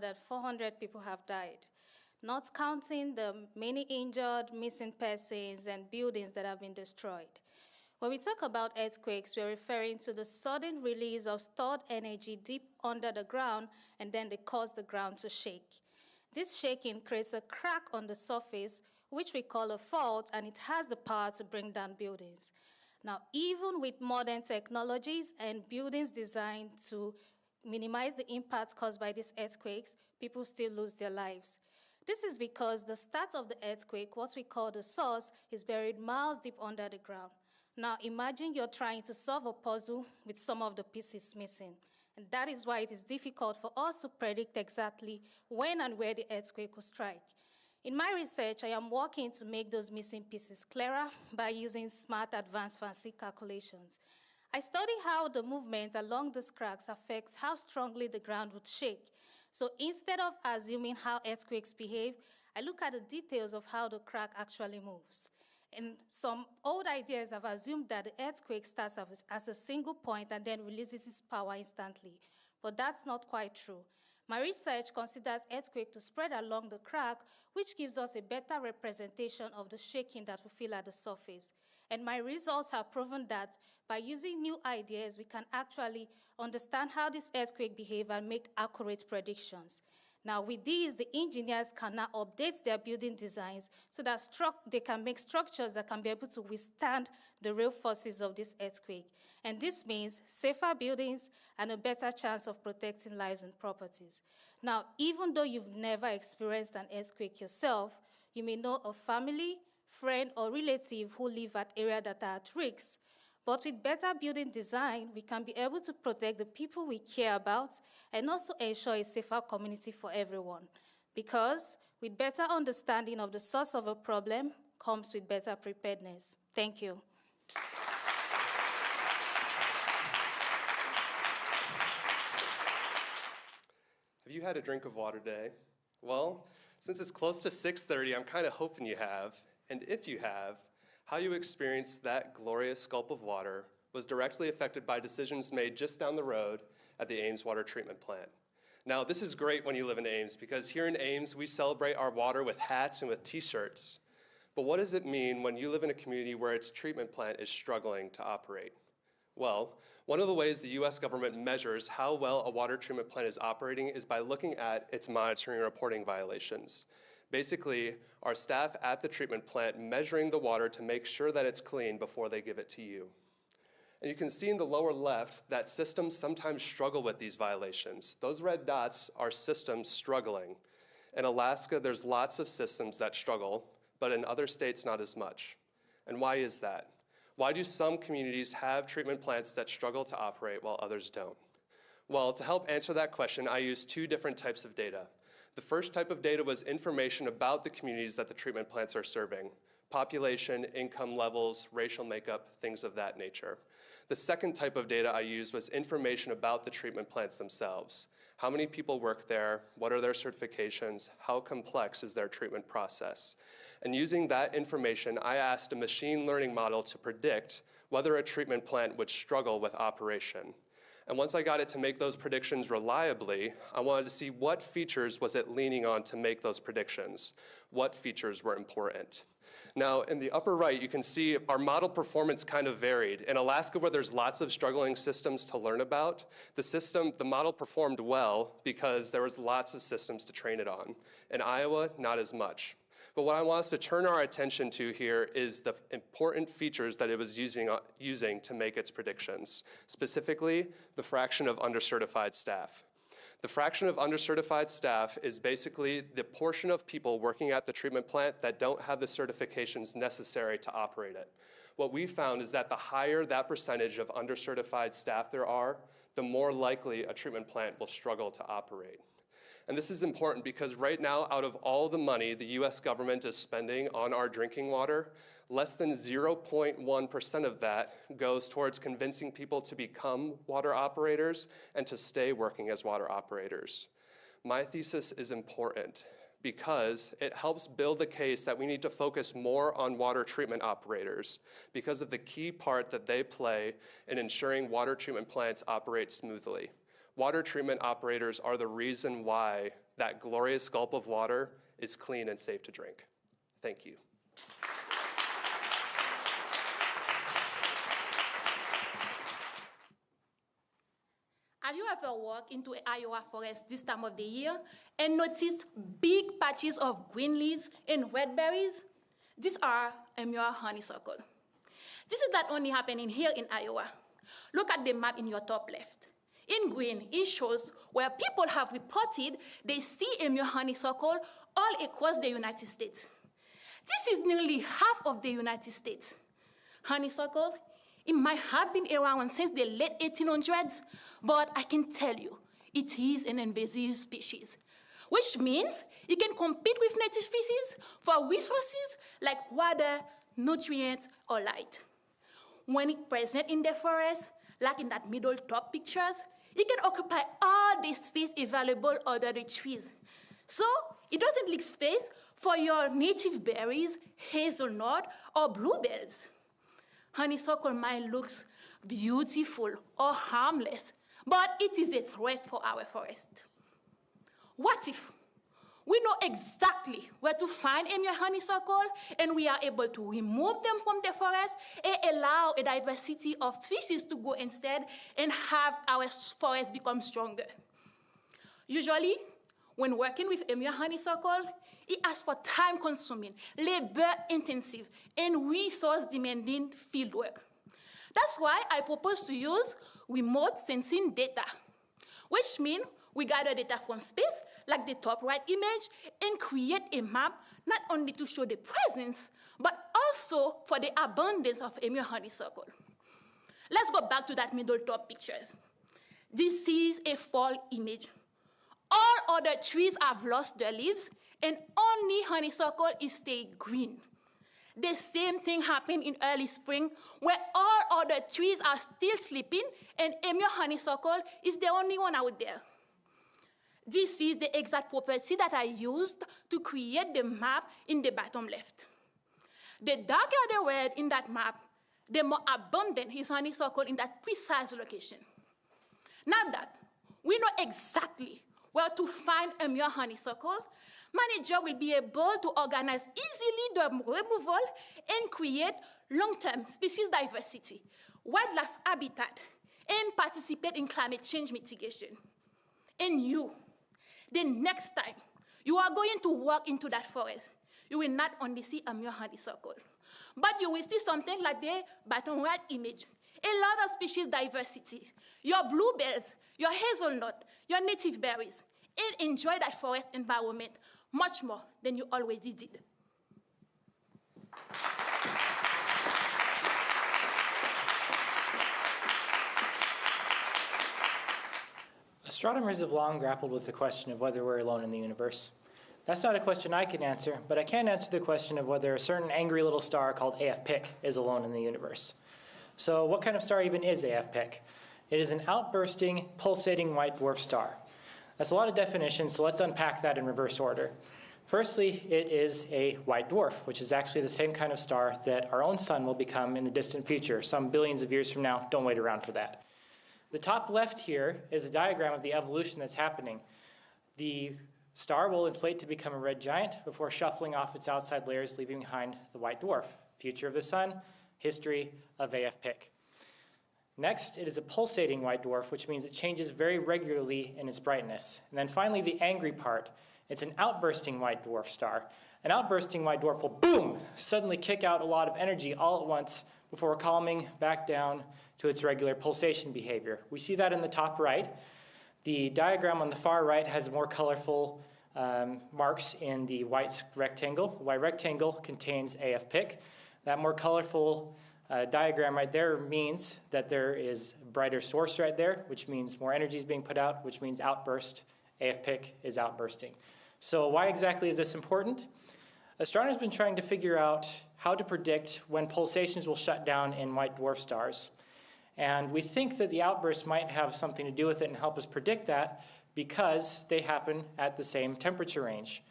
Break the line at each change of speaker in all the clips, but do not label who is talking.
that 400 people have died, not counting the many injured, missing persons, and buildings that have been destroyed. When we talk about earthquakes, we're referring to the sudden release of stored energy deep under the ground, and then they cause the ground to shake. This shaking creates a crack on the surface, which we call a fault, and it has the power to bring down buildings. Now, even with modern technologies and buildings designed to minimize the impact caused by these earthquakes, people still lose their lives. This is because the start of the earthquake, what we call the source, is buried miles deep under the ground. Now, imagine you're trying to solve a puzzle with some of the pieces missing. And that is why it is difficult for us to predict exactly when and where the earthquake will strike. In my research, I am working to make those missing pieces clearer by using smart, advanced, fancy calculations. I study how the movement along these cracks affects how strongly the ground would shake. So instead of assuming how earthquakes behave, I look at the details of how the crack actually moves. And some old ideas have assumed that the earthquake starts as a single point and then releases its power instantly. But that's not quite true. My research considers earthquake to spread along the crack, which gives us a better representation of the shaking that we feel at the surface. And my results have proven that by using new ideas, we can actually understand how this earthquake behaves and make accurate predictions. Now, with these, the engineers can now update their building designs so that they can make structures that can be able to withstand the real forces of this earthquake. And this means safer buildings and a better chance of protecting lives and properties. Now, even though you've never experienced an earthquake yourself, you may know a family, friend, or relative who live at areas that are at risk. But with better building design, we can be able to protect the people we care about and also ensure a safer community for everyone. Because with better understanding of the source of a problem comes with better preparedness. Thank you.
Have you had a drink of water today? Well, since it's close to 6:30, I'm kind of hoping you have. And if you have, how you experienced that glorious gulp of water was directly affected by decisions made just down the road at the Ames Water Treatment Plant. Now, this is great when you live in Ames, because here in Ames, we celebrate our water with hats and with t-shirts. But what does it mean when you live in a community where its treatment plant is struggling to operate? Well, one of the ways the US government measures how well a water treatment plant is operating is by looking at its monitoring and reporting violations. Basically, our staff at the treatment plant measuring the water to make sure that it's clean before they give it to you. And you can see in the lower left that systems sometimes struggle with these violations. Those red dots are systems struggling. In Alaska, there's lots of systems that struggle, but in other states, not as much. And why is that? Why do some communities have treatment plants that struggle to operate while others don't? Well, to help answer that question, I used two different types of data. The first type of data was information about the communities that the treatment plants are serving: population, income levels, racial makeup, things of that nature. The second type of data I used was information about the treatment plants themselves. How many people work there? What are their certifications? How complex is their treatment process? And using that information, I asked a machine learning model to predict whether a treatment plant would struggle with operation. And once I got it to make those predictions reliably, I wanted to see what features was it leaning on to make those predictions. What features were important? Now, in the upper right, you can see our model performance kind of varied. In Alaska, where there's lots of struggling systems to learn about, the model performed well because there was lots of systems to train it on. In Iowa, not as much. But what I want us to turn our attention to here is the important features that it was using to make its predictions, specifically the fraction of undercertified staff. The fraction of undercertified staff is basically the portion of people working at the treatment plant that don't have the certifications necessary to operate it. What we found is that the higher that percentage of undercertified staff there are, the more likely a treatment plant will struggle to operate. And this is important because right now, out of all the money the US government is spending on our drinking water, less than 0.1% of that goes towards convincing people to become water operators and to stay working as water operators. My thesis is important because it helps build the case that we need to focus more on water treatment operators because of the key part that they play in ensuring water treatment plants operate smoothly. Water treatment operators are the reason why that glorious gulp of water is clean and safe to drink. Thank you.
Have you ever walked into an Iowa forest this time of the year and noticed big patches of green leaves and red berries? These are a mere honeysuckle. This is not only happening here in Iowa. Look at the map in your top left. In green, it shows where people have reported they see a mere honeysuckle all across the United States. This is nearly half of the United States. Honeysuckle, it might have been around since the late 1800s, but I can tell you, it is an invasive species, which means it can compete with native species for resources like water, nutrients, or light. When it's present in the forest, like in that middle top pictures, it can occupy all the space available under the trees. So it doesn't leave space for your native berries, hazelnut, or bluebells. Honeysuckle might look beautiful or harmless, but it is a threat for our forest. What if we know exactly where to find a mere honeysuckle and we are able to remove them from the forest and allow a diversity of species to go instead and have our forest become stronger? Usually, when working with a mere honeysuckle, it asks for time-consuming, labor-intensive, and resource-demanding fieldwork. That's why I propose to use remote sensing data, which means we gather data from space, like the top right image, and create a map not only to show the presence, but also for the abundance of a mere honeysuckle. Let's go back to that middle top pictures. This is a fall image. All other trees have lost their leaves, and only honeysuckle is staying green. The same thing happened in early spring, where all other trees are still sleeping, and a mere honeysuckle is the only one out there. This is the exact property that I used to create the map in the bottom left. The darker the red in that map, the more abundant is honeysuckle in that precise location. Now that we know exactly where to find a mere honeysuckle, manager will be able to organize easily the removal and create long-term species diversity, wildlife habitat, and participate in climate change mitigation. And you, the next time you are going to walk into that forest, you will not only see a mere honeysuckle, but you will see something like the bottom right image, a lot of species diversity, your bluebells, your hazelnut, your native berries, and enjoy that forest environment much more than you already did.
Astronomers have long grappled with the question of whether we're alone in the universe. That's not a question I can answer, but I can answer the question of whether a certain angry little star called AF-Pic is alone in the universe. So what kind of star even is AF-Pic? It is an outbursting, pulsating white dwarf star. That's a lot of definitions, so let's unpack that in reverse order. Firstly, it is a white dwarf, which is actually the same kind of star that our own sun will become in the distant future, some billions of years from now. Don't wait around for that. The top left here is a diagram of the evolution that's happening. The star will inflate to become a red giant before shuffling off its outside layers, leaving behind the white dwarf. Future of the sun, history of AF-Pic. Next, it is a pulsating white dwarf, which means it changes very regularly in its brightness. And then finally, the angry part. It's an outbursting white dwarf star. An outbursting white dwarf will, boom, suddenly kick out a lot of energy all at once before calming back down to its regular pulsation behavior. We see that in the top right. The diagram on the far right has more colorful marks in the white rectangle. The white rectangle contains AF-Pic. That more colorful diagram right there means that there is a brighter source right there, which means more energy is being put out, which means outburst. AF-Pic is outbursting. So why exactly is this important? Astronomers have been trying to figure out how to predict when pulsations will shut down in white dwarf stars. And we think that the outbursts might have something to do with it and help us predict that because they happen at the same temperature range.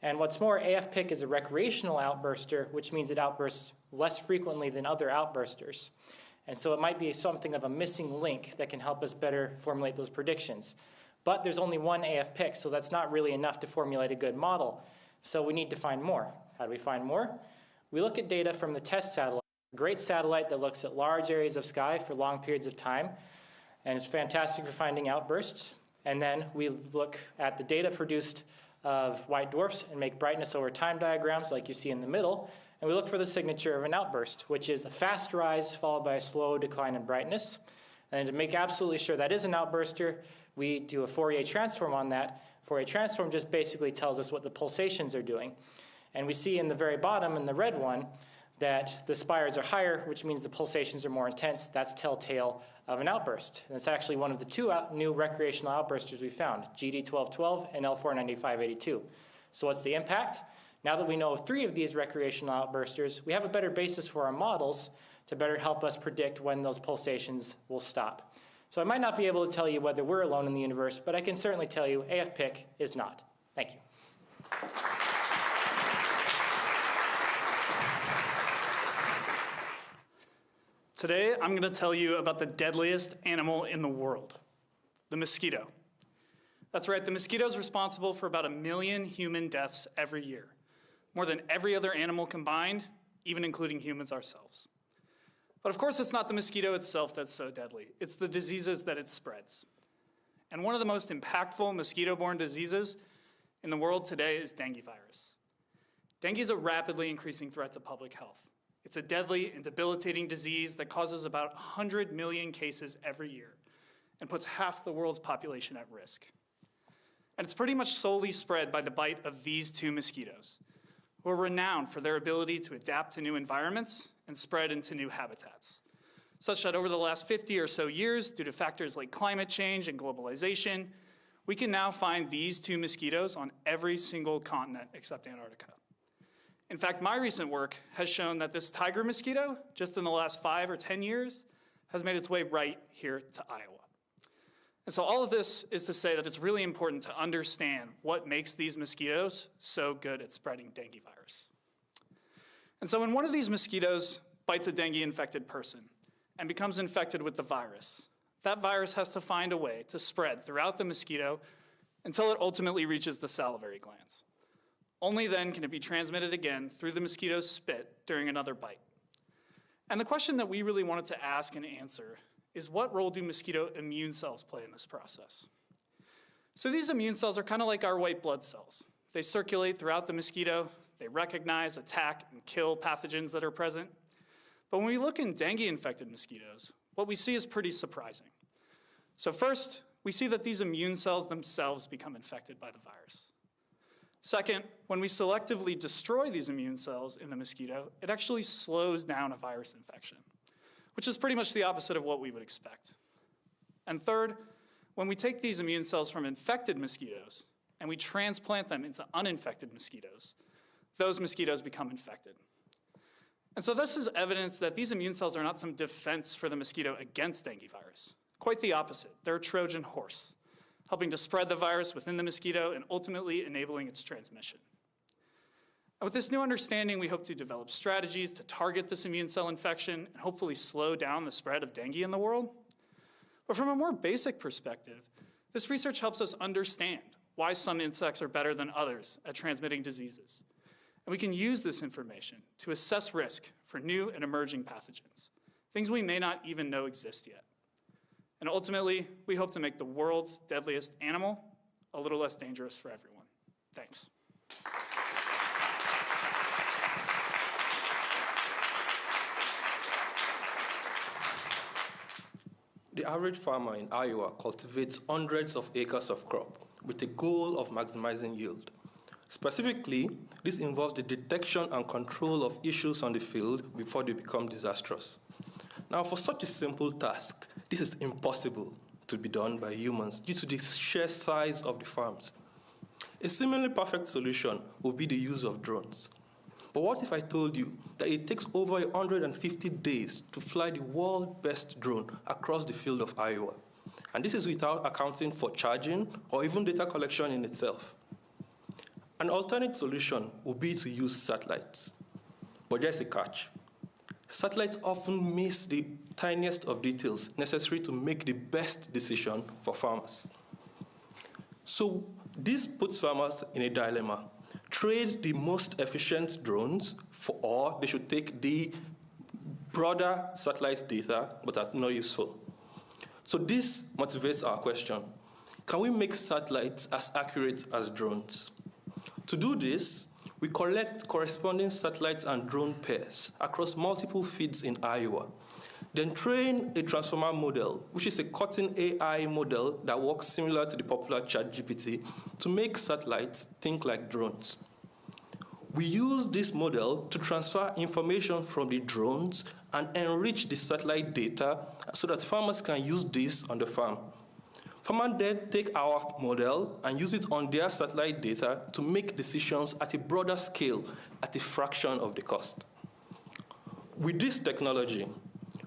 And what's more, AF-Pic is a recreational outburster, which means it outbursts less frequently than other outbursters. And so it might be something of a missing link that can help us better formulate those predictions. But there's only one AF-PIC, so that's not really enough to formulate a good model. So we need to find more. How do we find more? We look at data from the TESS satellite, a great satellite that looks at large areas of sky for long periods of time, and it's fantastic for finding outbursts. And then we look at the data produced of white dwarfs and make brightness over time diagrams like you see in the middle, and we look for the signature of an outburst, which is a fast rise followed by a slow decline in brightness. And to make absolutely sure that is an outburster, we do a Fourier transform on that. Fourier transform just basically tells us what the pulsations are doing. And we see in the very bottom, in the red one, that the spires are higher, which means the pulsations are more intense. That's telltale of an outburst. And it's actually one of the two new recreational outbursters we found, GD1212 and L49582. So what's the impact? Now that we know of 3 of these recreational outbursters, we have a better basis for our models to better help us predict when those pulsations will stop. So I might not be able to tell you whether we're alone in the universe, but I can certainly tell you AF-PIC is not. Thank you.
Today, I'm going to tell you about the deadliest animal in the world, the mosquito. That's right, the mosquito is responsible for about 1 million human deaths every year, more than every other animal combined, even including humans ourselves. But of course, it's not the mosquito itself that's so deadly. It's the diseases that it spreads. And one of the most impactful mosquito-borne diseases in the world today is dengue virus. Dengue is a rapidly increasing threat to public health. It's a deadly and debilitating disease that causes about 100 million cases every year and puts half the world's population at risk. And it's pretty much solely spread by the bite of these 2 mosquitoes, who are renowned for their ability to adapt to new environments and spread into new habitats, such that over the last 50 or so years, due to factors like climate change and globalization, we can now find these 2 mosquitoes on every single continent except Antarctica. In fact, my recent work has shown that this tiger mosquito, just in the last 5 or 10 years, has made its way right here to Iowa. And so all of this is to say that it's really important to understand what makes these mosquitoes so good at spreading dengue virus. And so when one of these mosquitoes bites a dengue-infected person and becomes infected with the virus, that virus has to find a way to spread throughout the mosquito until it ultimately reaches the salivary glands. Only then can it be transmitted again through the mosquito's spit during another bite. And the question that we really wanted to ask and answer is, what role do mosquito immune cells play in this process? So these immune cells are kind of like our white blood cells. They circulate throughout the mosquito. They recognize, attack, and kill pathogens that are present. But when we look in dengue-infected mosquitoes, what we see is pretty surprising. So first, we see that these immune cells themselves become infected by the virus. Second, when we selectively destroy these immune cells in the mosquito, it actually slows down a virus infection, which is pretty much the opposite of what we would expect. And third, when we take these immune cells from infected mosquitoes and we transplant them into uninfected mosquitoes, those mosquitoes become infected. And so this is evidence that these immune cells are not some defense for the mosquito against dengue virus. Quite the opposite. They're a Trojan horse, helping to spread the virus within the mosquito and ultimately enabling its transmission. And with this new understanding, we hope to develop strategies to target this immune cell infection and hopefully slow down the spread of dengue in the world. But from a more basic perspective, this research helps us understand why some insects are better than others at transmitting diseases. And we can use this information to assess risk for new and emerging pathogens, things we may not even know exist yet. And ultimately, we hope to make the world's deadliest animal a little less dangerous for everyone. Thanks.
The average farmer in Iowa cultivates hundreds of acres of crop with the goal of maximizing yield. Specifically, this involves the detection and control of issues on the field before they become disastrous. Now, for such a simple task, this is impossible to be done by humans due to the sheer size of the farms. A seemingly perfect solution would be the use of drones. But what if I told you that it takes over 150 days to fly the world's best drone across the field of Iowa? And this is without accounting for charging or even data collection in itself. An alternate solution would be to use satellites. But there's a catch. Satellites often miss the tiniest of details necessary to make the best decision for farmers. So this puts farmers in a dilemma. Trade the most efficient drones, or they should take the broader satellite data, but are not useful. So this motivates our question. Can we make satellites as accurate as drones? To do this, we collect corresponding satellites and drone pairs across multiple feeds in Iowa, then train a transformer model, which is a cutting AI model that works similar to the popular ChatGPT, to make satellites think like drones. We use this model to transfer information from the drones and enrich the satellite data so that farmers can use this on the farm. Farmers then take our model and use it on their satellite data to make decisions at a broader scale at a fraction of the cost. With this technology,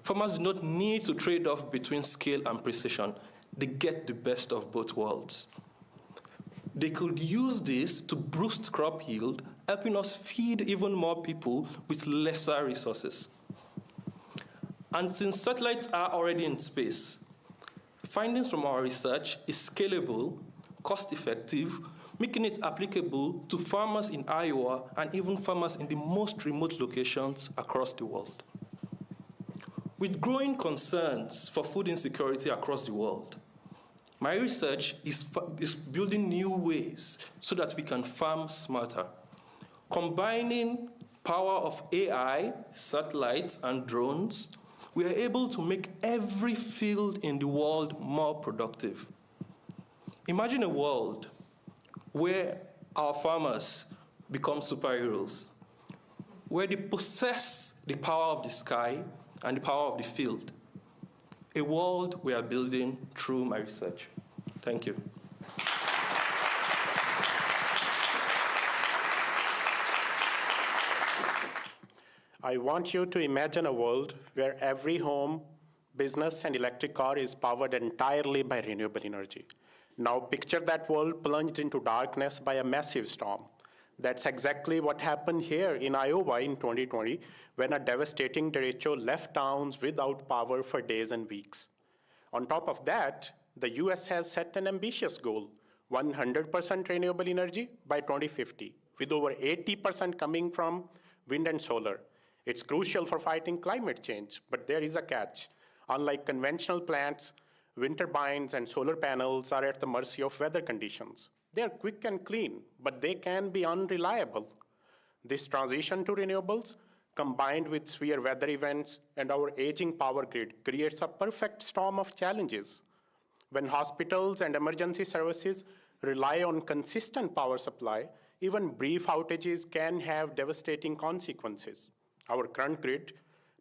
farmers do not need to trade off between scale and precision. They get the best of both worlds. They could use this to boost crop yield, helping us feed even more people with lesser resources. And since satellites are already in space, findings from our research is scalable, cost-effective, making it applicable to farmers in Iowa and even farmers in the most remote locations across the world. With growing concerns for food insecurity across the world, my research is building new ways so that we can farm smarter, combining power of AI, satellites, and drones. We are able to make every field in the world more productive. Imagine a world where our farmers become superheroes, where they possess the power of the sky and the power of the field. A world we are building through my research. Thank you.
I want you to imagine a world where every home, business, and electric car is powered entirely by renewable energy. Now picture that world plunged into darkness by a massive storm. That's exactly what happened here in Iowa in 2020, when a devastating derecho left towns without power for days and weeks. On top of that, the US has set an ambitious goal, 100% renewable energy by 2050, with over 80% coming from wind and solar. It's crucial for fighting climate change, but there is a catch. Unlike conventional plants, wind turbines and solar panels are at the mercy of weather conditions. They're quick and clean, but they can be unreliable. This transition to renewables, combined with severe weather events and our aging power grid, creates a perfect storm of challenges. When hospitals and emergency services rely on consistent power supply, even brief outages can have devastating consequences. Our current grid,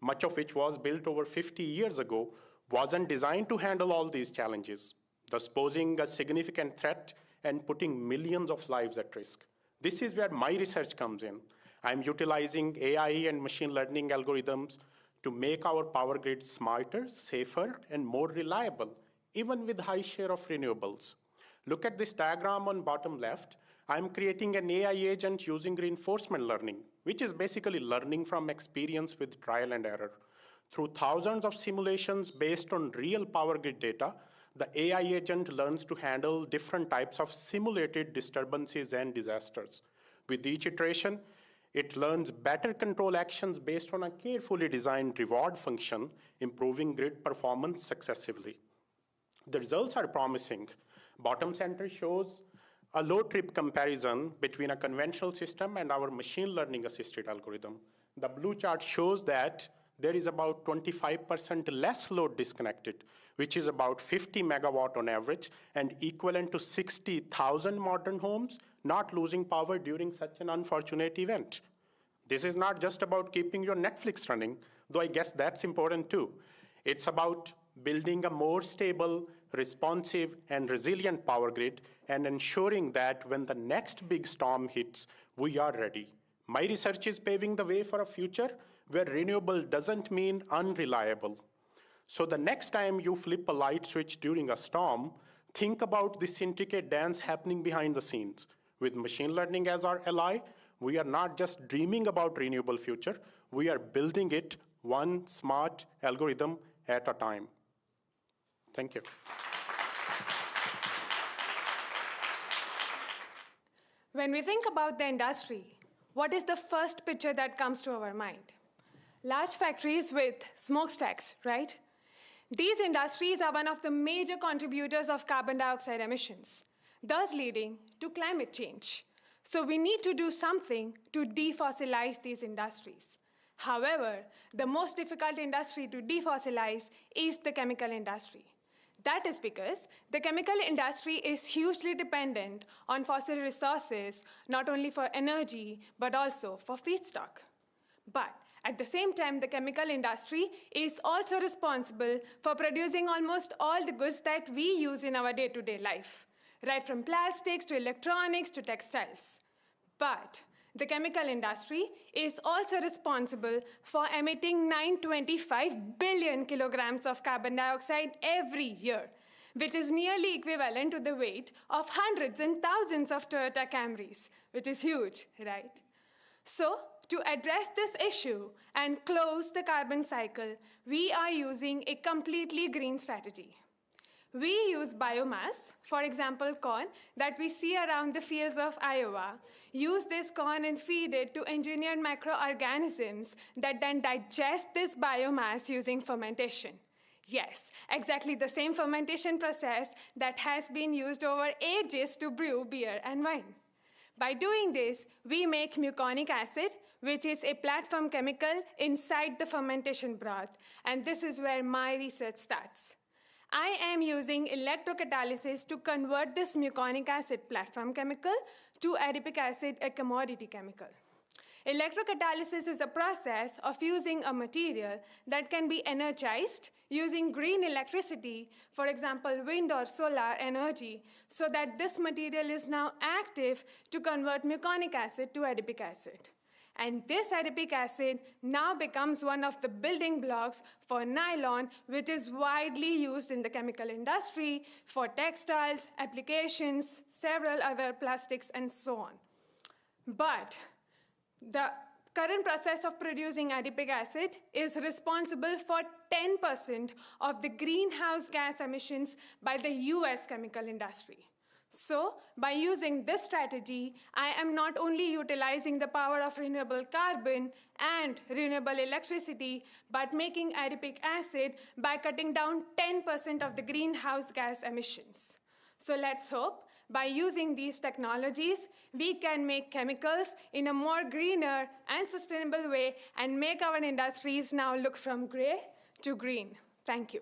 much of which was built over 50 years ago, wasn't designed to handle all these challenges, thus posing a significant threat and putting millions of lives at risk. This is where my research comes in. I'm utilizing AI and machine learning algorithms to make our power grid smarter, safer, and more reliable, even with high share of renewables. Look at this diagram on bottom left. I'm creating an AI agent using reinforcement learning, which is basically learning from experience with trial and error. Through thousands of simulations based on real power grid data, the AI agent learns to handle different types of simulated disturbances and disasters. With each iteration, it learns better control actions based on a carefully designed reward function, improving grid performance successively. The results are promising. Bottom center shows a low trip comparison between a conventional system and our machine learning assisted algorithm. The blue chart shows that there is about 25% less load disconnected, which is about 50 megawatt on average and equivalent to 60,000 modern homes not losing power during such an unfortunate event. This is not just about keeping your Netflix running, though I guess that's important too. It's about building a more stable, responsive, and resilient power grid and ensuring that when the next big storm hits, we are ready. My research is paving the way for a future where renewable doesn't mean unreliable. So the next time you flip a light switch during a storm, think about this intricate dance happening behind the scenes. With machine learning as our ally, we are not just dreaming about renewable future, we are building it one smart algorithm at a time. Thank you.
When we think about the industry, what is the first picture that comes to our mind? Large factories with smokestacks, right? These industries are one of the major contributors of carbon dioxide emissions, thus leading to climate change. So we need to do something to defossilize these industries. However, the most difficult industry to defossilize is the chemical industry. That is because the chemical industry is hugely dependent on fossil resources, not only for energy, but also for feedstock. But at the same time, the chemical industry is also responsible for producing almost all the goods that we use in our day-to-day life, right from plastics to electronics to textiles. But the chemical industry is also responsible for emitting 925 billion kilograms of carbon dioxide every year, which is nearly equivalent to the weight of hundreds and thousands of Toyota Camrys, which is huge, right? So, to address this issue and close the carbon cycle, we are using a completely green strategy. We use biomass, for example, corn, that we see around the fields of Iowa, use this corn and feed it to engineered microorganisms that then digest this biomass using fermentation. Yes, exactly the same fermentation process that has been used over ages to brew beer and wine. By doing this, we make muconic acid, which is a platform chemical inside the fermentation broth, and this is where my research starts. I am using electrocatalysis to convert this muconic acid platform chemical to adipic acid, a commodity chemical. Electrocatalysis is a process of using a material that can be energized using green electricity, for example, wind or solar energy, so that this material is now active to convert muconic acid to adipic acid. And this adipic acid now becomes one of the building blocks for nylon, which is widely used in the chemical industry for textiles, applications, several other plastics, and so on. But the current process of producing adipic acid is responsible for 10% of the greenhouse gas emissions by the US chemical industry. So, by using this strategy, I am not only utilizing the power of renewable carbon and renewable electricity, but making adipic acid by cutting down 10% of the greenhouse gas emissions. So let's hope by using these technologies, we can make chemicals in a more greener and sustainable way and make our industries now look from gray to green. Thank you.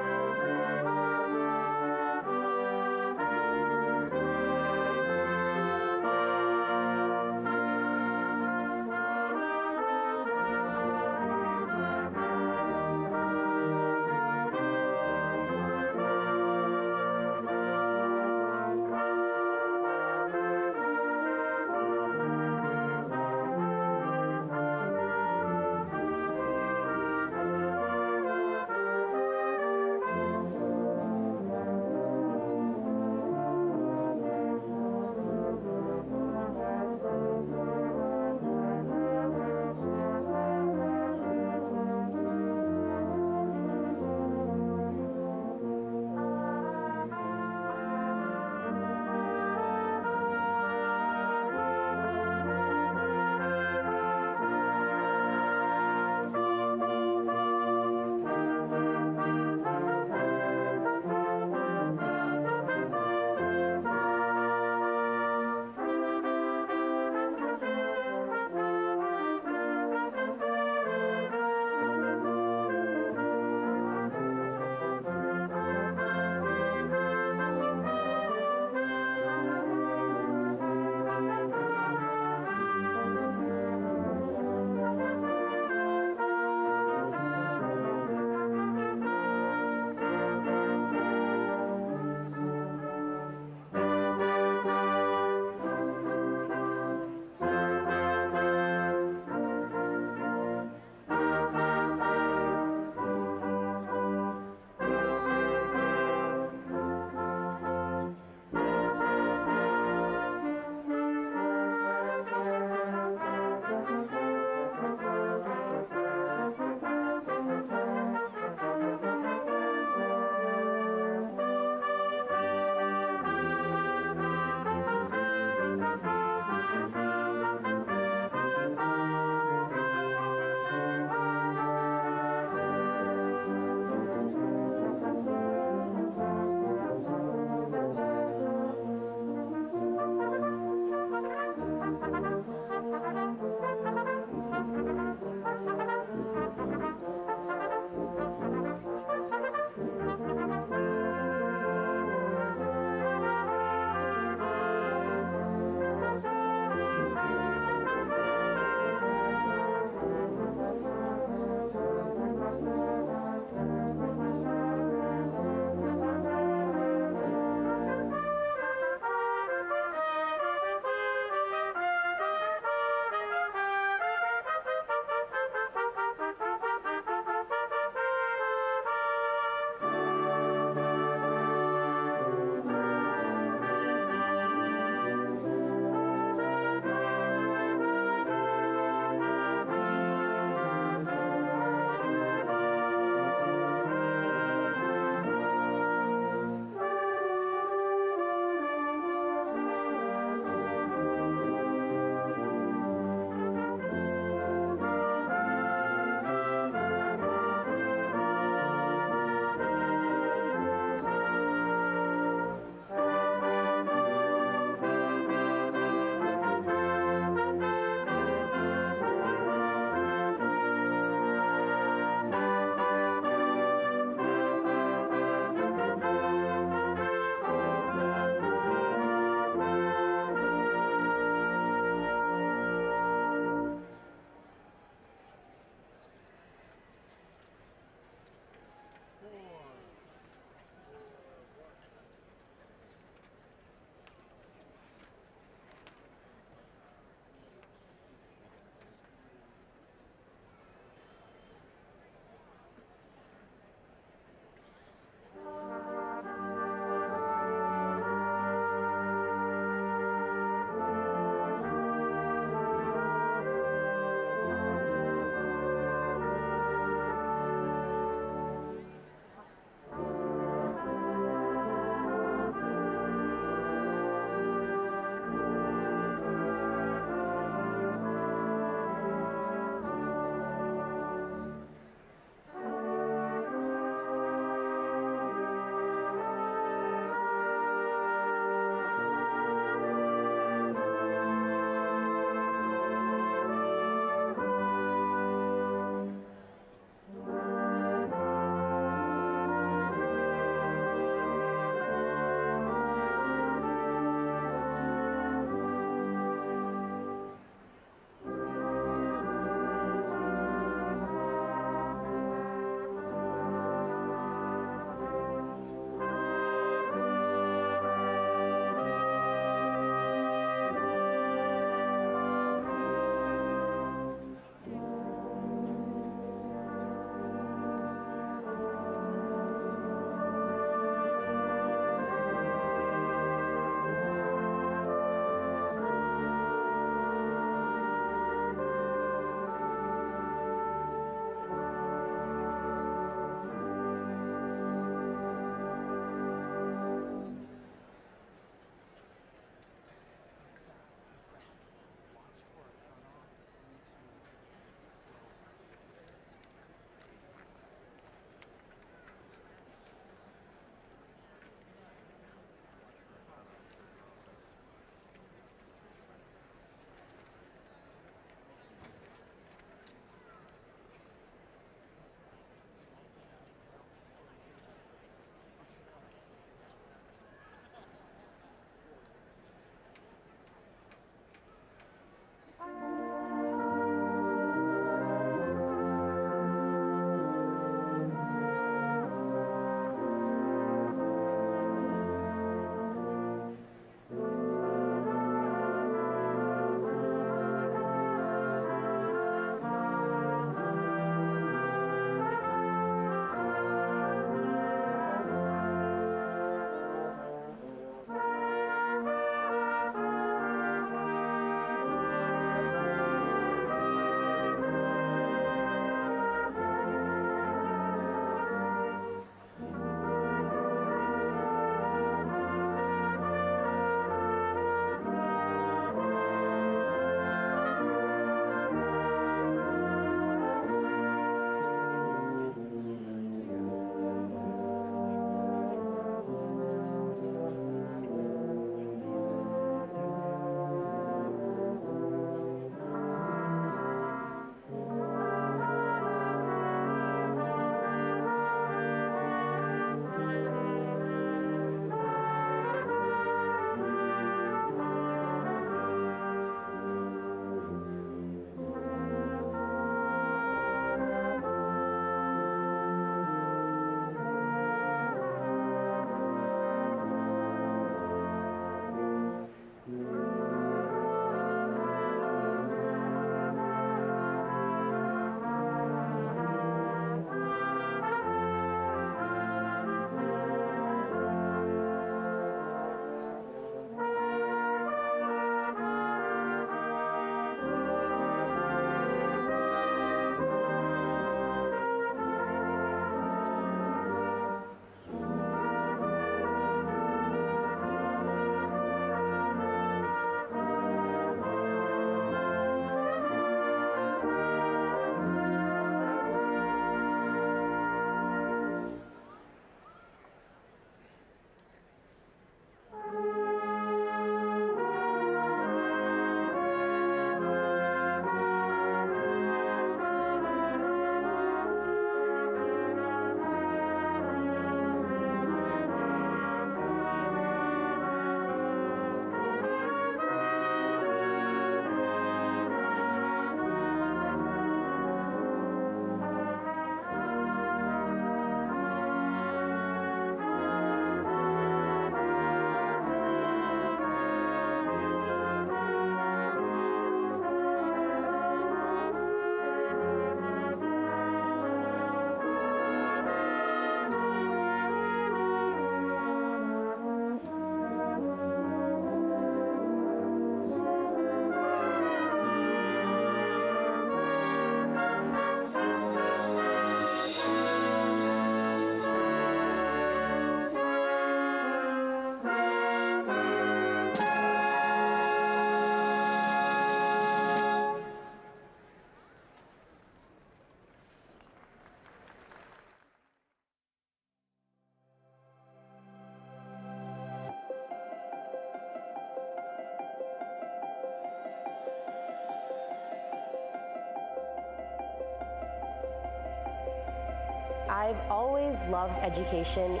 I've always loved education,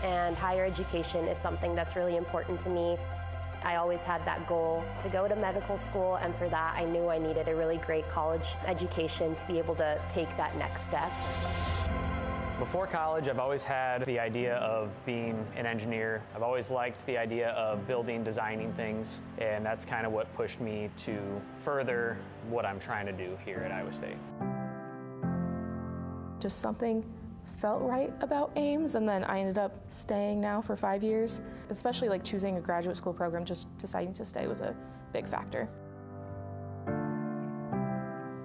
and higher education is something that's really important to me. I always had that goal to go to medical school, and for that I knew I needed a really great college education to be able to take that next step.
Before college, I've always had the idea of being an engineer. I've always liked the idea of building, designing things, and that's kind of what pushed me to further what I'm trying to do here at Iowa State.
Just something felt right about Ames, and then I ended up staying now for 5 years. Especially like choosing a graduate school program, just deciding to stay was a big factor.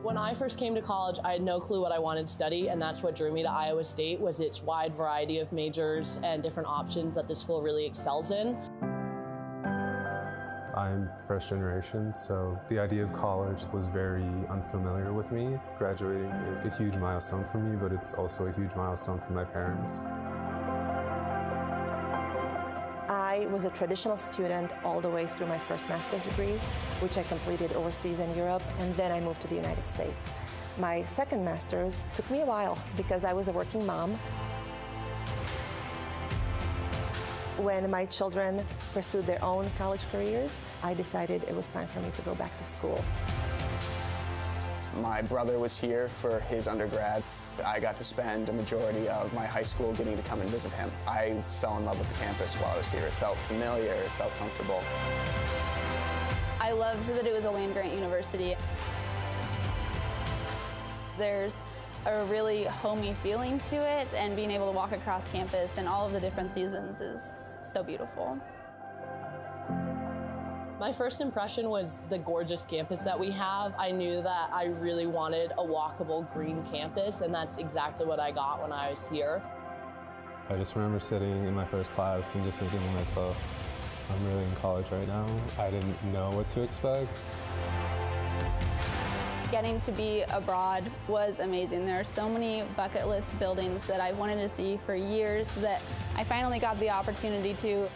When I first came to college, I had no clue what I wanted to study, and that's what drew me to Iowa State, was its wide variety of majors and different options that the school really excels in.
I'm first generation, so the idea of college was very unfamiliar with me. Graduating is a huge milestone for me, but it's also a huge milestone for my parents.
I was a traditional student all the way through my first master's degree, which I completed overseas in Europe, and then I moved to the United States. My second master's took me a while because I was a working mom. When my children pursued their own college careers, I decided it was time for me to go back to school.
My brother was here for his undergrad. I got to spend a majority of my high school getting to come and visit him. I fell in love with the campus while I was here. It felt familiar, it felt comfortable.
I loved that it was a land-grant university. There's a really homey feeling to it, and being able to walk across campus in all of the different seasons is so beautiful.
My first impression was the gorgeous campus that we have. I knew that I really wanted a walkable green campus, and that's exactly what I got when I was here.
I just remember sitting in my first class and just thinking to myself, I'm really in college right now. I didn't know what to expect.
Getting to be abroad was amazing. There are so many bucket list buildings that I've wanted to see for years that I finally got the opportunity to.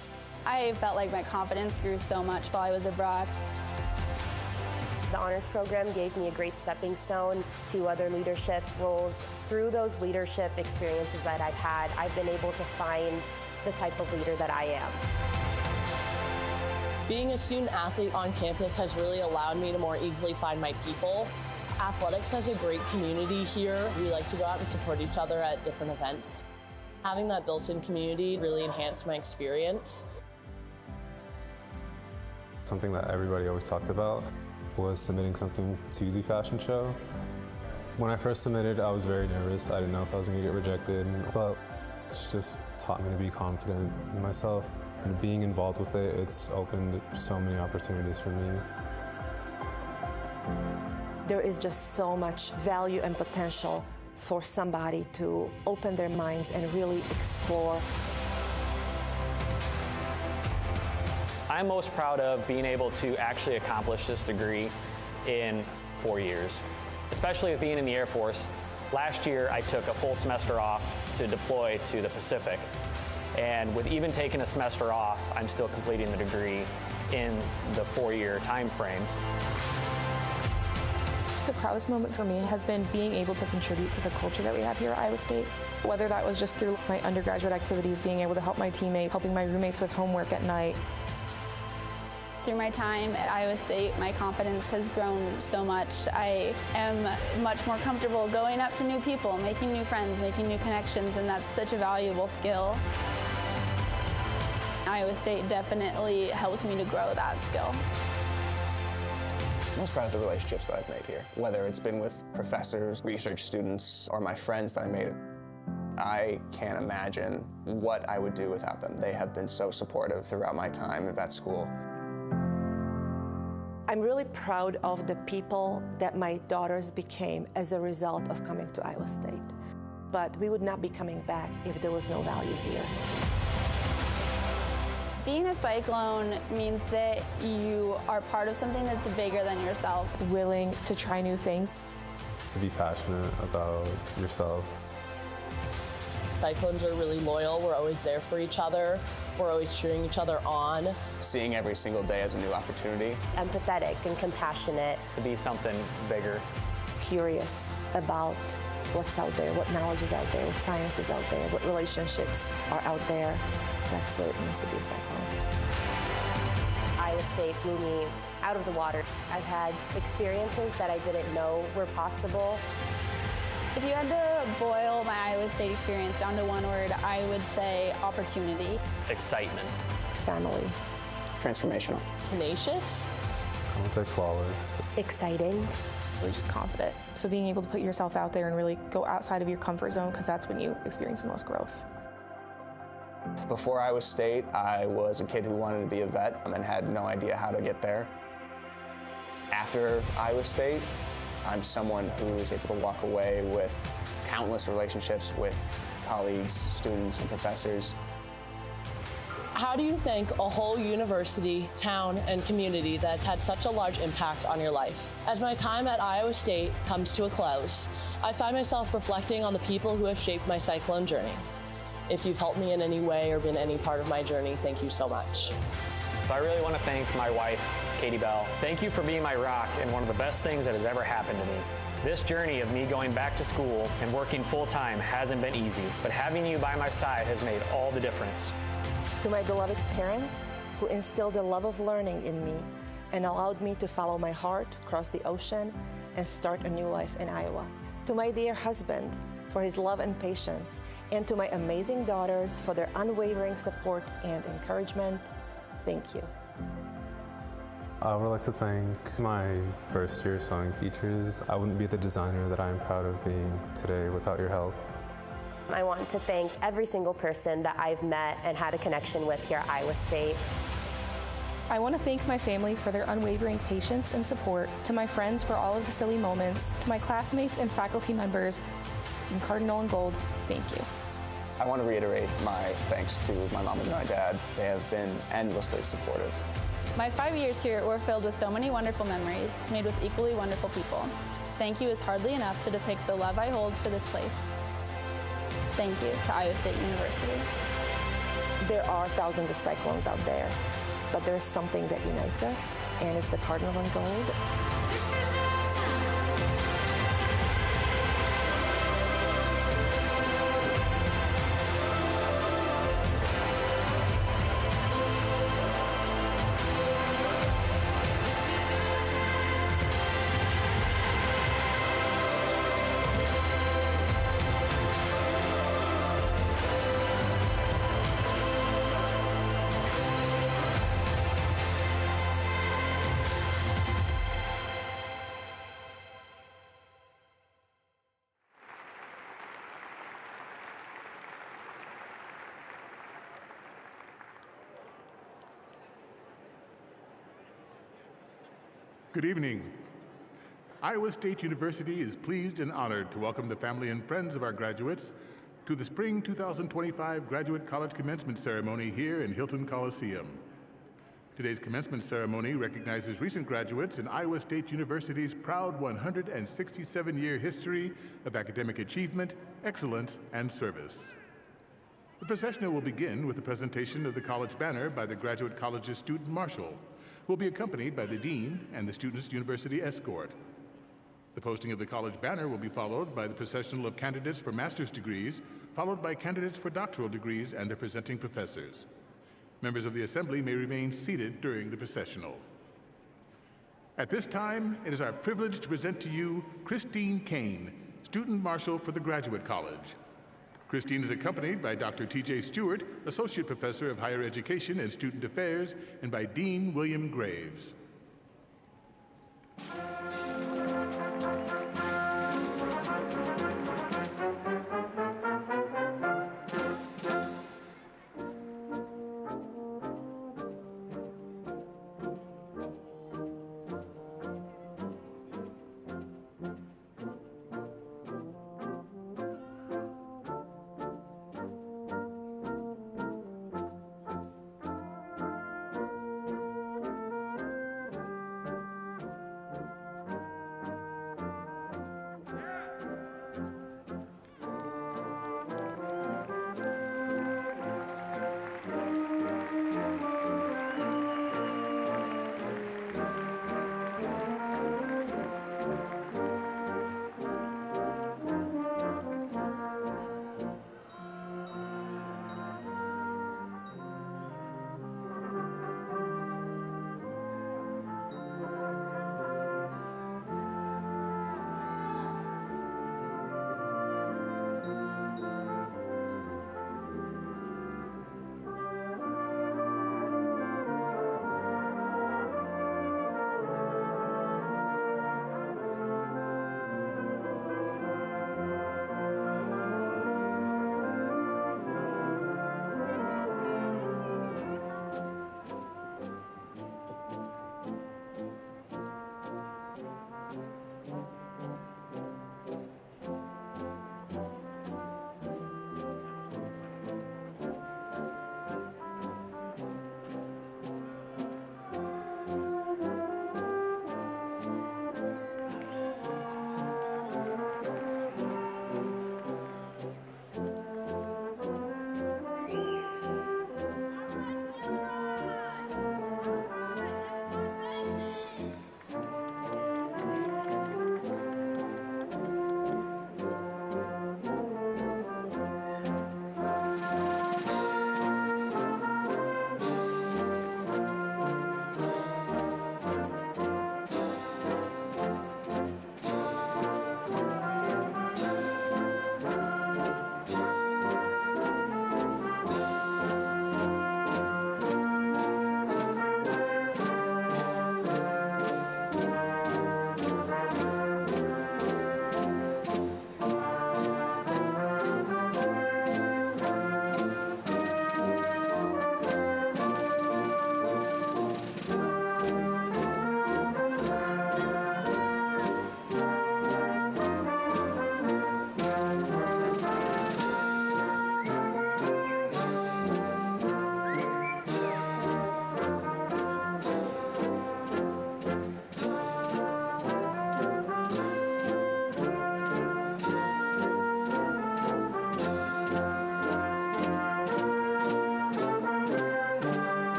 I felt like my confidence grew so much while I was abroad.
The honors program gave me a great stepping stone to other leadership roles. Through those leadership experiences that I've had, I've been able to find the type of leader that I am.
Being a student athlete on campus has really allowed me to more easily find my people. Athletics has a great community here. We like to go out and support each other at different events. Having that built-in community really enhanced my experience.
Something that everybody always talked about was submitting something to the fashion show. When I first submitted, I was very nervous. I didn't know if I was going to get rejected, but it's just taught me to be confident in myself. And being involved with it, it's opened so many opportunities for me.
There is just so much value and potential for somebody to open their minds and really explore.
I'm most proud of being able to actually accomplish this degree in 4 years, especially with being in the Air Force. Last year, I took a full semester off to deploy to the Pacific. And with even taking a semester off, I'm still completing the degree in the 4-year time frame.
The proudest moment for me has been being able to contribute to the culture that we have here at Iowa State. Whether that was just through my undergraduate activities, being able to help my teammates, helping my roommates with homework at night.
Through my time at Iowa State, my confidence has grown so much. I am much more comfortable going up to new people, making new friends, making new connections, and that's such a valuable skill. Iowa State definitely helped me to grow that skill.
I'm most proud of the relationships that I've made here, whether it's been with professors, research students, or my friends that I made. I can't imagine what I would do without them. They have been so supportive throughout my time at that school.
I'm really proud of the people that my daughters became as a result of coming to Iowa State. But we would not be coming back if there was no value here.
Being a Cyclone means that you are part of something that's bigger than yourself.
Willing to try new things.
To be passionate about yourself.
Cyclones are really loyal. We're always there for each other. We're always cheering each other on.
Seeing every single day as a new opportunity.
Empathetic and compassionate.
To be something bigger.
Curious about what's out there, what knowledge is out there, what science is out there, what relationships are out there. That's what it means to be a cyclone.
Iowa State blew me out of the water. I've had experiences that I didn't know were possible.
If you had to boil my Iowa State experience down to one word, I would say opportunity.
Excitement.
Family.
Transformational.
Tenacious.
I would say flawless.
Exciting.
Really just confident. So being able to put yourself out there and really go outside of your comfort zone, because that's when you experience the most growth.
Before Iowa State, I was a kid who wanted to be a vet and had no idea how to get there. After Iowa State, I'm someone who is able to walk away with countless relationships with colleagues, students, and professors.
How do you thank a whole university, town, and community that's had such a large impact on your life? As my time at Iowa State comes to a close, I find myself reflecting on the people who have shaped my cyclone journey. If you've helped me in any way or been any part of my journey, thank you so much.
So I really want to thank my wife, Katie Bell. Thank you for being my rock and one of the best things that has ever happened to me. This journey of me going back to school and working full-time hasn't been easy, but having you by my side has made all the difference.
To my beloved parents, who instilled the love of learning in me and allowed me to follow my heart, cross the ocean, and start a new life in Iowa. To my dear husband, for his love and patience, and to my amazing daughters for their unwavering support and encouragement, thank you.
I would like to thank my first-year sewing teachers. I wouldn't be the designer that I am proud of being today without your help.
I want to thank every single person that I've met and had a connection with here at Iowa State.
I want to thank my family for their unwavering patience and support, to my friends for all of the silly moments, to my classmates and faculty members, in Cardinal and Gold, thank you.
I want to reiterate my thanks to my mom and my dad. They have been endlessly supportive.
My 5 years here were filled with so many wonderful memories, made with equally wonderful people. Thank you is hardly enough to depict the love I hold for this place. Thank you to Iowa State University.
There are thousands of cyclones out there, but there's something that unites us, and it's the Cardinal and Gold.
Good evening. Iowa State University is pleased and honored to welcome the family and friends of our graduates to the Spring 2025 Graduate College Commencement Ceremony here in Hilton Coliseum. Today's commencement ceremony recognizes recent graduates in Iowa State University's proud 167-year history of academic achievement, excellence, and service. The processional will begin with the presentation of the college banner by the Graduate College's Student Marshal, who will be accompanied by the Dean and the Students' University Escort. The posting of the college banner will be followed by the processional of candidates for master's degrees, followed by candidates for doctoral degrees and their presenting professors. Members of the Assembly may remain seated during the processional. At this time, it is our privilege to present to you Christine Kane, Student Marshal for the Graduate College. Christine is accompanied by Dr. T.J. Stewart, Associate Professor of Higher Education and Student Affairs, and by Dean William Graves.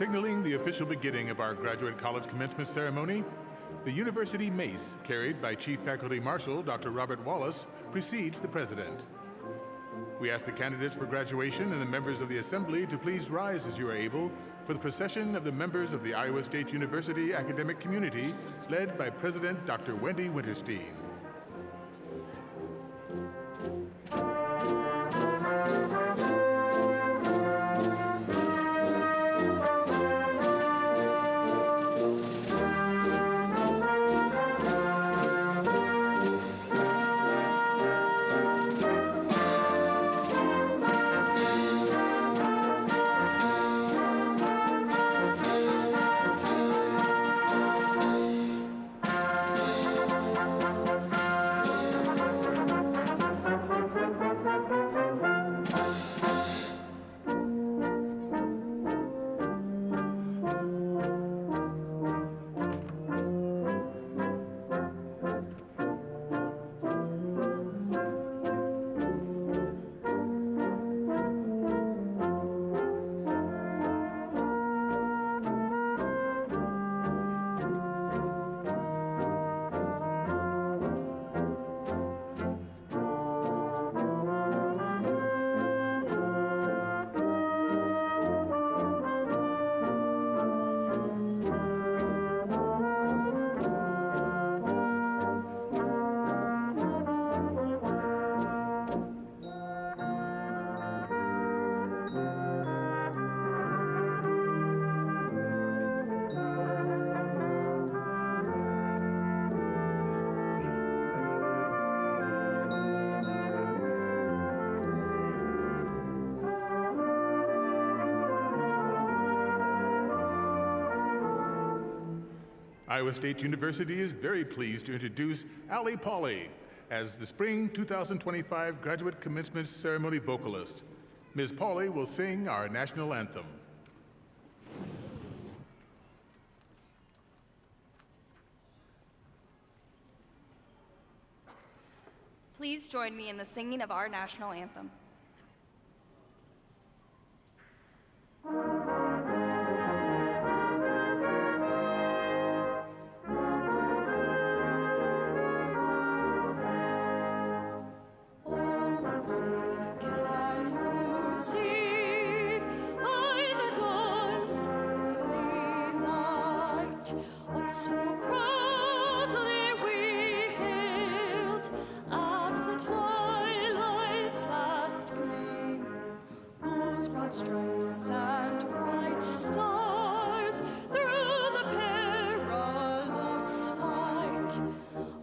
signaling the official beginning of our graduate college commencement ceremony, the University Mace, carried by Chief Faculty Marshal Dr. Robert Wallace, precedes the President. We ask the candidates for graduation and the members of the Assembly to please rise as you are able for the procession of the members of the Iowa State University academic community, led by President Dr. Wendy Winterstein. Iowa State University is very pleased to introduce Allie Pauley as the Spring 2025 Graduate Commencement Ceremony vocalist. Ms. Pauley will sing our national anthem.
Please join me in the singing of our national anthem.
Stripes and bright stars through the perilous fight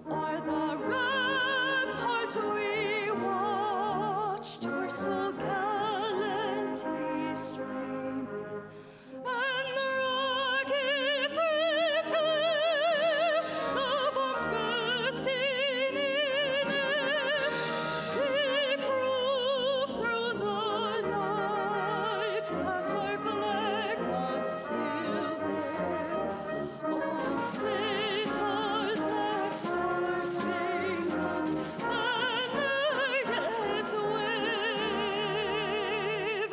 are the ramparts we watched were so gallantly streaming, and the rockets hit him, the bombs bursting in it, gave proof through the that our flag was still there. Oh, say does that star-spangled banner yet wave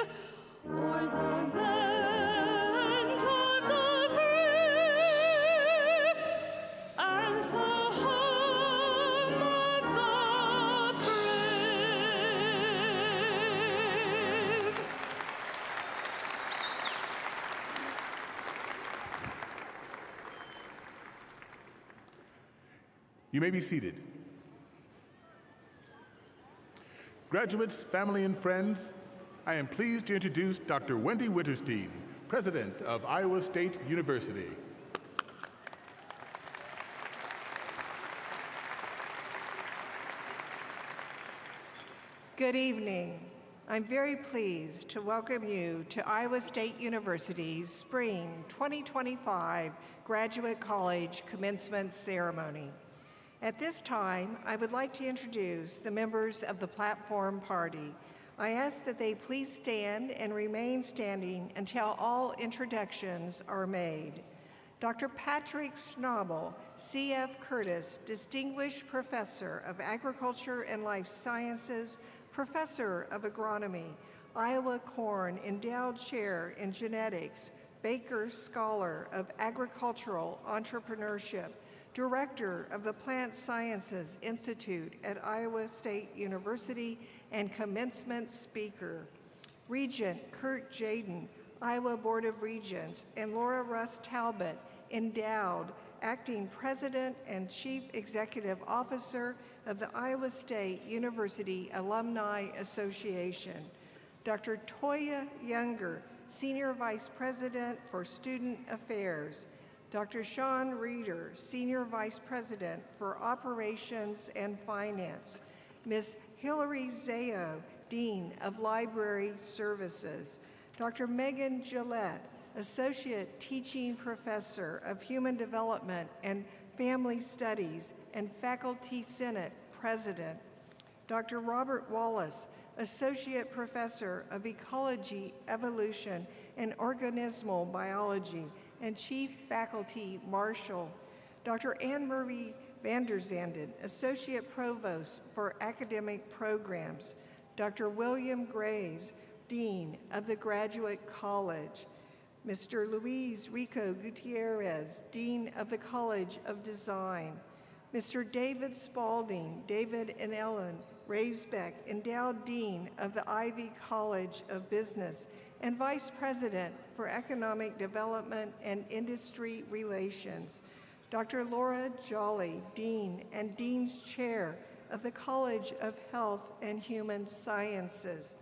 o'er the land of the free and the home of the brave?
You may be seated. Graduates, family, and friends, I am pleased to introduce Dr. Wendy Winterstein, President of Iowa State University.
Good evening. I'm very pleased to welcome you to Iowa State University's Spring 2025 Graduate College Commencement Ceremony. At this time, I would like to introduce the members of the platform party. I ask that they please stand and remain standing until all introductions are made. Dr. Patrick Schnabel, C.F. Curtis, Distinguished Professor of Agriculture and Life Sciences, Professor of Agronomy, Iowa Corn Endowed Chair in Genetics, Baker Scholar of Agricultural Entrepreneurship, Director of the Plant Sciences Institute at Iowa State University, and commencement speaker. Regent Kurt Jaden, Iowa Board of Regents, and Laura Russ Talbot, endowed Acting President and Chief Executive Officer of the Iowa State University Alumni Association. Dr. Toya Younger, Senior Vice President for Student Affairs. Dr. Sean Reeder, Senior Vice President for Operations and Finance. Ms. Hilary Zao, Dean of Library Services. Dr. Megan Gillette, Associate Teaching Professor of Human Development and Family Studies and Faculty Senate President. Dr. Robert Wallace, Associate Professor of Ecology, Evolution, and Organismal Biology and Chief Faculty Marshal. Dr. Anne-Marie Vanderzanden, Associate Provost for Academic Programs. Dr. William Graves, Dean of the Graduate College. Mr. Luis Rico Gutierrez, Dean of the College of Design. Mr. David Spalding, David and Ellen Raisbeck, Endowed Dean of the Ivy College of Business and Vice President for Economic Development and Industry Relations. Dr. Laura Jolly, Dean and Dean's Chair of the College of Health and Human Sciences.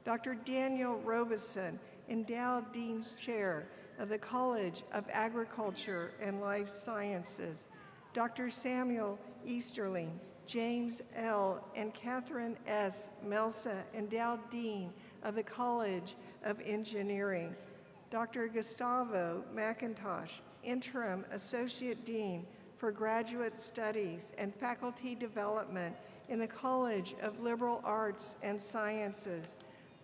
Dr. Daniel Robeson, Endowed Dean's Chair of the College of Agriculture and Life Sciences. Dr. Samuel Easterling, James L. and Catherine S. Melsa, Endowed Dean of the College of Engineering. Dr. Gustavo McIntosh, Interim Associate Dean for Graduate Studies and Faculty Development in the College of Liberal Arts and Sciences.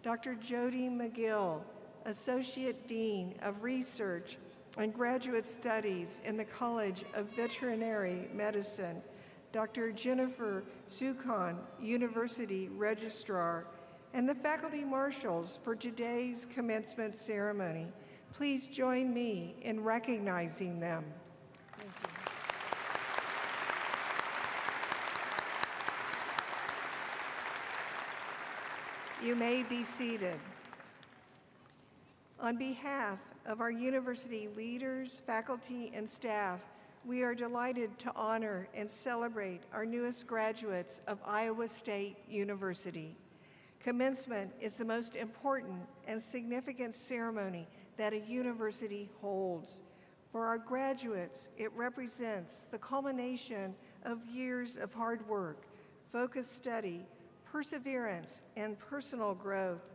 Dr. Jody McGill, Associate Dean of Research and Graduate Studies in the College of Veterinary Medicine. Dr. Jennifer Sukon, University Registrar, and the faculty marshals for today's commencement ceremony. Please join me in recognizing them. Thank you. You may be seated. On behalf of our university leaders, faculty, and staff, we are delighted to honor and celebrate our newest graduates of Iowa State University. Commencement is the most important and significant ceremony that a university holds. For our graduates, it represents the culmination of years of hard work, focused study, perseverance, and personal growth.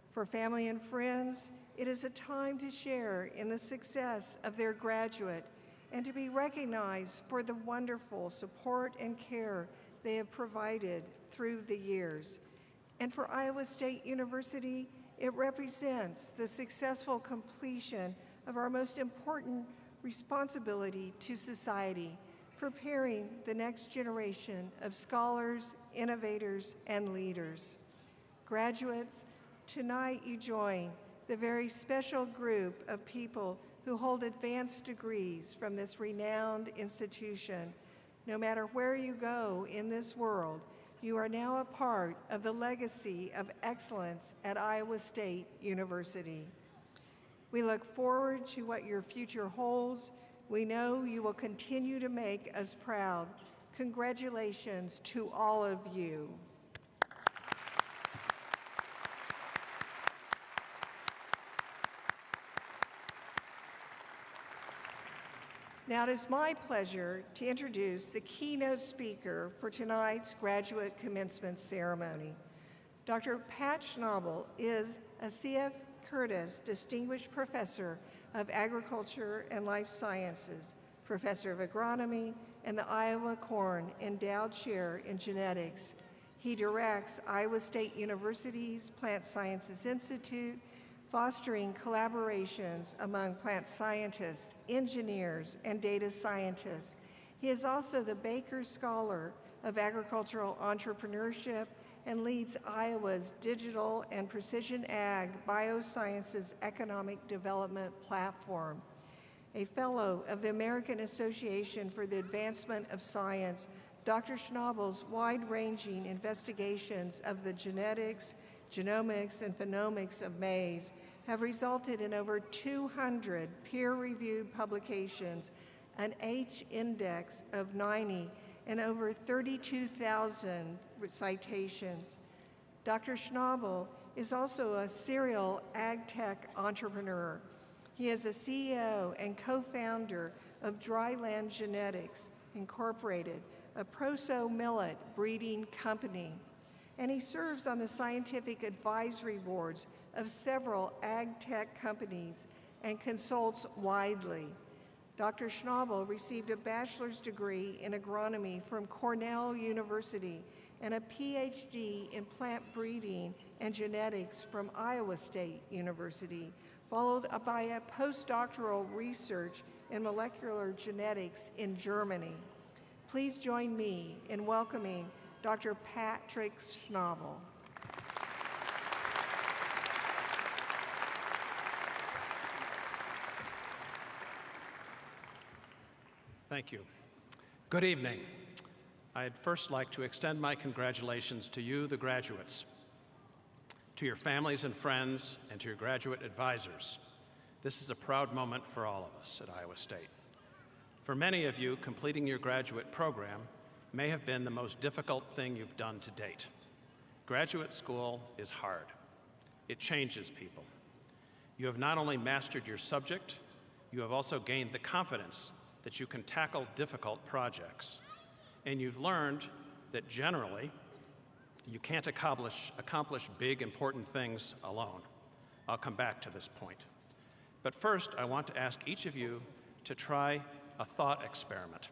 For family and friends, it is a time to share in the success of their graduate and to be recognized for the wonderful support and care they have provided through the years. And for Iowa State University, it represents the successful completion of our most important responsibility to society, preparing the next generation of scholars, innovators, and leaders. Graduates, tonight you join the very special group of people who hold advanced degrees from this renowned institution. No matter where you go in this world, you are now a part of the legacy of excellence at Iowa State University. We look forward to what your future holds. We know you will continue to make us proud. Congratulations to all of you. Now it is my pleasure to introduce the keynote speaker for tonight's graduate commencement ceremony. Dr. Pat Schnabel is a C.F. Curtis Distinguished Professor of Agriculture and Life Sciences, Professor of Agronomy, and the Iowa Corn Endowed Chair in Genetics. He directs Iowa State University's Plant Sciences Institute, fostering collaborations among plant scientists, engineers, and data scientists. He is also the Baker Scholar of Agricultural Entrepreneurship and leads Iowa's digital and precision ag biosciences economic development platform. A fellow of the American Association for the Advancement of Science, Dr. Schnabel's wide-ranging investigations of the genetics, genomics, and phenomics of maize have resulted in over 200 peer-reviewed publications, an H-index of 90, and over 32,000 citations. Dr. Schnabel is also a serial ag tech entrepreneur. He is a CEO and co-founder of Dryland Genetics, Incorporated, a proso millet breeding company, and he serves on the scientific advisory boards of several ag tech companies and consults widely. Dr. Schnabel received a bachelor's degree in agronomy from Cornell University and a PhD in plant breeding and genetics from Iowa State University, followed by a postdoctoral research in molecular genetics in Germany. Please join me in welcoming Dr. Patrick Schnabel.
Thank you. Good evening. I'd first like to extend my congratulations to you, the graduates, to your families and friends, and to your graduate advisors. This is a proud moment for all of us at Iowa State. For many of you, completing your graduate program may have been the most difficult thing you've done to date. Graduate school is hard. It changes people. You have not only mastered your subject, you have also gained the confidence that you can tackle difficult projects. And you've learned that generally, you can't accomplish big, important things alone. I'll come back to this point. But first, I want to ask each of you to try a thought experiment.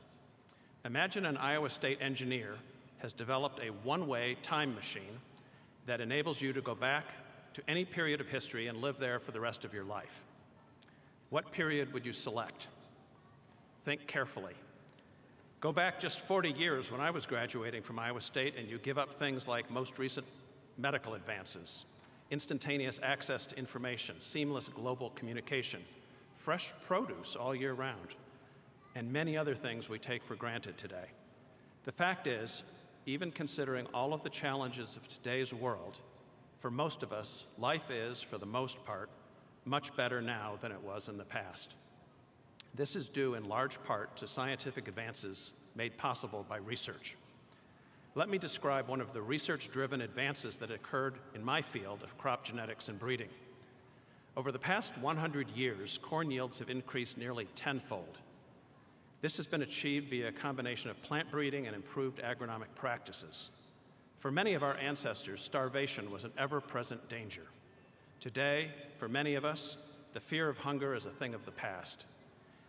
Imagine an Iowa State engineer has developed a one-way time machine that enables you to go back to any period of history and live there for the rest of your life. What period would you select? Think carefully. Go back just 40 years when I was graduating from Iowa State, and you give up things like most recent medical advances, instantaneous access to information, seamless global communication, fresh produce all year round, and many other things we take for granted today. The fact is, even considering all of the challenges of today's world, for most of us, life is, for the most part, much better now than it was in the past. This is due in large part to scientific advances made possible by research. Let me describe one of the research-driven advances that occurred in my field of crop genetics and breeding. Over the past 100 years, corn yields have increased nearly tenfold. This has been achieved via a combination of plant breeding and improved agronomic practices. For many of our ancestors, starvation was an ever-present danger. Today, for many of us, the fear of hunger is a thing of the past.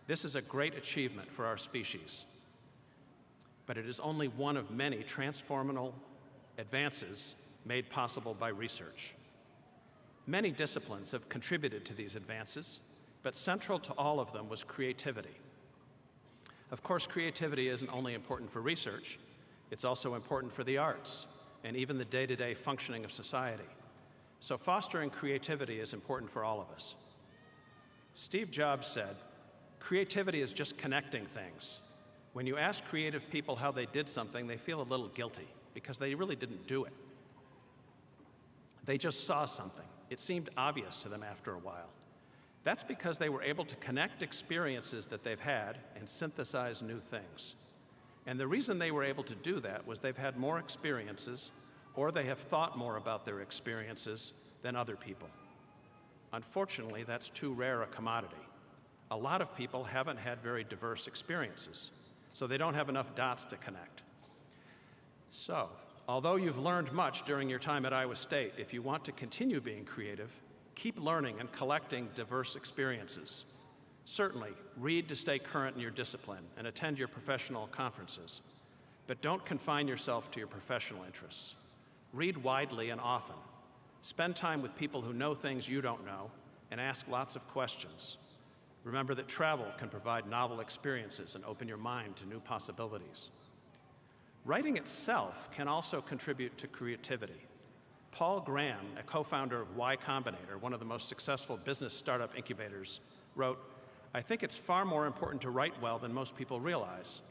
This is a great achievement for our species, but it is only one of many transformational advances made possible by research. Many disciplines have contributed to these advances, but central to all of them was creativity. Of course, creativity isn't only important for research, it's also important for the arts and even the day-to-day functioning of society. So fostering creativity is important for all of us. Steve Jobs said, "Creativity is just connecting things. When you ask creative people how they did something, they feel a little guilty because they really didn't do it. They just saw something. It seemed obvious to them after a while. That's because they were able to connect experiences that they've had and synthesize new things. And the reason they were able to do that was they've had more experiences, or they have thought more about their experiences than other people. Unfortunately, that's too rare a commodity. A lot of people haven't had very diverse experiences, so they don't have enough dots to connect. So, although you've learned much during your time at Iowa State, if you want to continue being creative, keep learning and collecting diverse experiences. Certainly, read to stay current in your discipline and attend your professional conferences, but don't confine yourself to your professional interests. Read widely and often. Spend time with people who know things you don't know and ask lots of questions. Remember that travel can provide novel experiences and open your mind to new possibilities. Writing itself can also contribute to creativity. Paul Graham, a co-founder of Y Combinator, one of the most successful business startup incubators, wrote, "I think it's far more important to write well than most people realize.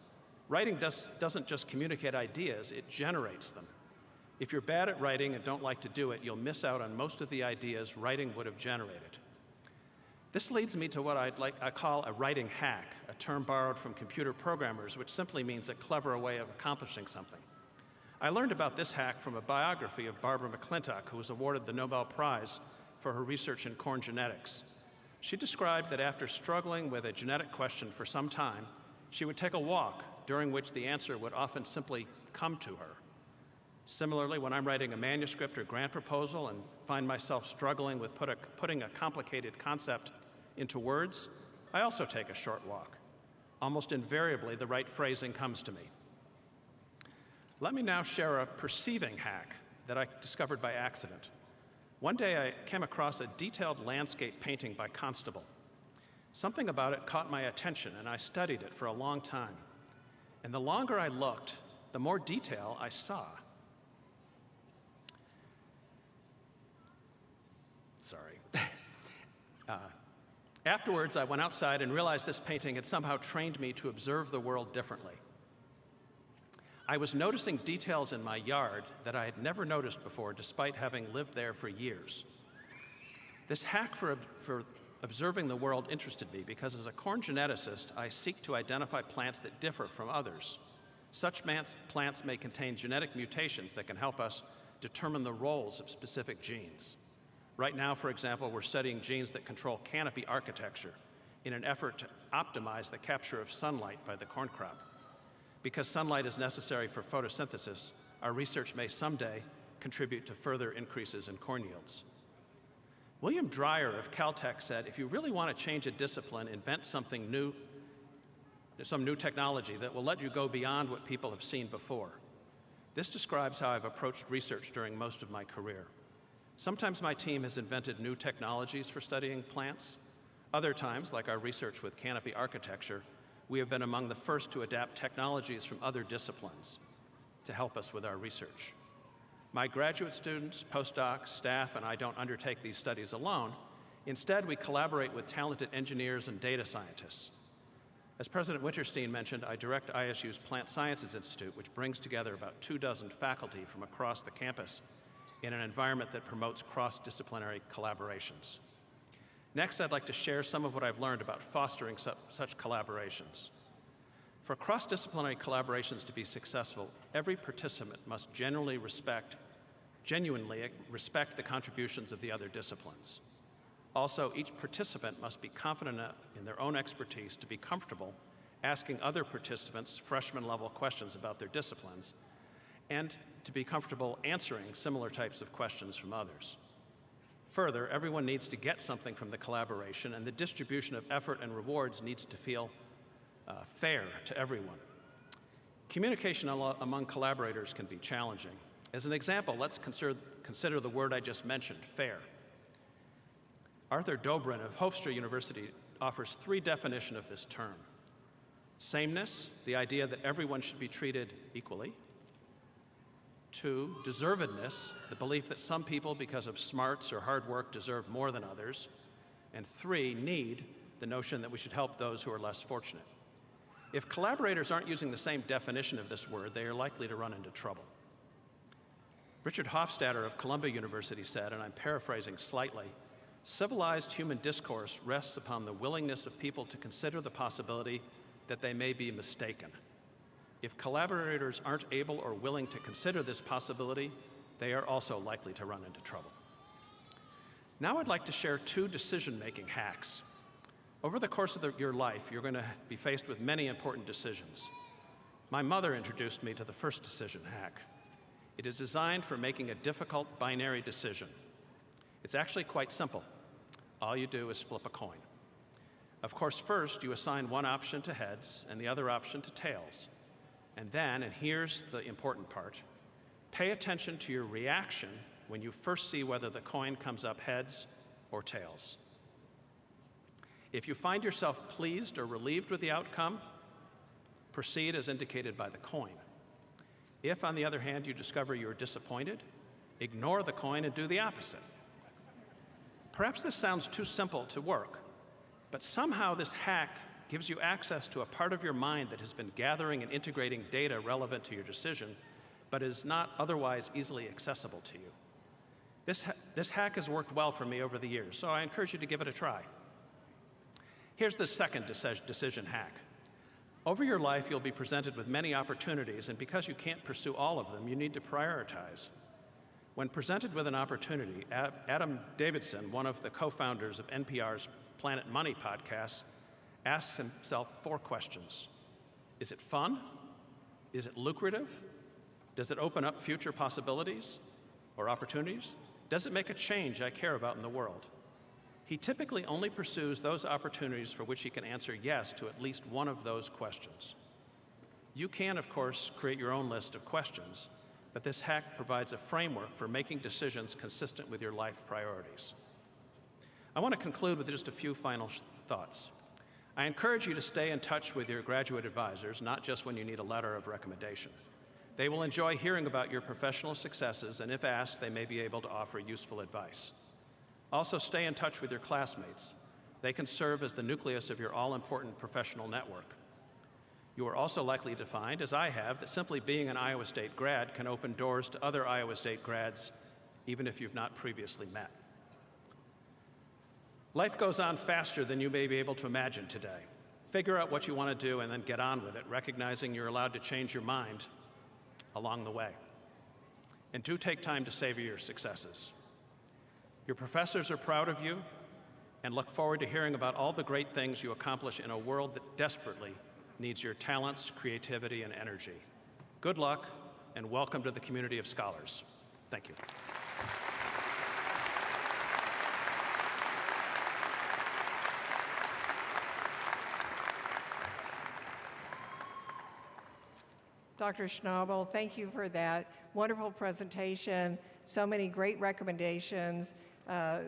Writing doesn't just communicate ideas, it generates them. If you're bad at writing and don't like to do it, you'll miss out on most of the ideas writing would have generated." This leads me to what I call a writing hack, a term borrowed from computer programmers, which simply means a clever way of accomplishing something. I learned about this hack from a biography of Barbara McClintock, who was awarded the Nobel Prize for her research in corn genetics. She described that after struggling with a genetic question for some time, she would take a walk during which the answer would often simply come to her. Similarly, when I'm writing a manuscript or grant proposal and find myself struggling with putting a complicated concept into words, I also take a short walk. Almost invariably, the right phrasing comes to me. Let me now share a perceiving hack that I discovered by accident. One day I came across a detailed landscape painting by Constable. Something about it caught my attention, and I studied it for a long time. And the longer I looked, the more detail I saw. Sorry. Afterwards, I went outside and realized this painting had somehow trained me to observe the world differently. I was noticing details in my yard that I had never noticed before, despite having lived there for years. This hack for observing the world interested me because as a corn geneticist, I seek to identify plants that differ from others. Such plants may contain genetic mutations that can help us determine the roles of specific genes. Right now, for example, we're studying genes that control canopy architecture in an effort to optimize the capture of sunlight by the corn crop. Because sunlight is necessary for photosynthesis, our research may someday contribute to further increases in corn yields. William Dreyer of Caltech said, if you really want to change a discipline, invent something new, some new technology that will let you go beyond what people have seen before. This describes how I've approached research during most of my career. Sometimes my team has invented new technologies for studying plants. Other times, like our research with canopy architecture, we have been among the first to adapt technologies from other disciplines to help us with our research. My graduate students, postdocs, staff, and I don't undertake these studies alone. Instead, we collaborate with talented engineers and data scientists. As President Winterstein mentioned, I direct ISU's Plant Sciences Institute, which brings together about 24 faculty from across the campus in an environment that promotes cross-disciplinary collaborations. Next, I'd like to share some of what I've learned about fostering such collaborations. For cross-disciplinary collaborations to be successful, every participant must genuinely respect the contributions of the other disciplines. Also, each participant must be confident enough in their own expertise to be comfortable asking other participants freshman-level questions about their disciplines, and to be comfortable answering similar types of questions from others. Further, everyone needs to get something from the collaboration, and the distribution of effort and rewards needs to feel fair to everyone. Communication among collaborators can be challenging. As an example, let's consider the word I just mentioned, fair. Arthur Dobrin of Hofstra University offers 3 definitions of this term. Sameness, the idea that everyone should be treated equally. 2, deservedness, the belief that some people, because of smarts or hard work, deserve more than others. And 3, need, the notion that we should help those who are less fortunate. If collaborators aren't using the same definition of this word, they are likely to run into trouble. Richard Hofstadter of Columbia University said, and I'm paraphrasing slightly, civilized human discourse rests upon the willingness of people to consider the possibility that they may be mistaken. If collaborators aren't able or willing to consider this possibility, they are also likely to run into trouble. Now I'd like to share 2 decision-making hacks. Over the course of your life, you're going to be faced with many important decisions. My mother introduced me to the first decision hack. It is designed for making a difficult binary decision. It's actually quite simple. All you do is flip a coin. Of course, first you assign one option to heads and the other option to tails. And then, and here's the important part, pay attention to your reaction when you first see whether the coin comes up heads or tails. If you find yourself pleased or relieved with the outcome, proceed as indicated by the coin. If, on the other hand, you discover you're disappointed, ignore the coin and do the opposite. Perhaps this sounds too simple to work, but somehow this hack gives you access to a part of your mind that has been gathering and integrating data relevant to your decision, but is not otherwise easily accessible to you. This hack has worked well for me over the years, so I encourage you to give it a try. Here's the second decision hack. Over your life, you'll be presented with many opportunities, and because you can't pursue all of them, you need to prioritize. When presented with an opportunity, Adam Davidson, one of the co-founders of NPR's Planet Money podcast, asks himself 4 questions. Is it fun? Is it lucrative? Does it open up future possibilities or opportunities? Does it make a change I care about in the world? He typically only pursues those opportunities for which he can answer yes to at least one of those questions. You can, of course, create your own list of questions, but this hack provides a framework for making decisions consistent with your life priorities. I want to conclude with just a few final thoughts. I encourage you to stay in touch with your graduate advisors, not just when you need a letter of recommendation. They will enjoy hearing about your professional successes, and if asked, they may be able to offer useful advice. Also, stay in touch with your classmates. They can serve as the nucleus of your all-important professional network. You are also likely to find, as I have, that simply being an Iowa State grad can open doors to other Iowa State grads, even if you've not previously met. Life goes on faster than you may be able to imagine today. Figure out what you want to do and then get on with it, recognizing you're allowed to change your mind along the way. And do take time to savor your successes. Your professors are proud of you and look forward to hearing about all the great things you accomplish in a world that desperately needs your talents, creativity, and energy. Good luck, and welcome to the community of scholars. Thank you.
Dr. Schnabel, thank you for that wonderful presentation, so many great recommendations,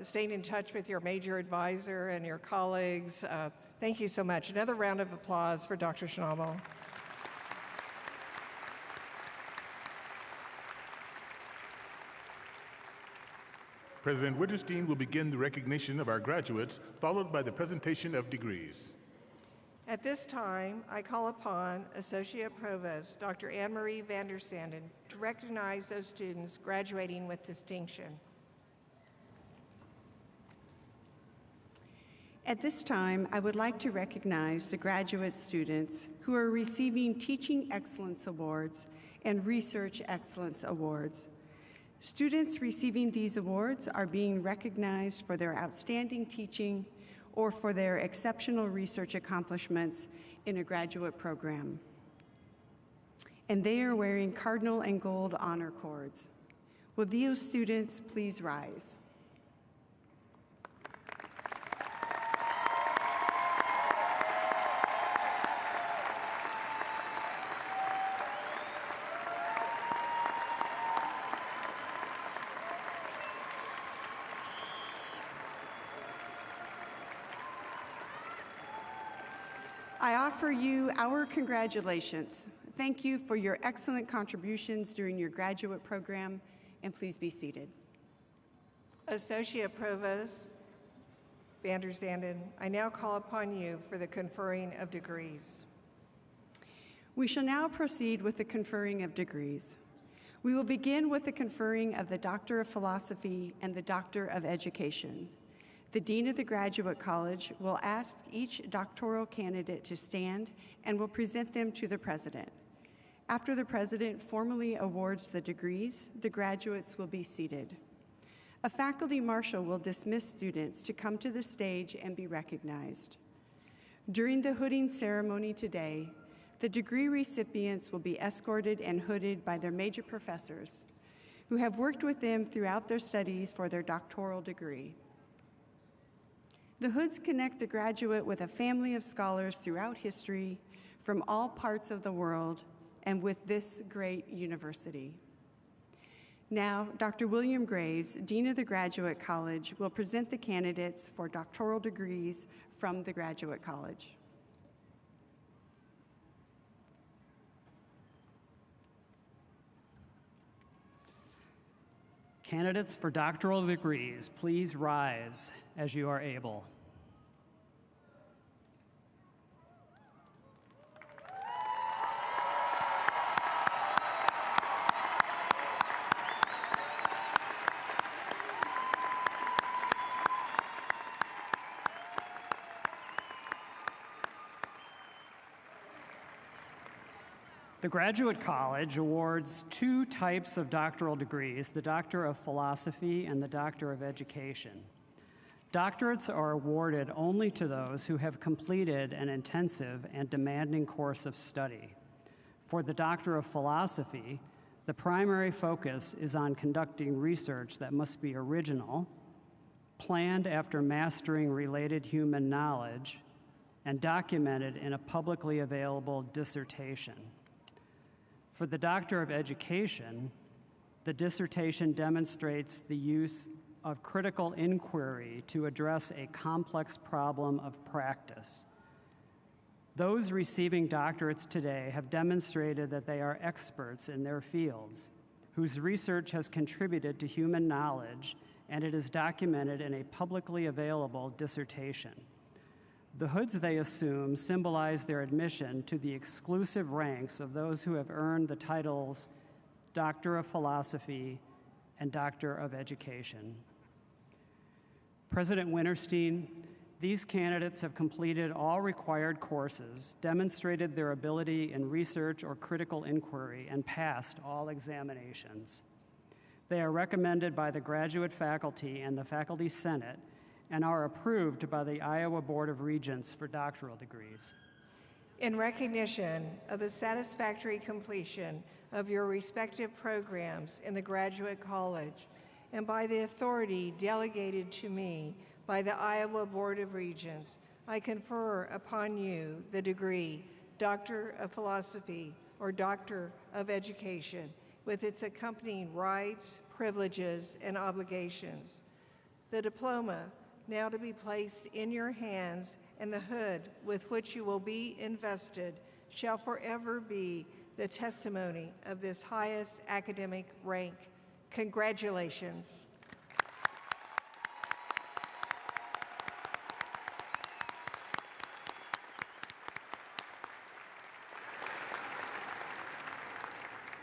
staying in touch with your major advisor and your colleagues. Thank you so much. Another round of applause for Dr. Schnabel.
President Winterstein will begin the recognition of our graduates, followed by the presentation of degrees.
At this time, I call upon Associate Provost Dr. Anne-Marie van der Sanden to recognize those students graduating with distinction.
At this time, I would like to recognize the graduate students who are receiving Teaching Excellence Awards and Research Excellence Awards. Students receiving these awards are being recognized for their outstanding teaching or for their exceptional research accomplishments in a graduate program. And they are wearing cardinal and gold honor cords. Will those students please rise? I offer you our congratulations. Thank you for your excellent contributions during your graduate program, and please be seated.
Associate Provost van der Sanden, I now call upon you for the conferring of degrees.
We shall now proceed with the conferring of degrees. We will begin with the conferring of the Doctor of Philosophy and the Doctor of Education. The Dean of the Graduate College will ask each doctoral candidate to stand and will present them to the President. After the President formally awards the degrees, the graduates will be seated. A faculty marshal will dismiss students to come to the stage and be recognized. During the hooding ceremony today, the degree recipients will be escorted and hooded by their major professors, who have worked with them throughout their studies for their doctoral degree. The hoods connect the graduate with a family of scholars throughout history from all parts of the world and with this great university. Now, Dr. William Graves, Dean of the Graduate College, will present the candidates for doctoral degrees from the Graduate College.
Candidates for doctoral degrees, please rise as you are able. The Graduate College awards two types of doctoral degrees, the Doctor of Philosophy and the Doctor of Education. Doctorates are awarded only to those who have completed an intensive and demanding course of study. For the Doctor of Philosophy, the primary focus is on conducting research that must be original, planned after mastering related human knowledge, and documented in a publicly available dissertation. For the Doctor of Education, the dissertation demonstrates the use of critical inquiry to address a complex problem of practice. Those receiving doctorates today have demonstrated that they are experts in their fields, whose research has contributed to human knowledge, and it is documented in a publicly available dissertation. The hoods they assume symbolize their admission to the exclusive ranks of those who have earned the titles Doctor of Philosophy and Doctor of Education. President Winterstein, these candidates have completed all required courses, demonstrated their ability in research or critical inquiry, and passed all examinations. They are recommended by the graduate faculty and the Faculty Senate and are approved by the Iowa Board of Regents for doctoral degrees.
In recognition of the satisfactory completion of your respective programs in the Graduate College, and by the authority delegated to me by the Iowa Board of Regents, I confer upon you the degree Doctor of Philosophy or Doctor of Education, with its accompanying rights, privileges, and obligations. The diploma, now to be placed in your hands, and the hood with which you will be invested, shall forever be the testimony of this highest academic rank. Congratulations.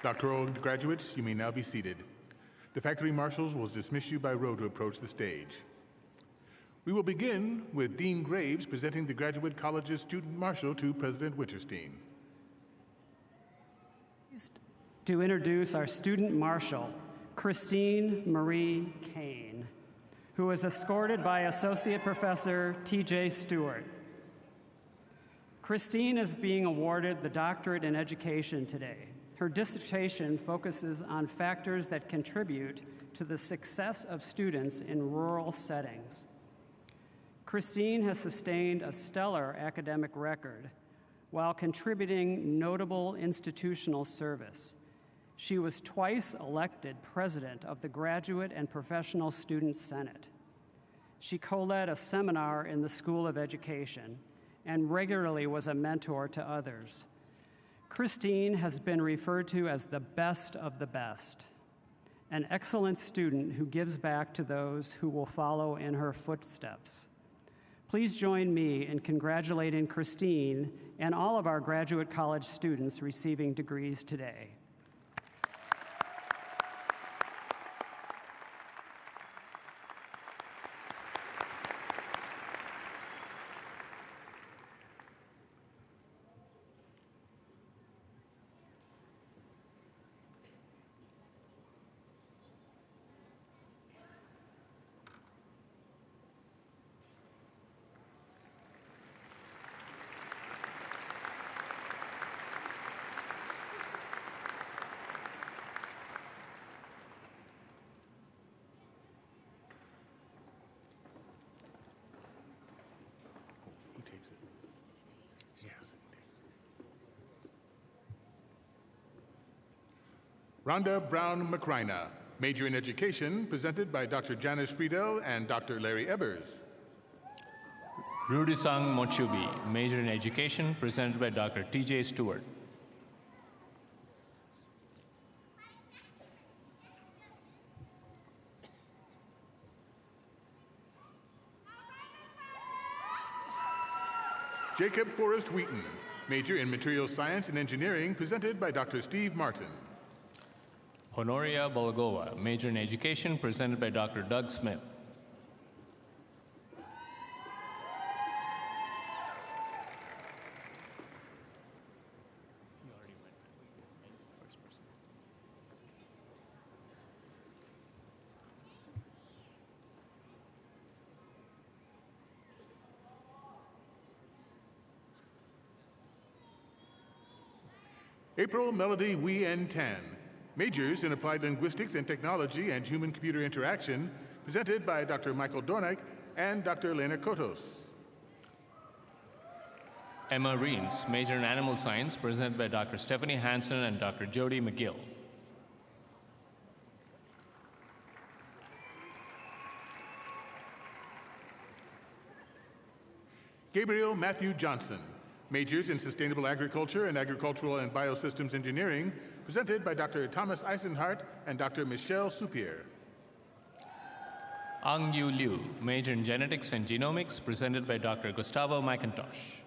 Doctoral graduates, you may now be seated. The faculty marshals will dismiss you by row to approach the stage. We will begin with Dean Graves presenting the Graduate College's Student Marshal to President Winterstein.
To introduce our Student Marshal, Christine Marie Kane, who is escorted by Associate Professor T.J. Stewart. Christine is being awarded the Doctorate in Education today. Her dissertation focuses on factors that contribute to the success of students in rural settings. Christine has sustained a stellar academic record while contributing notable institutional service. She was twice elected president of the Graduate and Professional Student Senate. She co-led a seminar in the School of Education and regularly was a mentor to others. Christine has been referred to as the best of the best, an excellent student who gives back to those who will follow in her footsteps. Please join me in congratulating Christine and all of our Graduate College students receiving degrees today.
Rhonda Brown McCrina, major in education, presented by Dr. Janice Friedel and Dr. Larry Ebbers.
Rudisang Mochubi, major in education, presented by Dr. T.J. Stewart.
Jacob Forrest Wheaton, major in Materials Science and Engineering, presented by Dr. Steve Martin.
Honoria Bolgova, major in education, presented by Dr. Doug Smith.
April Melody Wien Tan, majors in Applied Linguistics and Technology and Human-Computer Interaction, presented by Dr. Michael Dornick and Dr. Lena Kotos.
Emma Reens, major in animal science, presented by Dr. Stephanie Hansen and Dr. Jody McGill.
Gabriel Matthew Johnson, majors in Sustainable Agriculture and Agricultural and Biosystems Engineering, presented by Dr. Thomas Eisenhart and Dr. Michelle Soupier.
Ang Yu Liu, major in genetics and genomics, presented by Dr. Gustavo McIntosh.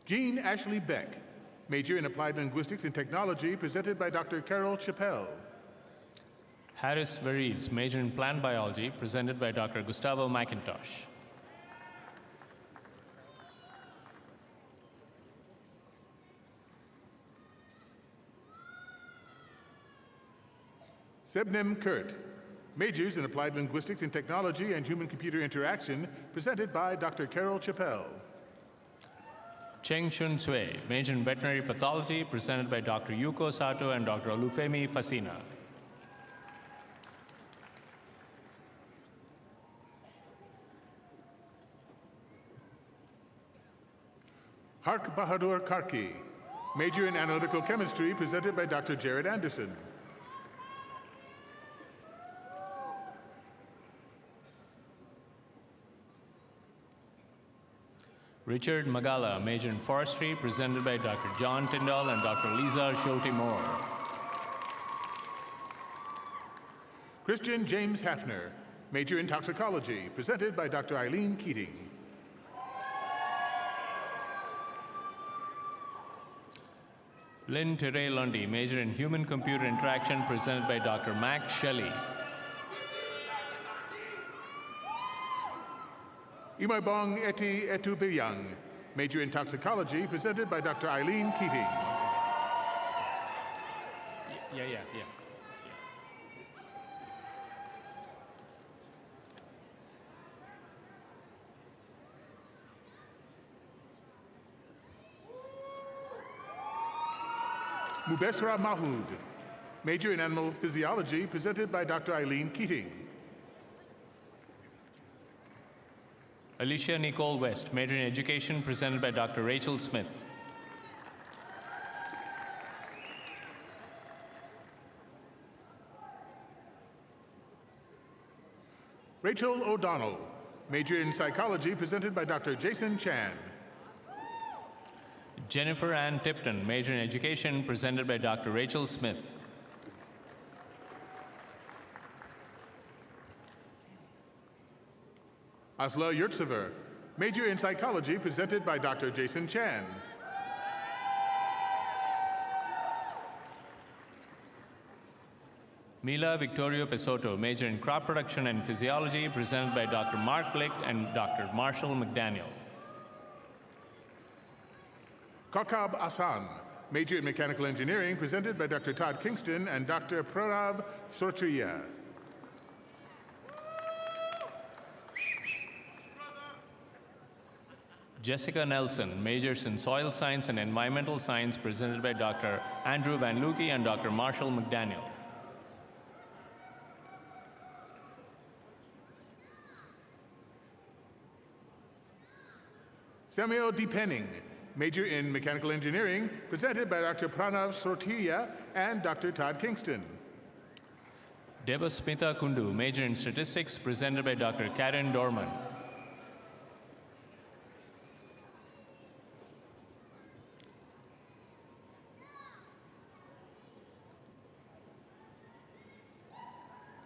Jean Ashley Beck, major in Applied Linguistics and Technology, presented by Dr. Carol Chappell.
Harris Veriz, major in plant biology, presented by Dr. Gustavo McIntosh.
Sebnem Kurt, majors in Applied Linguistics and Technology and Human-Computer Interaction, presented by Dr. Carol Chappell.
Cheng Shun Sui, major in veterinary pathology, presented by Dr. Yuko Sato and Dr. Olufemi Fasina.
Hark Bahadur Karki, major in analytical chemistry, presented by Dr. Jared Anderson.
Richard Magala, major in forestry, presented by Dr. John Tyndall and Dr. Lisa Schulte-Moore.
Christian James Hafner, major in toxicology, presented by Dr. Eileen Keating.
Lynn Tere Lundy, major in human-computer interaction, presented by Dr. Mac Shelley.
Imaibong Eti Etubiyang, major in toxicology, presented by Dr. Eileen Keating.
Yeah.
Mubesra Mahood, major in animal physiology, presented by Dr. Eileen Keating.
Alicia Nicole West, major in education, presented by Dr. Rachel Smith.
Rachel O'Donnell, major in psychology, presented by Dr. Jason Chan.
Jennifer Ann Tipton, major in education, presented by Dr. Rachel Smith.
Asla Yurtsever, major in psychology, presented by Dr. Jason Chan.
Mila Victorio Pesoto, major in crop production and physiology, presented by Dr. Mark Blick and Dr. Marshall McDaniel.
Kakab Asan, major in mechanical engineering, presented by Dr. Todd Kingston and Dr. Pranav Sortriya.
Jessica Nelson, majors in soil science and environmental science, presented by Dr. Andrew Van Lukey and Dr. Marshall McDaniel.
Samuel D. Penning, major in mechanical engineering, presented by Dr. Pranav Sortiya and Dr. Todd Kingston.
Debasmita Kundu, major in statistics, presented by Dr. Karen Dorman.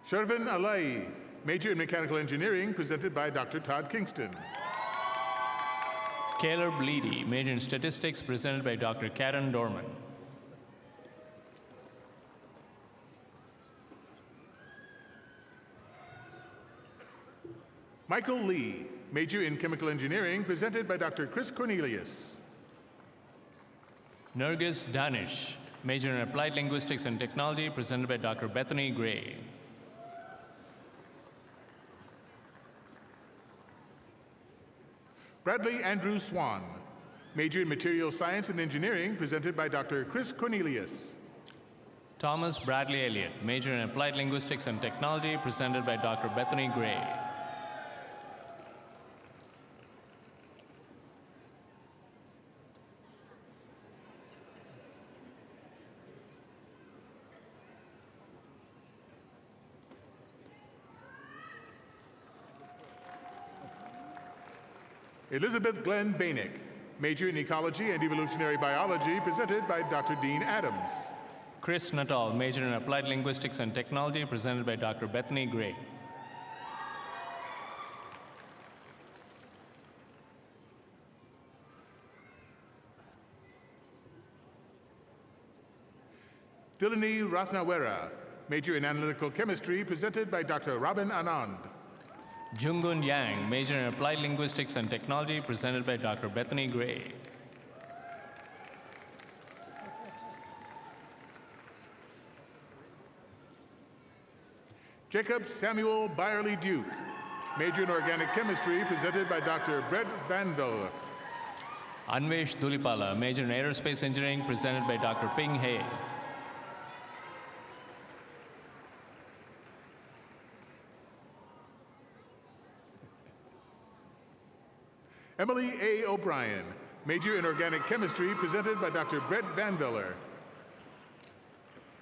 Shervin Alai, major in mechanical engineering, presented by Dr. Todd Kingston.
Caleb Leedy, major in statistics, presented by Dr. Karen Dorman.
Michael Lee, major in chemical engineering, presented by Dr. Chris Cornelius.
Nergis Danish, major in applied linguistics and technology, presented by Dr. Bethany Gray.
Bradley Andrew Swan, major in material science and engineering, presented by Dr. Chris Cornelius.
Thomas Bradley Elliott, major in applied linguistics and technology, presented by Dr. Bethany Gray.
Elizabeth Glenn Bainick, major in ecology and evolutionary biology, presented by Dr. Dean Adams.
Chris Nuttall, major in applied linguistics and technology, presented by Dr. Bethany Gray.
Thilini Ratnawera, major in analytical chemistry, presented by Dr. Robin Anand.
Jungun Yang, major in applied linguistics and technology, presented by Dr. Bethany Gray.
Jacob Samuel Byerly Duke, major in organic chemistry, presented by Dr. Brett Vanville.
Anvesh Dulipala, major in aerospace engineering, presented by Dr. Ping He.
Emily A. O'Brien, major in organic chemistry, presented by Dr. Brett Vanviller.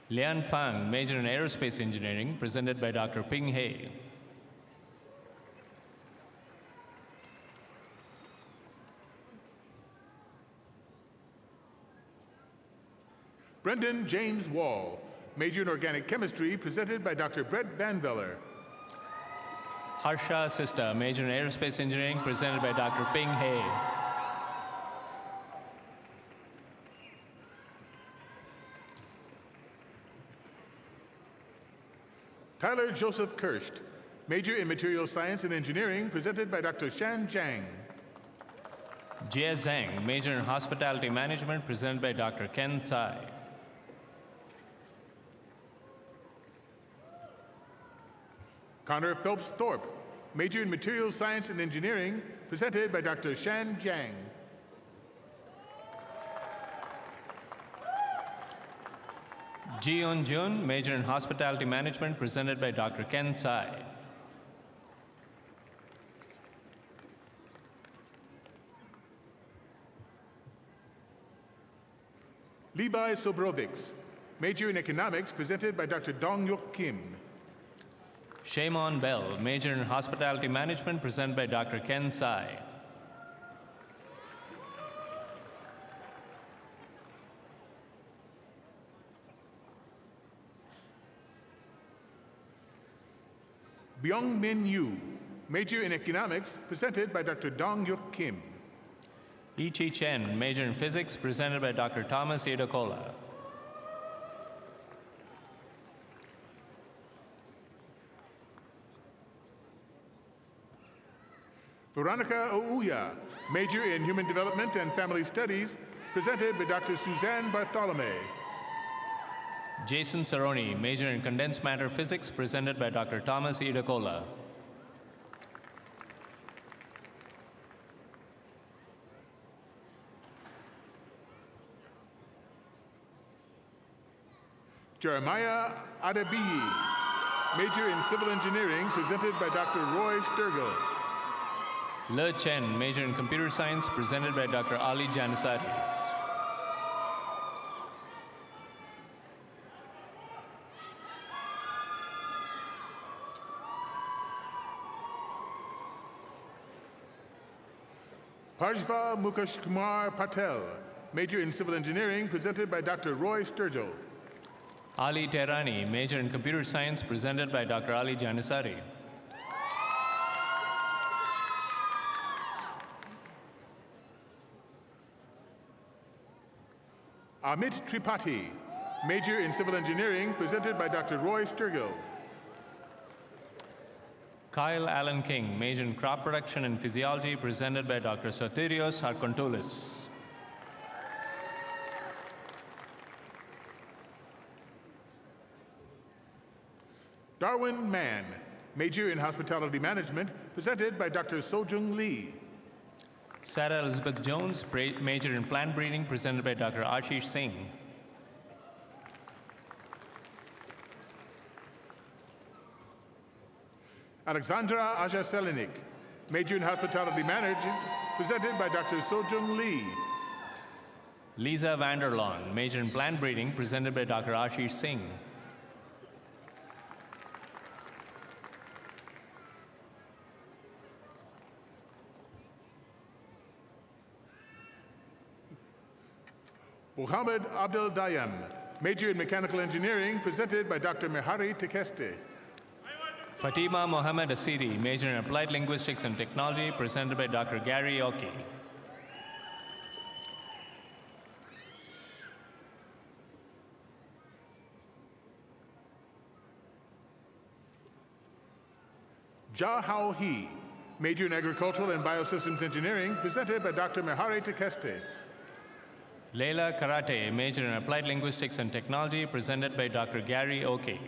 Lian Fang, major in aerospace engineering, presented by Dr. Ping He.
Brendan James Wall, major in organic chemistry, presented by Dr. Brett Vanviller.
Harsha Sista, major in aerospace engineering, presented by Dr. Ping He.
Tyler Joseph Kirst, major in material science and engineering, presented by Dr. Shan Zhang.
Jia Zhang, major in hospitality management, presented by Dr. Ken Tsai.
Connor Phelps Thorpe, major in materials science and engineering, presented by Dr. Shan Jiang.
Ji Eun Jun, major in hospitality management, presented by Dr. Ken Tsai.
Levi Sobrovics, major in economics, presented by Dr. Dong-Yuk Kim.
Shaymon Bell, major in hospitality management, presented by Dr. Ken Tsai.
Byung Min Yu, major in economics, presented by Dr. Dong-Yuk Kim.
Ichi Chen, major in physics, presented by Dr. Thomas Edokola.
Veronica Ouya, major in human development and family studies, presented by Dr. Suzanne Bartholome.
Jason Saroni, major in condensed matter physics, presented by Dr. Thomas Edokola.
Jeremiah Adebiyi, major in civil engineering, presented by Dr. Roy Sturgill.
Le Chen, major in computer science, presented by Dr. Ali Janasati.
Parjva Mukesh Kumar Patel, major in civil engineering, presented by Dr. Roy Sturgill.
Ali Tehrani, major in computer science, presented by Dr. Ali Janisari.
Amit Tripathi, major in civil engineering, presented by Dr. Roy Sturgill.
Kyle Allen King, major in crop production and physiology, presented by Dr. Sotirios Arkontoulis.
Darwin Mann, major in hospitality management, presented by Dr. Sojung Lee.
Sarah Elizabeth Jones, major in plant breeding, presented by Dr. Ashish Singh.
Alexandra Aja Selinik, major in hospitality management, presented by Dr. Sojung Lee.
Lisa Vanderlaan, major in plant breeding, presented by Dr. Ashish Singh.
Muhammad Abdel Dayam, major in mechanical engineering, presented by Dr. Mehari Tekeste.
Fatima Mohammed Asiri, major in applied linguistics and technology, presented by Dr. Gary Oki.
Ja Hao He, major in agricultural and biosystems engineering, presented by Dr. Mehari Tekeste.
Leila Karate, major in applied linguistics and technology, presented by Dr. Gary Oki.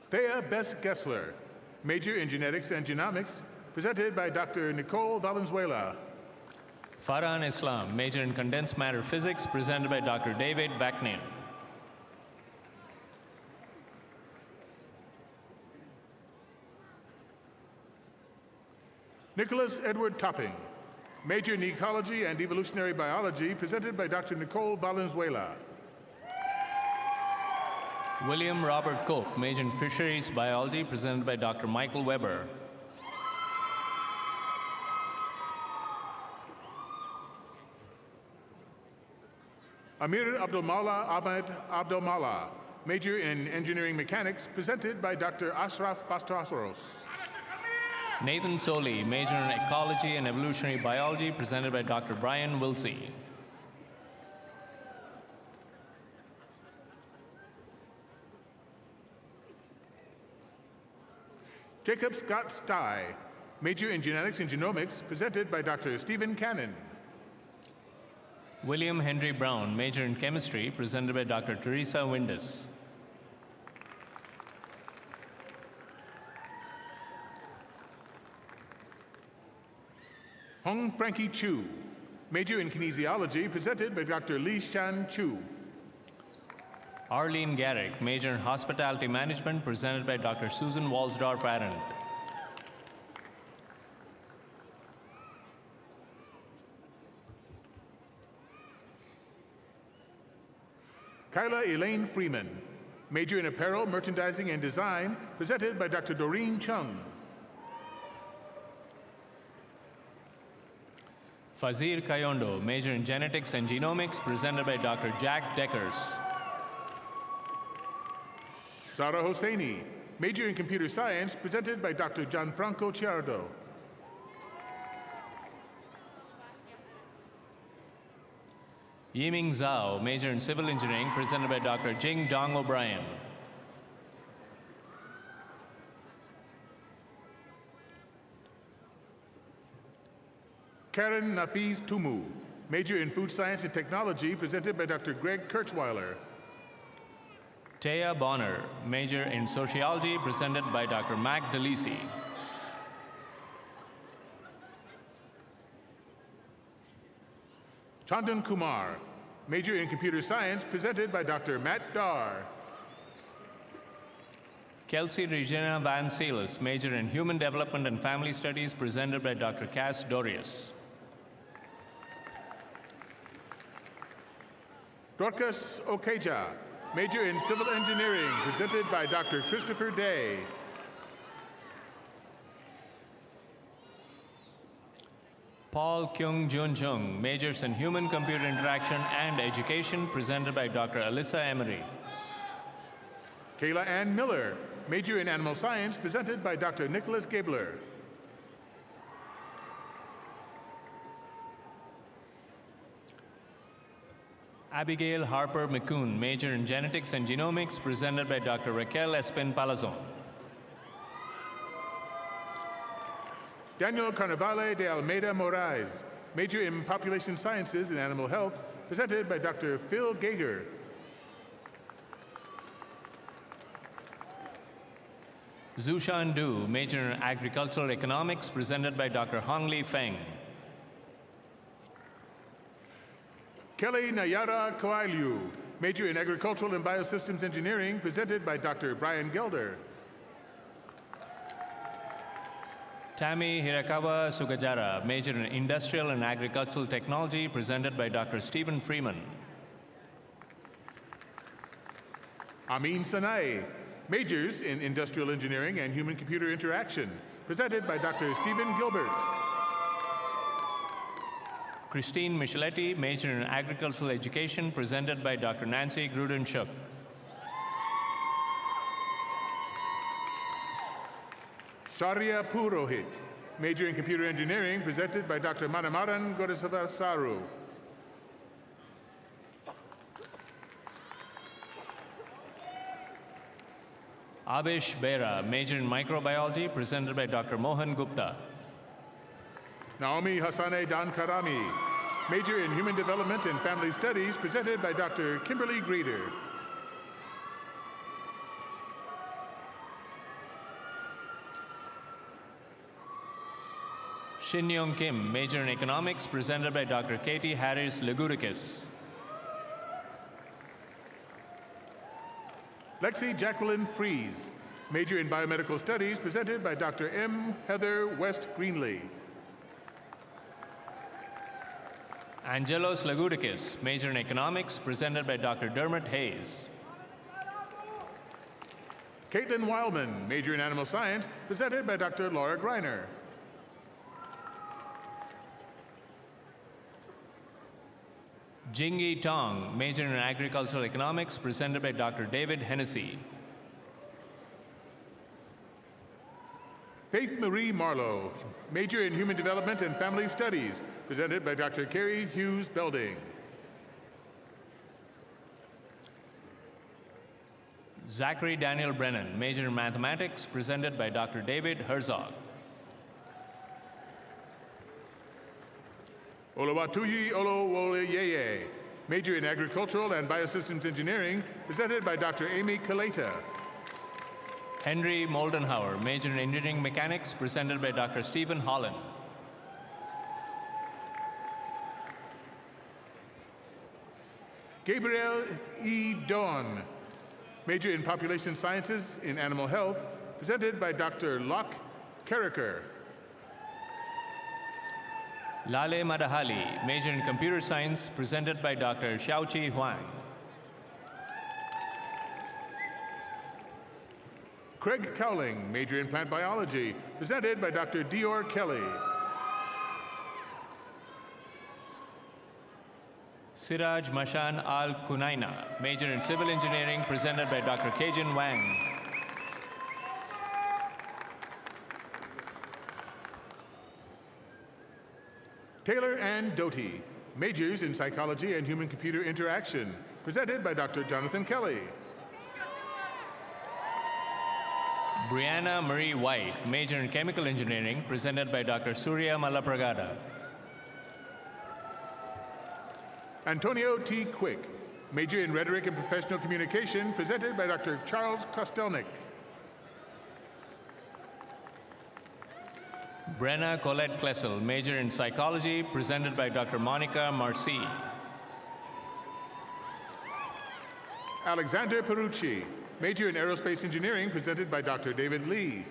Thea Bess Gessler, major in genetics and genomics, presented by Dr. Nicole Valenzuela.
Farhan Islam, major in condensed matter physics, presented by Dr. David Vaknin.
Nicholas Edward Topping, major in ecology and evolutionary biology, presented by Dr. Nicole Valenzuela.
William Robert Cope, major in fisheries biology, presented by Dr. Michael Weber.
Amir Abdulmala Ahmed Abdulmala, major in engineering mechanics, presented by Dr. Ashraf Bastasaros.
Nathan Soli, major in ecology and evolutionary biology, presented by Dr. Brian Wilsey.
Jacob Scott Stye, major in genetics and genomics, presented by Dr. Stephen Cannon.
William Henry Brown, major in chemistry, presented by Dr. Teresa Windus.
Hong Frankie Chu, major in kinesiology, presented by Dr. Li Shan Chu.
Arlene Garrick, major in hospitality management, presented by Dr. Susan Walsdorf-Arendt.
Kyla Elaine Freeman, major in apparel, merchandising, and design, presented by Dr. Doreen Chung.
Fazir Kayondo, major in genetics and genomics, presented by Dr. Jack Deckers.
Sara Hosseini, major in computer science, presented by Dr. Gianfranco Ciardo.
Yiming Zhao, major in civil engineering, presented by Dr. Jing Dong O'Brien.
Karen Nafiz Tumu, major in food science and technology, presented by Dr. Greg Kirchweiler.
Taya Bonner, major in sociology, presented by Dr. Mac DeLisi.
Chandan Kumar, major in computer science, presented by Dr. Matt Dar.
Kelsey Regina Van Seelis, major in human development and family studies, presented by Dr. Cass Dorius.
Dorcas Okeja, major in civil engineering, presented by Dr. Christopher Day.
Paul Kyung Jun Chung, majors in human-computer interaction and education, presented by Dr. Alyssa Emery.
Kayla Ann Miller, major in animal science, presented by Dr. Nicholas Gabler.
Abigail Harper McCoon, major in genetics and genomics, presented by Dr. Raquel Espin Palazon.
Daniel Carnavale de Almeida Moraes, major in population sciences and animal health, presented by Dr. Phil Gager.
Zushan Du, major in agricultural economics, presented by Dr. Hongli Feng.
Kelly Nayara Koailu, major in agricultural and biosystems engineering, presented by Dr. Brian Gelder.
Tammy Hirakawa Sugajara, major in industrial and agricultural technology, presented by Dr. Stephen Freeman.
Amin Sanai, majors in industrial engineering and human-computer interaction, presented by Dr. Stephen Gilbert.
Christine Micheletti, major in agricultural education, presented by Dr. Nancy Gruden-Shook.
Sharia Purohit, major in computer engineering, presented by Dr. Manamaran Godesavasaru.
Abish Bera, major in microbiology, presented by Dr. Mohan Gupta.
Naomi Hassane Dankarami, major in human development and family studies, presented by Dr. Kimberly Greeder.
Shin Young Kim, major in economics, presented by Dr. Katie Harris Legurikis.
Lexi Jacqueline Fries, major in biomedical studies, presented by Dr. M. Heather West Greenlee.
Angelos Legurikis, major in economics, presented by Dr. Dermot Hayes.
Caitlin Wildman, major in animal science, presented by Dr. Laura Greiner.
Jingi Tong, major in agricultural economics, presented by Dr. David Hennessy.
Faith Marie Marlowe, major in human development and family studies, presented by Dr. Carrie Hughes Belding.
Zachary Daniel Brennan, major in mathematics, presented by Dr. David Herzog.
Olawatuyi Olowoleyeye, major in agricultural and biosystems engineering, presented by Dr. Amy Kaleta.
Henry Moldenhauer, major in engineering mechanics, presented by Dr. Stephen Holland.
Gabriel E. Dawn, major in population sciences in animal health, presented by Dr. Locke Carricker.
Lale Madahali, major in computer science, presented by Dr. Xiaoqi Huang.
Craig Cowling, major in plant biology, presented by Dr. Dior Kelly.
Siraj Mashan Al Kunaina, major in civil engineering, presented by Dr. Kejin Wang.
Taylor Ann Doty, majors in psychology and human-computer interaction, presented by Dr. Jonathan Kelly.
Brianna Marie White, major in chemical engineering, presented by Dr. Surya Malapragada.
Antonio T. Quick, major in rhetoric and professional communication, presented by Dr. Charles Kostelnik.
Brenna Colette Klessel, major in psychology, presented by Dr. Monica Marcy.
Alexander Perucci, major in aerospace engineering, presented by Dr. David Lee.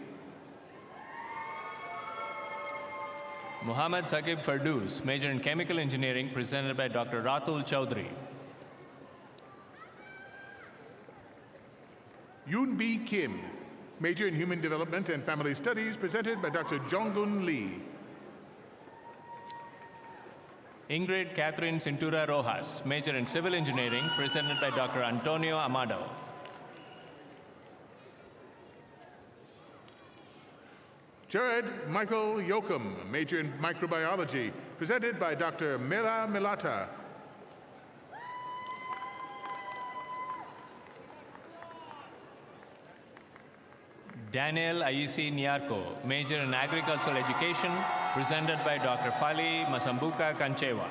Muhammad Saqib Fardoos, major in chemical engineering, presented by Dr. Ratul Chaudhry.
Yoon B. Kim, major in Human Development and Family Studies, presented by Dr. Jonggun Lee.
Ingrid Catherine Cintura Rojas, major in Civil Engineering, presented by Dr. Antonio Amado.
Jared Michael Yoakum, major in Microbiology, presented by Dr. Mela Milata.
Daniel Aisi Nyarko, major in Agricultural Education, presented by Dr. Fali Masambuka Kanchewa.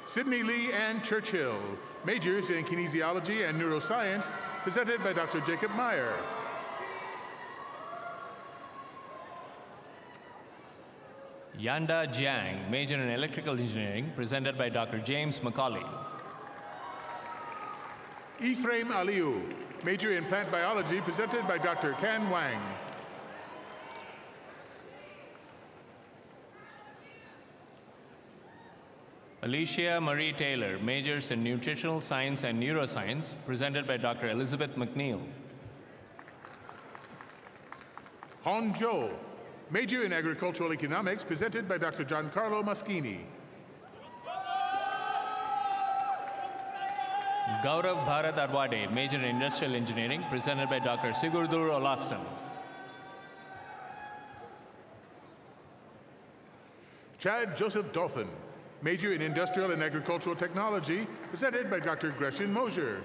Sydney Lee Ann Churchill, majors in Kinesiology and Neuroscience, presented by Dr. Jacob Meyer.
Yanda Jiang, major in Electrical Engineering, presented by Dr. James Macaulay.
Ephraim Aliu, major in Plant Biology, presented by Dr. Kan Wang.
Alicia Marie Taylor, majors in Nutritional Science and Neuroscience, presented by Dr. Elizabeth McNeil.
Hong Zhou, major in Agricultural Economics, presented by Dr. Giancarlo Moschini.
Gaurav Bharat Arwade, major in Industrial Engineering, presented by Dr. Sigurdur Olafsson.
Chad Joseph Dolphin, major in Industrial and Agricultural Technology, presented by Dr. Gretchen Mosier.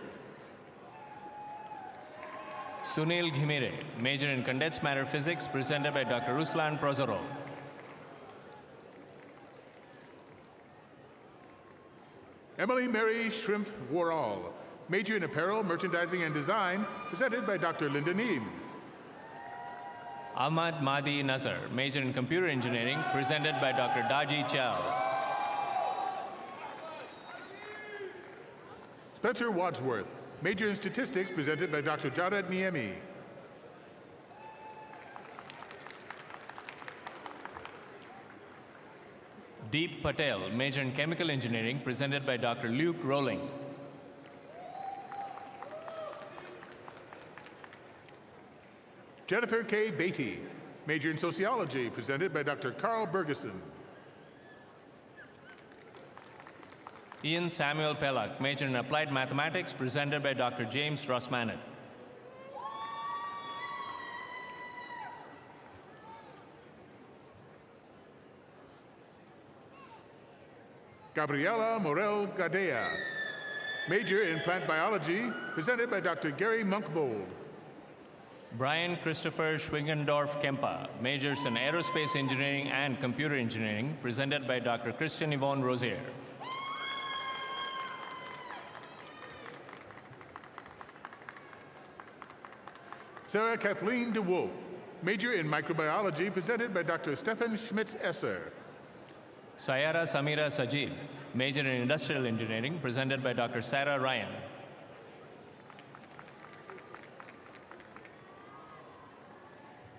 Sunil Ghimire, major in Condensed Matter Physics, presented by Dr. Ruslan Prozorov.
Emily Mary Shrimp Worrall, major in Apparel, Merchandising, and Design, presented by Dr. Linda Neem.
Ahmad Mahdi Nazar, major in Computer Engineering, presented by Dr. Daji Chow.
Spencer Wadsworth, major in Statistics, presented by Dr. Jared Niemi.
Deep Patel, major in Chemical Engineering, presented by Dr. Luke Rowling.
Jennifer K. Beatty, major in Sociology, presented by Dr. Carl Bergeson.
Ian Samuel Pellock, major in Applied Mathematics, presented by Dr. James Rosmanet.
Gabriela Morel Gadea, major in Plant Biology, presented by Dr. Gary Monkvold.
Brian Christopher Schwingendorf Kempa, majors in Aerospace Engineering and Computer Engineering, presented by Dr. Christian Yvonne Rosier.
Sarah Kathleen DeWolf, major in Microbiology, presented by Dr. Stefan Schmitz-Esser.
Sayara Samira Sajid, major in Industrial Engineering, presented by Dr. Sarah Ryan.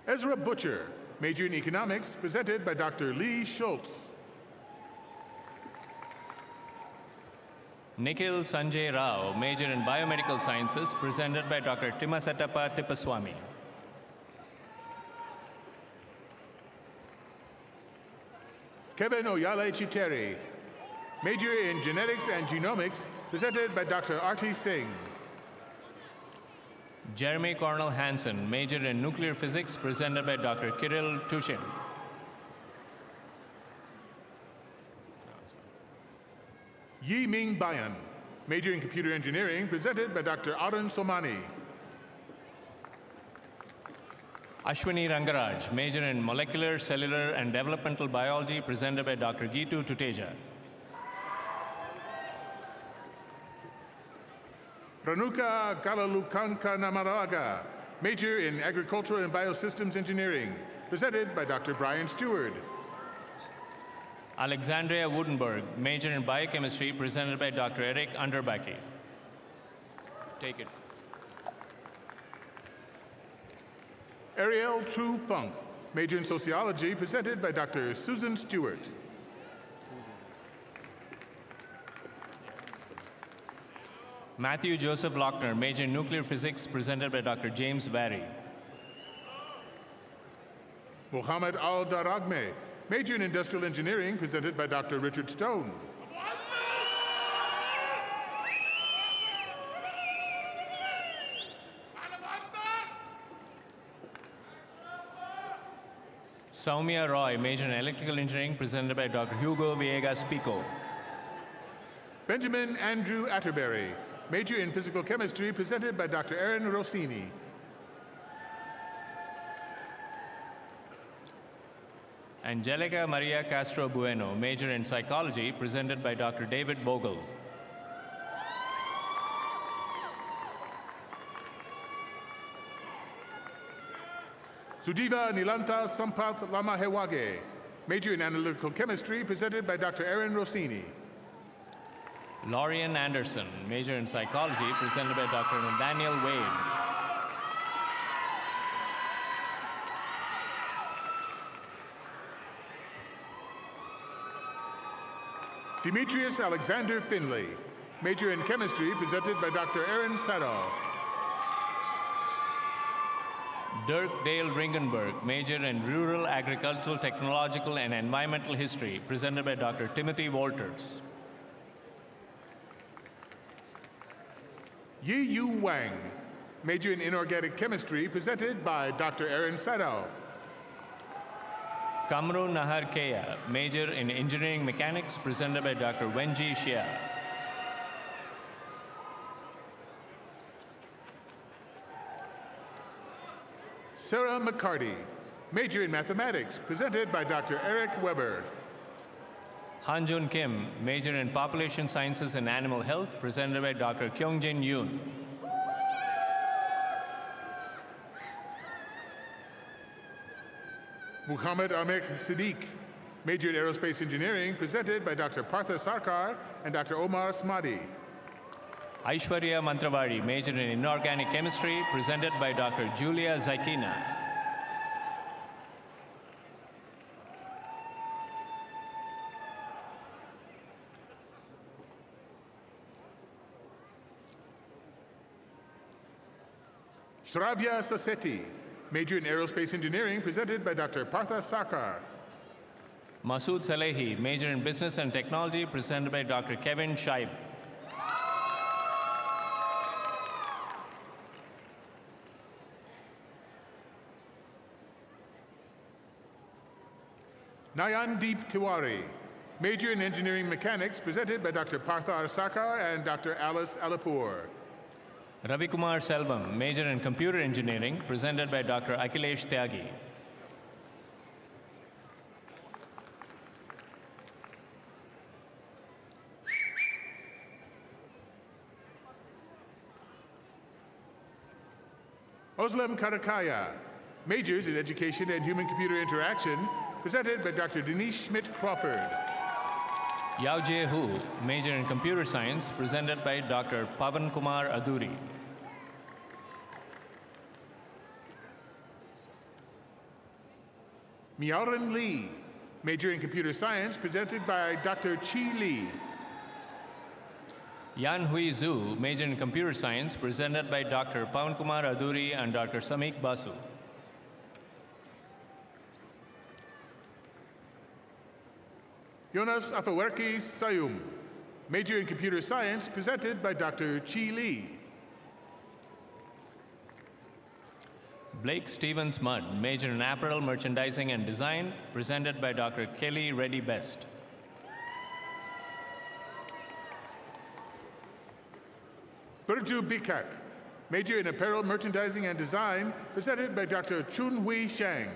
Ezra Butcher, major in Economics, presented by Dr. Lee Schultz.
Nikhil Sanjay Rao, major in Biomedical Sciences, presented by Dr. Timasatapa Tippaswamy.
Kevin Oyale Chiteri, major in Genetics and Genomics, presented by Dr. Arti Singh.
Jeremy Cornell Hansen, major in Nuclear Physics, presented by Dr. Kirill Tushin.
Yi Ming Bayan, major in Computer Engineering, presented by Dr. Arun Somani.
Ashwini Rangaraj, major in Molecular, Cellular, and Developmental Biology, presented by Dr. Gitu Tuteja.
Ranuka Kalalukanka Namaraga, major in Agricultural and Biosystems Engineering, presented by Dr. Brian Stewart.
Alexandria Woodenberg, major in Biochemistry, presented by Dr. Eric Underbacke. Take it.
Ariel True Funk, major in Sociology, presented by Dr. Susan Stewart.
Matthew Joseph Lochner, major in nuclear physics, presented by Dr. James Barry.
Muhammad Al-Daragme, major in industrial engineering, presented by Dr. Richard Stone.
Soumya Roy, major in electrical engineering, presented by Dr. Hugo Villegas Pico.
Benjamin Andrew Atterbury, major in physical chemistry, presented by Dr. Aaron Rossini.
Angelica Maria Castro Bueno, major in psychology, presented by Dr. David Bogle.
Sujiva Nilanta Sampath Lamahewage, major in analytical chemistry, presented by Dr. Aaron Rossini.
Lorian Anderson, major in psychology, presented by Dr. Nathaniel Wade.
Demetrius Alexander Finley, major in chemistry, presented by Dr. Aaron Sadow.
Dirk Dale Ringenberg, major in rural, agricultural, technological, and environmental history, presented by Dr. Timothy Walters.
Yi Yu Wang, major in inorganic chemistry, presented by Dr. Aaron Sadow.
Kamru Nahar Keya, major in engineering mechanics, presented by Dr. Wenji Shia.
Sarah McCarty, major in mathematics, presented by Dr. Eric Weber.
Hanjun Kim, major in population sciences and animal health, presented by Dr. Kyungjin Yoon.
Muhammad Ahmed Siddiq, major in aerospace engineering, presented by Dr. Partha Sarkar and Dr. Omar Smadi.
Aishwarya Mantravadi, major in inorganic chemistry, presented by Dr. Julia Zaikina.
Shravya Saseti, major in aerospace engineering, presented by Dr. Partha Sarkar.
Masood Salehi, major in business and technology, presented by Dr. Kevin Scheib.
Nayandeep Tiwari, major in engineering mechanics, presented by Dr. Parthar Sarkar and Dr. Alice Alipur.
Ravi Kumar Selvam, major in computer engineering, presented by Dr. Akhilesh Tyagi.
Oslam Karakaya, majors in education and human-computer interaction, presented by Dr. Denise Schmidt-Crawford.
Yao Jie Hu, major in computer science, presented by Dr. Pavan Kumar Aduri.
Miaoran Lee, major in computer science, presented by Dr. Chi Lee.
Yan Hui Zhu, major in computer science, presented by Dr. Pavan Kumar Aduri and Dr. Samik Basu.
Jonas Afawerki Sayum, major in computer science, presented by Dr. Chi Lee.
Blake Stevens Mudd, major in apparel merchandising and design, presented by Dr. Kelly Reddy Best.
Burju Bikak, major in apparel merchandising and design, presented by Dr. Chun Hui Shang.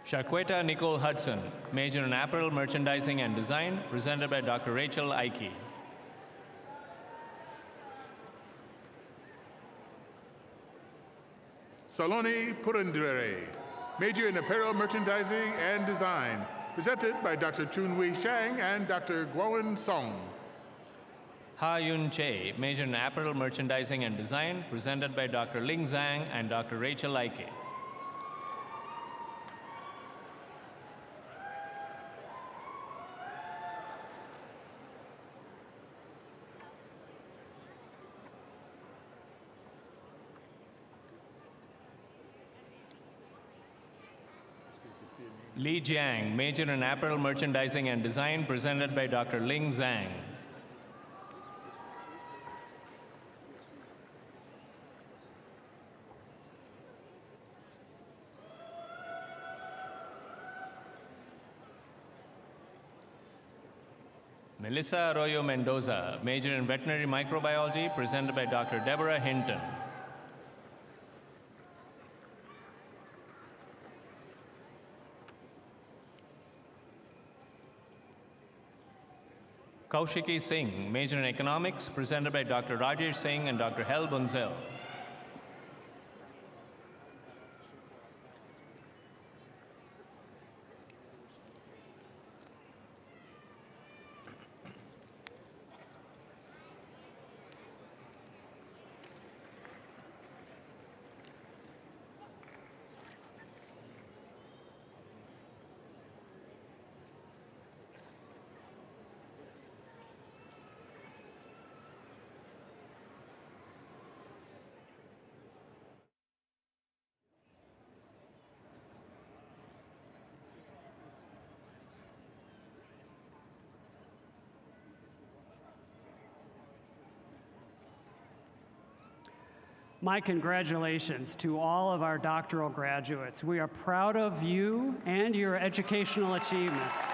Shaqueta Nicole Hudson, major in apparel merchandising and design, presented by Dr. Rachel Ike.
Saloni Purandere, major in apparel merchandising and design, presented by Dr. Chun Hui Shang and Dr. Guowen Song.
Ha Yun Che, major in apparel merchandising and design, presented by Dr. Ling Zhang and Dr. Rachel Ike. Li Jiang, major in apparel merchandising and design, presented by Dr. Ling Zhang. Melissa Arroyo Mendoza, major in veterinary microbiology, presented by Dr. Deborah Hinton. Kaushiki Singh, major in economics, presented by Dr. Rajesh Singh and Dr. Hel Bunzel.
My congratulations to all of our doctoral graduates. We are proud of you and your educational achievements.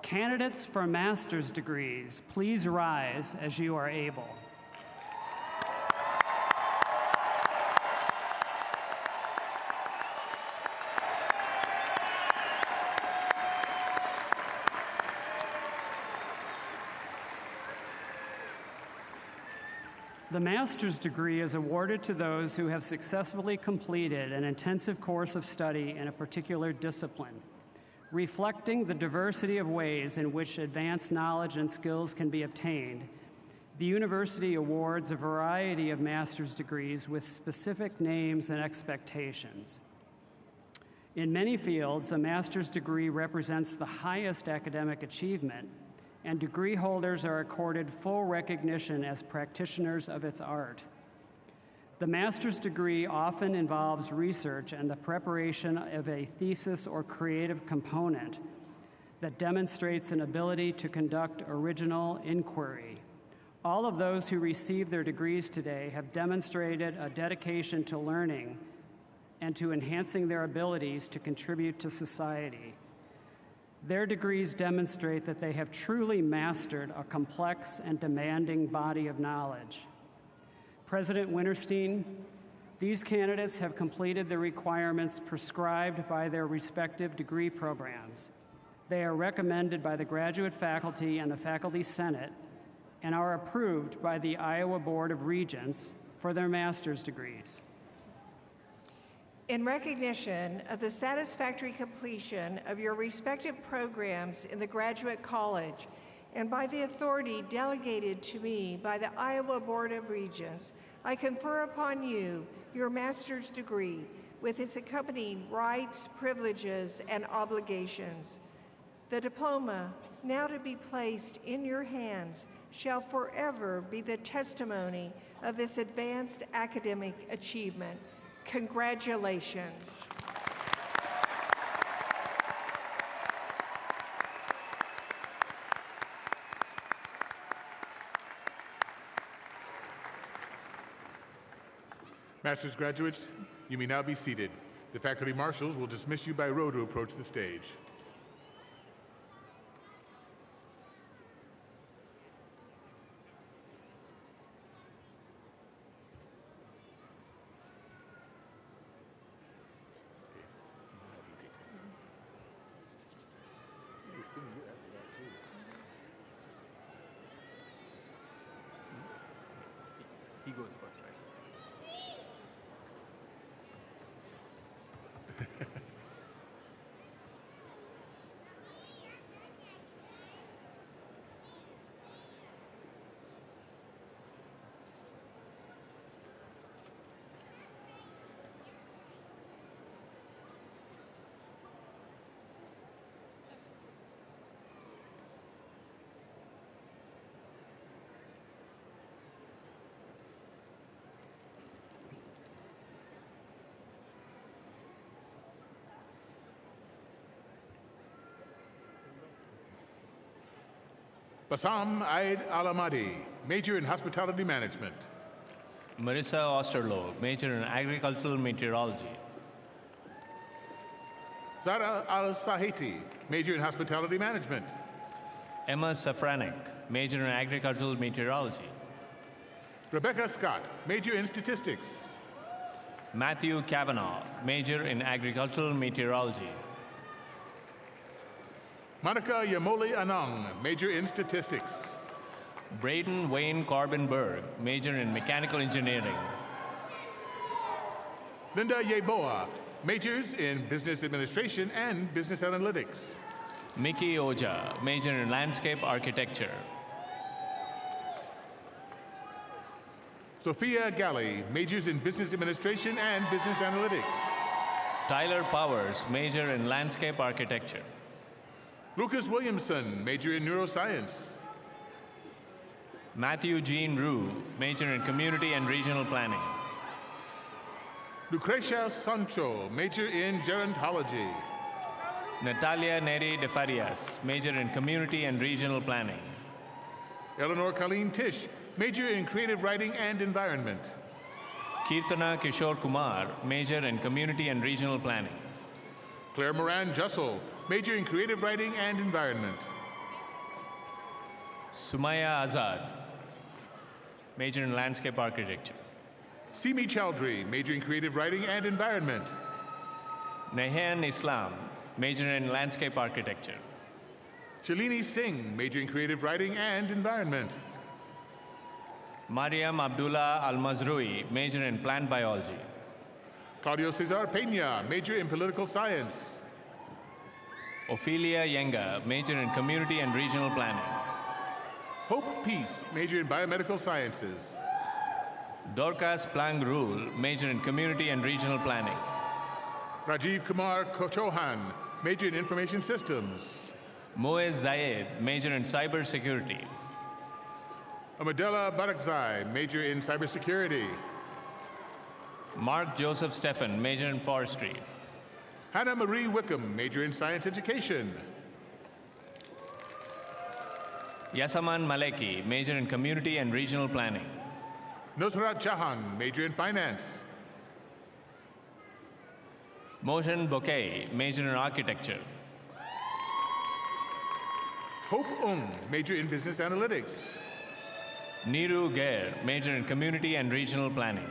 Candidates for master's degrees, please rise as you are able. The master's degree is awarded to those who have successfully completed an intensive course of study in a particular discipline. Reflecting the diversity of ways in which advanced knowledge and skills can be obtained, the university awards a variety of master's degrees with specific names and expectations. In many fields, a master's degree represents the highest academic achievement, and degree holders are accorded full recognition as practitioners of its art. The master's degree often involves research and the preparation of a thesis or creative component that demonstrates an ability to conduct original inquiry. All of those who receive their degrees today have demonstrated a dedication to learning and to enhancing their abilities to contribute to society. Their degrees demonstrate that they have truly mastered a complex and demanding body of knowledge. President Winterstein, these candidates have completed the requirements prescribed by their respective degree programs. They are recommended by the graduate faculty and the Faculty Senate and are approved by the Iowa Board of Regents for their master's degrees.
In recognition of the satisfactory completion of your respective programs in the Graduate College, and by the authority delegated to me by the Iowa Board of Regents, I confer upon you your master's degree with its accompanying rights, privileges, and obligations. The diploma, now to be placed in your hands, shall forever be the testimony of this advanced academic achievement. Congratulations.
Master's graduates, you may now be seated. The faculty marshals will dismiss you by row to approach the stage.
He goes first, right?
Bassam Aid Alamadi, major in hospitality management.
Marissa Osterloh, major in agricultural meteorology.
Zara Al-Sahiti, major in hospitality management.
Emma Safranek, major in agricultural meteorology.
Rebecca Scott, major in statistics.
Matthew Kavanaugh, major in agricultural meteorology.
Monica Yamoli Anang, major in statistics.
Braden Wayne Corbin-Berg, major in mechanical engineering.
Linda Yeboah, majors in business administration and business analytics.
Mickey Oja, major in landscape architecture.
Sophia Galley, majors in business administration and business analytics.
Tyler Powers, major in landscape architecture.
Lucas Williamson, major in neuroscience.
Matthew Jean Rue, major in community and regional planning.
Lucrecia Sancho, major in gerontology.
Natalia Neri de Farias, major in community and regional planning.
Eleanor Colleen Tish, major in creative writing and environment.
Kirtana Kishore Kumar, major in community and regional planning.
Claire Moran Jussel, major in creative writing and environment.
Sumaya Azad, major in landscape architecture.
Simi Chowdhury, major in creative writing and environment.
Nehan Islam, major in landscape architecture.
Shalini Singh, major in creative writing and environment.
Mariam Abdullah Al-Mazrui, major in plant biology.
Claudio Cesar Peña, major in political science.
Ophelia Yenga, major in community and regional planning.
Hope Peace, major in biomedical sciences.
Dorcas Plang Rule, major in community and regional planning.
Rajiv Kumar Chauhan, major in information systems.
Moez Zayed, major in cybersecurity.
Amadella Barakzai, major in cybersecurity.
Mark Joseph Steffen, major in forestry.
Hannah Marie Wickham, major in science education.
Yasaman Maleki, major in community and regional planning.
Nusrat Jahan, major in finance.
Mohsen Bouquet, major in architecture.
Hope Ung, major in business analytics.
Neeru Gair, major in community and regional planning.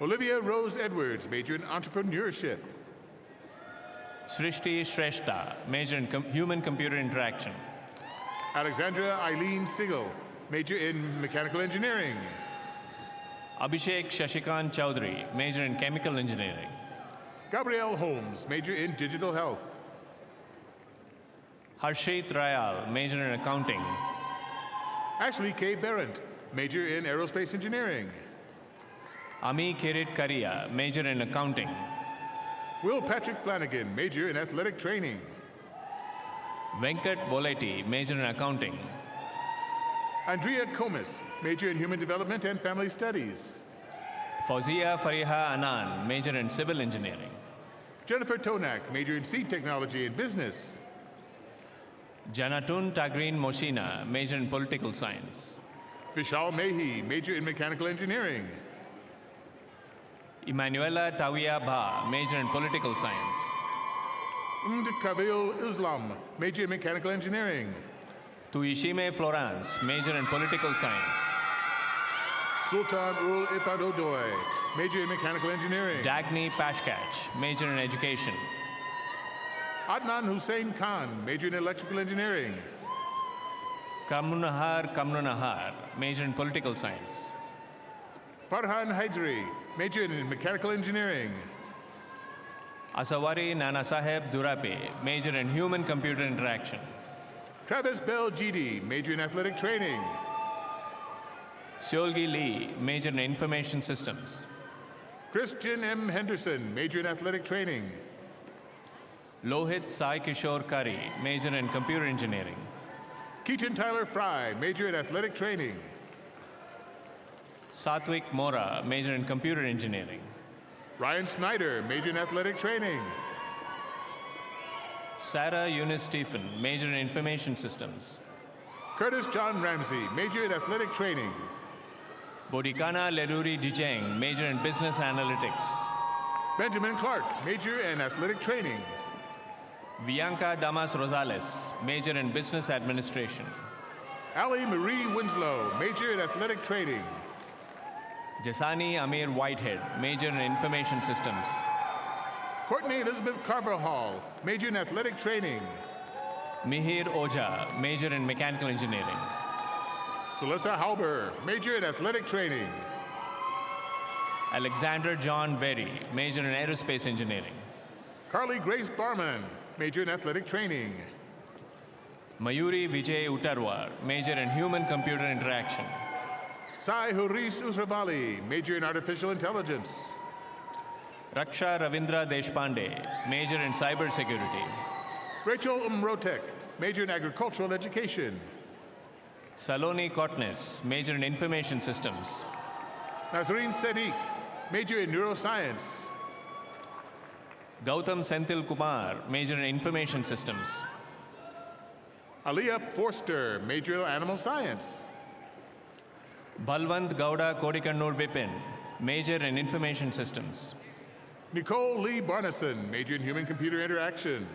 Olivia Rose Edwards, major in entrepreneurship.
Srishti Shrestha, major in human-computer interaction.
Alexandra Eileen Siegel, major in mechanical engineering.
Abhishek Shashikant Chowdhury, major in chemical engineering.
Gabrielle Holmes, major in digital health.
Harshit Rayal, major in accounting.
Ashley K. Berendt, major in aerospace engineering.
Ami Kirit Karia, major in accounting.
Will Patrick Flanagan, major in athletic training.
Venkat Voleti, major in accounting.
Andrea Comis, major in human development and family studies.
Fauzia Fariha Anan, major in civil engineering.
Jennifer Tonak, major in seed technology and business.
Janatun Tagrin Moshina, major in political science.
Vishal Mehi, major in mechanical engineering.
Emanuela Tawia Bha, major in political science.
Kavil Islam, major in mechanical engineering.
Tuishime Florence, major in political science.
Sultan Ul Ifadodoy, major in mechanical engineering.
Dagny Pashkach, major in education.
Adnan Hussein Khan, major in electrical engineering.
Kamnunahar, major in political science.
Farhan Haidri, major in mechanical engineering.
Asawari Nanasaheb Durape, major in human-computer interaction.
Travis Bell Gidi, major in athletic training.
Seolgi Lee, major in information systems.
Christian M. Henderson, major in athletic training.
Lohit Sai Kishore Kari, major in computer engineering.
Keaton Tyler Fry, major in athletic training.
Satwik Mora, major in computer engineering.
Ryan Snyder, major in athletic training.
Sarah Eunice Stephen, major in information systems.
Curtis John Ramsey, major in athletic training.
Bodhikana Leruri Dijeng, major in business analytics.
Benjamin Clark, major in athletic training.
Bianca Damas Rosales, major in business administration.
Ali Marie Winslow, major in athletic training.
Jasani Amir Whitehead, major in information systems.
Courtney Elizabeth Carvajal, major in athletic training.
Mihir Oja, major in mechanical engineering.
Celissa Halber, major in athletic training.
Alexander John Berry, major in aerospace engineering.
Carly Grace Barman, major in athletic training.
Mayuri Vijay Uttarwar, major in human-computer interaction.
Sai Harish Usravali, major in artificial intelligence.
Raksha Ravindra Deshpande, major in cybersecurity.
Rachel Umrotek, major in agricultural education.
Saloni Kotnes, major in information systems.
Nazreen Sadiq, major in neuroscience.
Gautam Senthil Kumar, major in information systems.
Aliyah Forster, major in animal science.
Balwant Gowda Kodikannur Bipin, major in information systems.
Nicole Lee Barneson, major in human-computer interaction.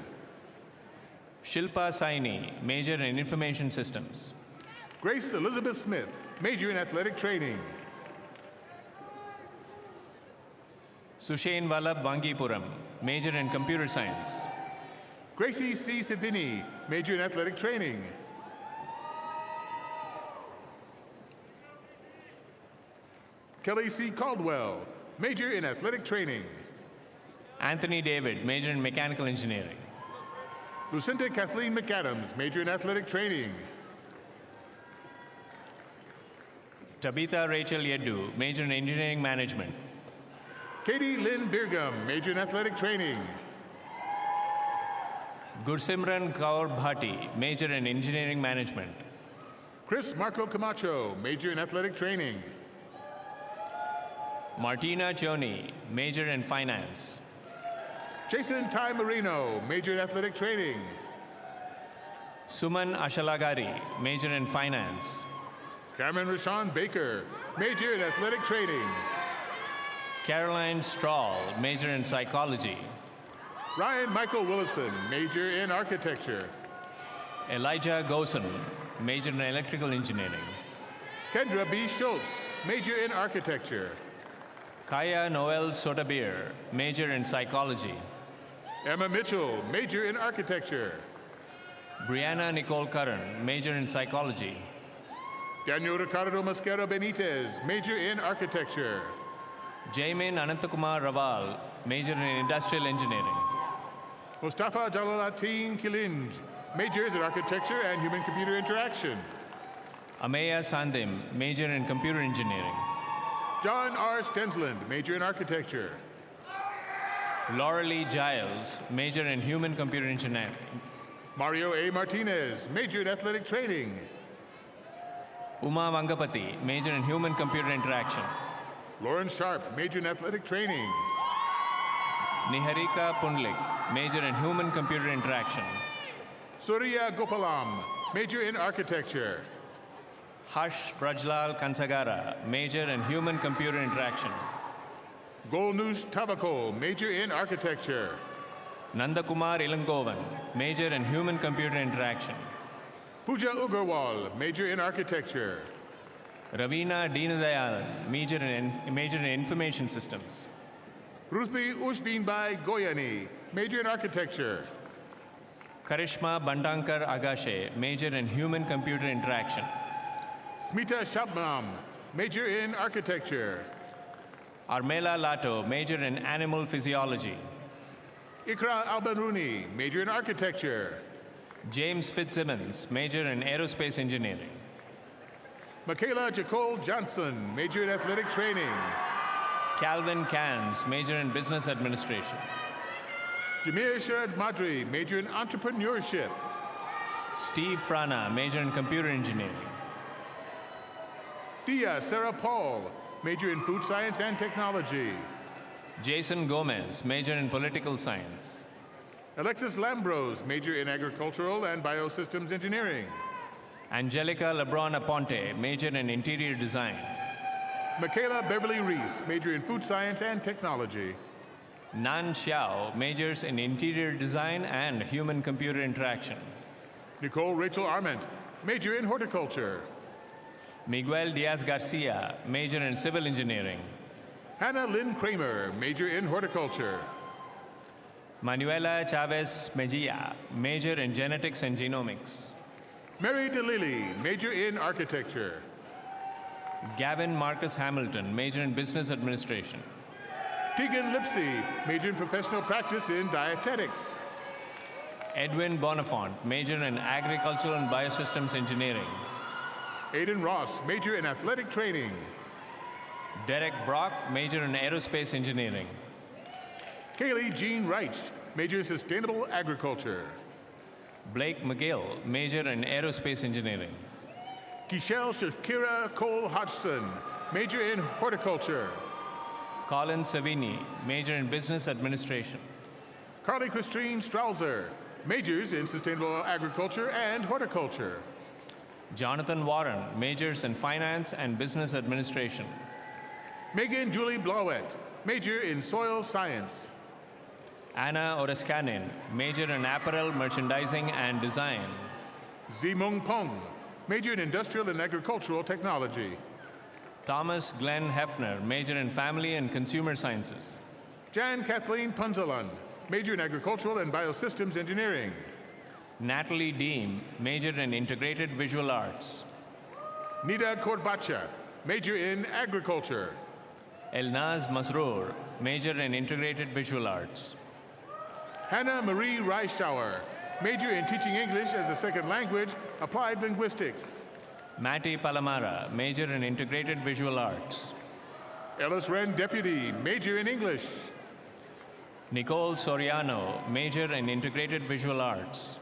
Shilpa Saini, major in information systems.
Grace Elizabeth Smith, major in athletic training.
Sushain Vallabh Vangipuram, major in computer science.
Gracie C. Savini, major in athletic training. Kelly C. Caldwell, major in athletic training.
Anthony David, major in mechanical engineering.
Lucinda Kathleen McAdams, major in athletic training.
Tabitha Rachel Yeddu, major in engineering management.
Katie Lynn Birgham, major in athletic training.
Gursimran Kaur Bhati, major in engineering management.
Chris Marco Camacho, major in athletic training.
Martina Choni, major in finance.
Jason Ty Marino, major in athletic training.
Suman Ashalagari, major in finance.
Cameron Rashawn Baker, major in athletic training.
Caroline Strahl, major in psychology.
Ryan Michael Willison, major in architecture.
Elijah Gosen, major in electrical engineering.
Kendra B. Schultz, major in architecture.
Kaya Noel Sotabir, major in psychology.
Emma Mitchell, major in architecture.
Brianna Nicole Curran, major in psychology.
Daniel Ricardo Mosquito Benitez, major in architecture.
Jaimin Anantakumar Raval, major in industrial engineering.
Mustafa Jalalateen Kilinj, majors in architecture and human-computer interaction.
Ameya Sandim, major in computer engineering.
John R. Stensland, major in architecture.
Laura Lee Giles, major in human-computer engineering.
Mario A. Martinez, major in athletic training.
Uma Vangapati, major in human-computer interaction.
Lauren Sharp, major in athletic training.
Niharika Pundlik, major in human-computer interaction.
Surya Gopalam, major in architecture.
Harsh Prajlal Kansagara, major in human-computer interaction.
Golnush Tavakol, major in architecture.
Nandakumar Ilangovan, major in human-computer interaction.
Pooja Ugarwal, major in architecture.
Ravina Deenadayalan, major in information systems.
Ruthvi Ushbinbai Goyani, major in architecture.
Karishma Bandankar Agashe, major in human-computer interaction.
Smita Shabnam, major in architecture.
Armela Lato, major in animal physiology.
Ikra Albanruni, major in architecture.
James Fitzsimmons, major in aerospace engineering.
Michaela Jacole Johnson, major in athletic training.
Calvin Cans, major in business administration.
Jamir Sharad Madri, major in entrepreneurship.
Steve Frana, major in computer engineering.
Dia Sarah Paul, major in food science and technology.
Jason Gomez, major in political science.
Alexis Lambros, major in agricultural and biosystems engineering.
Angelica Lebron Aponte, major in interior design.
Michaela Beverly Reese, major in food science and technology.
Nan Xiao, majors in interior design and human-computer interaction.
Nicole Rachel Arment, major in horticulture.
Miguel Diaz Garcia, major in civil engineering.
Hannah Lynn Kramer, major in horticulture.
Manuela Chavez Mejia, major in genetics and genomics.
Mary DeLilly, major in architecture.
Gavin Marcus Hamilton, major in business administration.
Tegan Lipsey, major in professional practice in dietetics.
Edwin Bonifant, major in agricultural and biosystems engineering.
Aiden Ross, major in athletic training.
Derek Brock, major in aerospace engineering.
Kaylee Jean Reich, major in sustainable agriculture.
Blake McGill, major in aerospace engineering.
Kishelle Shakira Cole Hodgson, major in horticulture.
Colin Savini, major in business administration.
Carly Christine Strauser, majors in sustainable agriculture and horticulture.
Jonathan Warren, majors in finance and business administration.
Megan Julie Blauet, major in soil science.
Anna Oreskanin, major in apparel, merchandising, and design.
Zimong Pong, major in industrial and agricultural technology.
Thomas Glenn Hefner, major in family and consumer sciences.
Jan Kathleen Punzalan, major in agricultural and biosystems engineering.
Natalie Deem, major in integrated visual arts.
Nida Korbacha, major in agriculture.
Elnaz Masroor, major in integrated visual arts.
Hannah Marie Reischauer, major in teaching English as a second language, applied linguistics.
Matty Palamara, major in integrated visual arts.
Ellis Wren Deputy, major in English.
Nicole Soriano, major in integrated visual arts.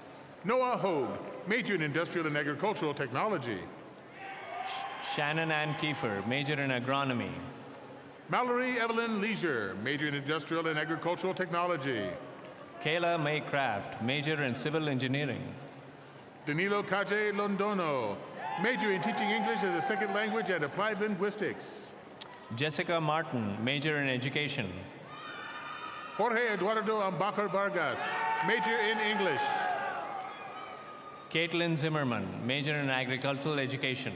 Noah Hogue, major in industrial and agricultural technology.
Shannon Ann Kiefer, major in agronomy.
Mallory Evelyn Leisure, major in industrial and agricultural technology.
Kayla May Craft, major in civil engineering.
Danilo Kaje Londono, major in teaching English as a second language and applied linguistics.
Jessica Martin, major in education.
Jorge Eduardo Ambacar Vargas, major in English.
Caitlin Zimmerman, major in agricultural education.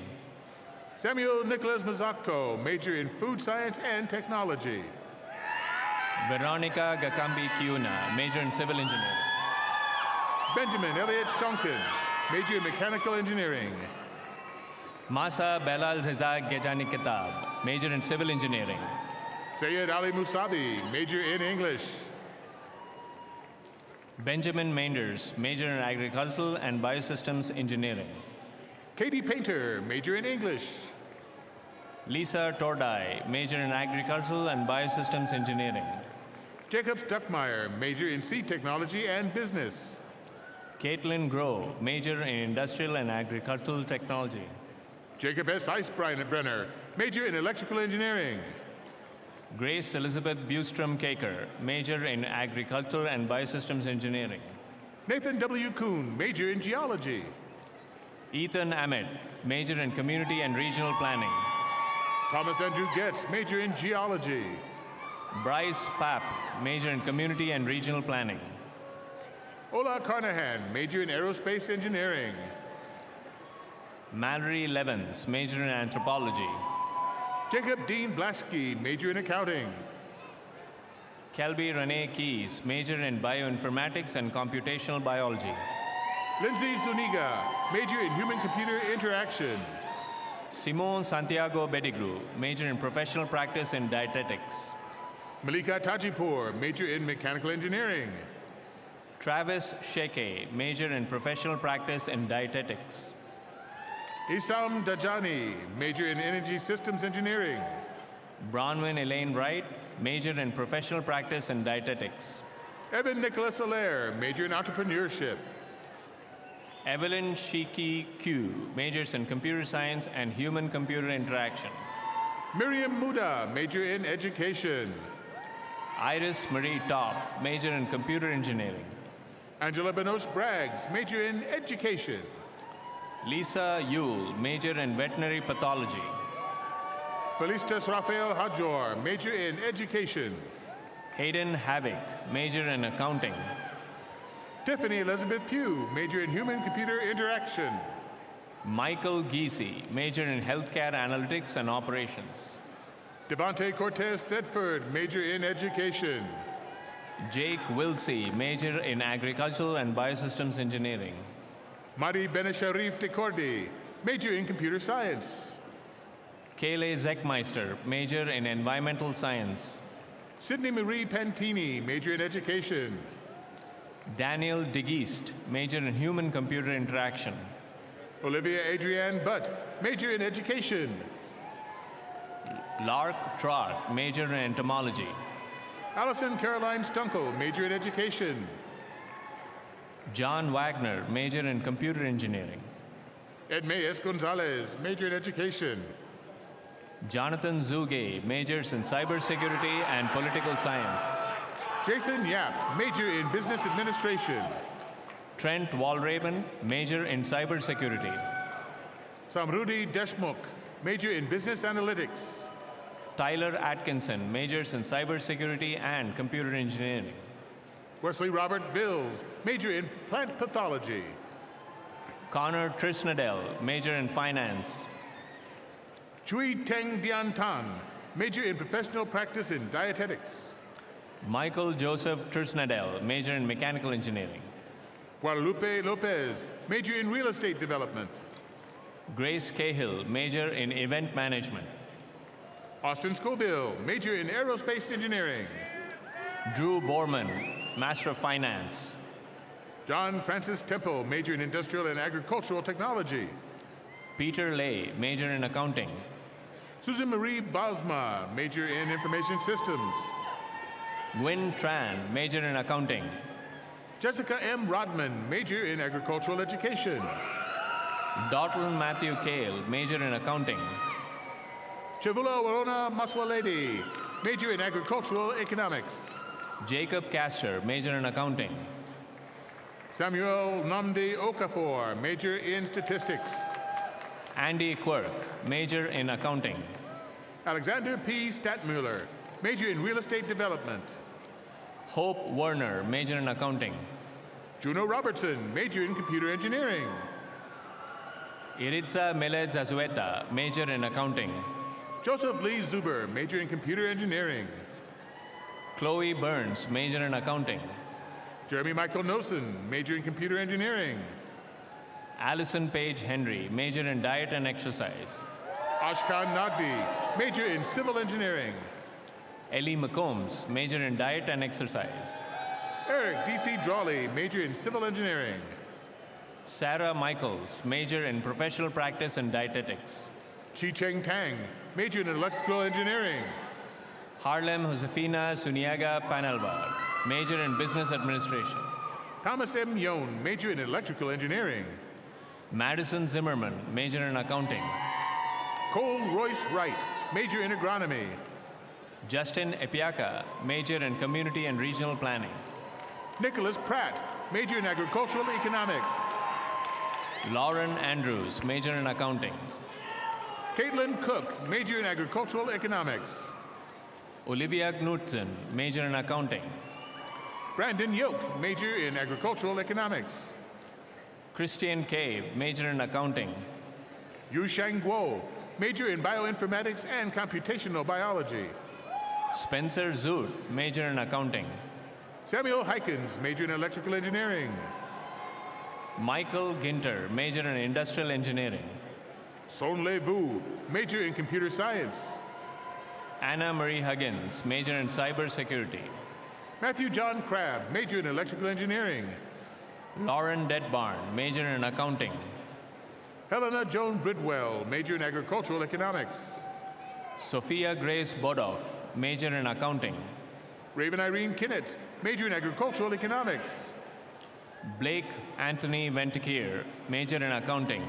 Samuel Nicholas Mazzacco, major in food science and technology.
Veronica Gakambi Kiuna, major in civil engineering.
Benjamin Elliott Shonkin, major in mechanical engineering.
Masa Belal Zizag Gejani Kitab, major in civil engineering.
Sayed Ali Musabi, major in English.
Benjamin Mainders, major in agricultural and biosystems engineering.
Katie Painter, major in English.
Lisa Tordai, major in agricultural and biosystems engineering.
Jacob Stuckmeyer, major in seed technology and business.
Caitlin Grove, major in industrial and agricultural technology.
Jacob S. Eisbrenner, major in electrical engineering.
Grace Elizabeth Bustrom Caker, major in agricultural and biosystems engineering.
Nathan W. Kuhn, major in geology.
Ethan Ahmed, major in community and regional planning.
Thomas Andrew Getz, major in geology.
Bryce Papp, major in community and regional planning.
Ola Carnahan, major in aerospace engineering.
Mallory Levens, major in anthropology.
Jacob Dean Blasky, major in accounting.
Kelby Renee Keys, major in bioinformatics and computational biology.
Lindsay Zuniga, major in human-computer interaction.
Simone Santiago Bedigru, major in professional practice and dietetics.
Malika Tajipur, major in mechanical engineering.
Travis Sheke, major in professional practice and dietetics.
Isam Dajani, major in energy systems engineering.
Bronwyn Elaine Wright, major in professional practice and dietetics.
Evan Nicholas Allaire, major in entrepreneurship.
Evelyn Shiki Q, majors in computer science and human-computer interaction.
Miriam Muda, major in education.
Iris Marie Top, major in computer engineering.
Angela Benoche Braggs, major in education.
Lisa Yule, major in veterinary pathology.
Felicitas Rafael Hajor, major in education.
Hayden Havoc, major in accounting.
Tiffany Elizabeth Pugh, major in human-computer interaction.
Michael Giese, major in healthcare analytics and operations.
Devontae Cortez Thedford, major in education.
Jake Wilsey, major in agricultural and biosystems engineering.
Madi Benesharif Decordi, major in computer science.
Kayleigh Zeckmeister, major in environmental science.
Sydney Marie Pantini, major in education.
Daniel DeGeest, major in human-computer interaction.
Olivia Adrienne Butt, major in education.
Lark Trott, major in entomology.
Allison Caroline Stunkel, major in education.
John Wagner, major in computer engineering.
Edmeus Gonzalez, major in education.
Jonathan Zuge, majors in cybersecurity and political science.
Jason Yap, major in business administration.
Trent Walraven, major in cybersecurity.
Samrudi Deshmukh, major in business analytics.
Tyler Atkinson, majors in cybersecurity and computer engineering.
Wesley Robert Bills, major in plant pathology.
Connor Trisnadell, major in finance.
Chui Teng Dian Tan, major in professional practice in dietetics.
Michael Joseph Trisnadell, major in mechanical engineering.
Guadalupe Lopez, major in real estate development.
Grace Cahill, major in event management.
Austin Scoville, major in aerospace engineering.
Drew Borman, master of finance.
John Francis Temple, major in industrial and agricultural technology.
Peter Lay, major in accounting.
Susan Marie Bosma, major in information systems.
Gwyn Tran, major in accounting.
Jessica M. Rodman, major in agricultural education.
Dalton Matthew Kale, major in accounting.
Chavula Warona Maswaledi, major in agricultural economics.
Jacob Castor, major in accounting.
Samuel Namdi Okafor, major in statistics.
Andy Quirk, major in accounting.
Alexander P. Statmuller, major in real estate development.
Hope Werner, major in accounting.
Juno Robertson, major in computer engineering.
Iritza Meled Zazueta, major in accounting.
Joseph Lee Zuber, major in computer engineering.
Chloe Burns, major in accounting.
Jeremy Michael Nosen, major in computer engineering.
Allison Page Henry, major in diet and exercise.
Ashkan Nagdi, major in civil engineering.
Ellie McCombs, major in diet and exercise.
Eric D.C. Drawley, major in civil engineering.
Sarah Michaels, major in professional practice and dietetics.
Chi Cheng Tang, major in electrical engineering.
Harlem Josefina Suniaga Panalvar, major in business administration.
Thomas M. Yon, major in electrical engineering.
Madison Zimmerman, major in accounting.
Cole Royce Wright, major in agronomy.
Justin Epiaka, major in community and regional planning.
Nicholas Pratt, major in agricultural economics.
Lauren Andrews, major in accounting.
Caitlin Cook, major in agricultural economics.
Olivia Knudsen, major in accounting.
Brandon Yoke, major in agricultural economics.
Christian Cave, major in accounting.
Yu Shang Guo, major in bioinformatics and computational biology.
Spencer Zoot, major in accounting.
Samuel Hykins, major in electrical engineering.
Michael Ginter, major in industrial engineering.
Son Le Vu, major in computer science.
Anna Marie Huggins, major in cybersecurity.
Matthew John Crabb, major in electrical engineering.
Lauren Detbarn, major in accounting.
Helena Joan Bridwell, major in agricultural economics.
Sophia Grace Bodoff, major in accounting.
Raven Irene Kinnett, major in agricultural economics.
Blake Anthony Ventikir, major in accounting.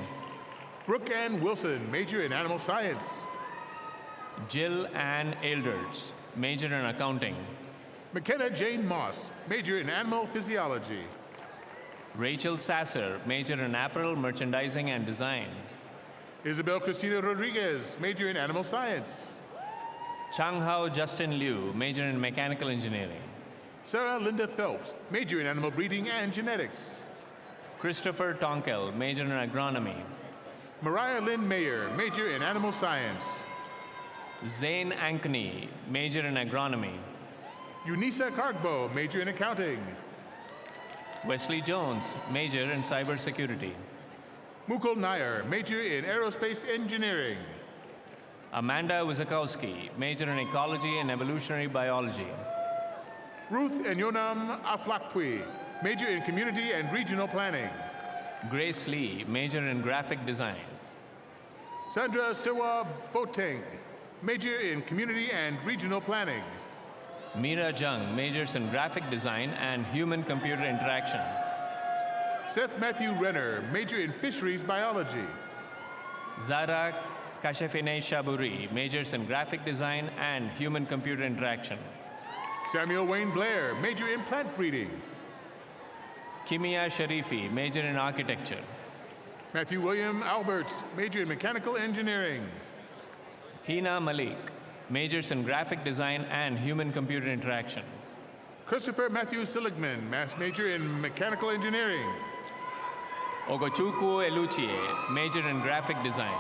Brooke Ann Wilson, major in animal science.
Jill Ann Elders, major in accounting.
McKenna Jane Moss, major in animal physiology.
Rachel Sasser, major in apparel, merchandising, and design.
Isabel Cristina Rodriguez, major in animal science.
Changhao Justin Liu, major in mechanical engineering.
Sarah Linda Phelps, major in animal breeding and genetics.
Christopher Tonkel, major in agronomy.
Mariah Lynn Mayer, major in animal science.
Zane Ankeny, major in agronomy.
Eunisa Cargbo, major in accounting.
Wesley Jones, major in cybersecurity.
Mukul Nair, major in aerospace engineering.
Amanda Wizakowski, major in ecology and evolutionary biology.
Ruth Enyonam Aflakpui, major in community and regional planning.
Grace Lee, major in graphic design.
Sandra Siwa Boteng, major in community and regional planning.
Meera Jung, majors in graphic design and human-computer interaction.
Seth Matthew Renner, major in fisheries biology.
Zara Kashefine Shaburi, majors in graphic design and human-computer interaction.
Samuel Wayne Blair, major in plant breeding.
Kimia Sharifi, major in architecture.
Matthew William Alberts, major in mechanical engineering.
Hina Malik, majors in graphic design and human-computer interaction.
Christopher Matthew Seligman, major in mechanical engineering.
Ogochukwu Eluchie, major in graphic design.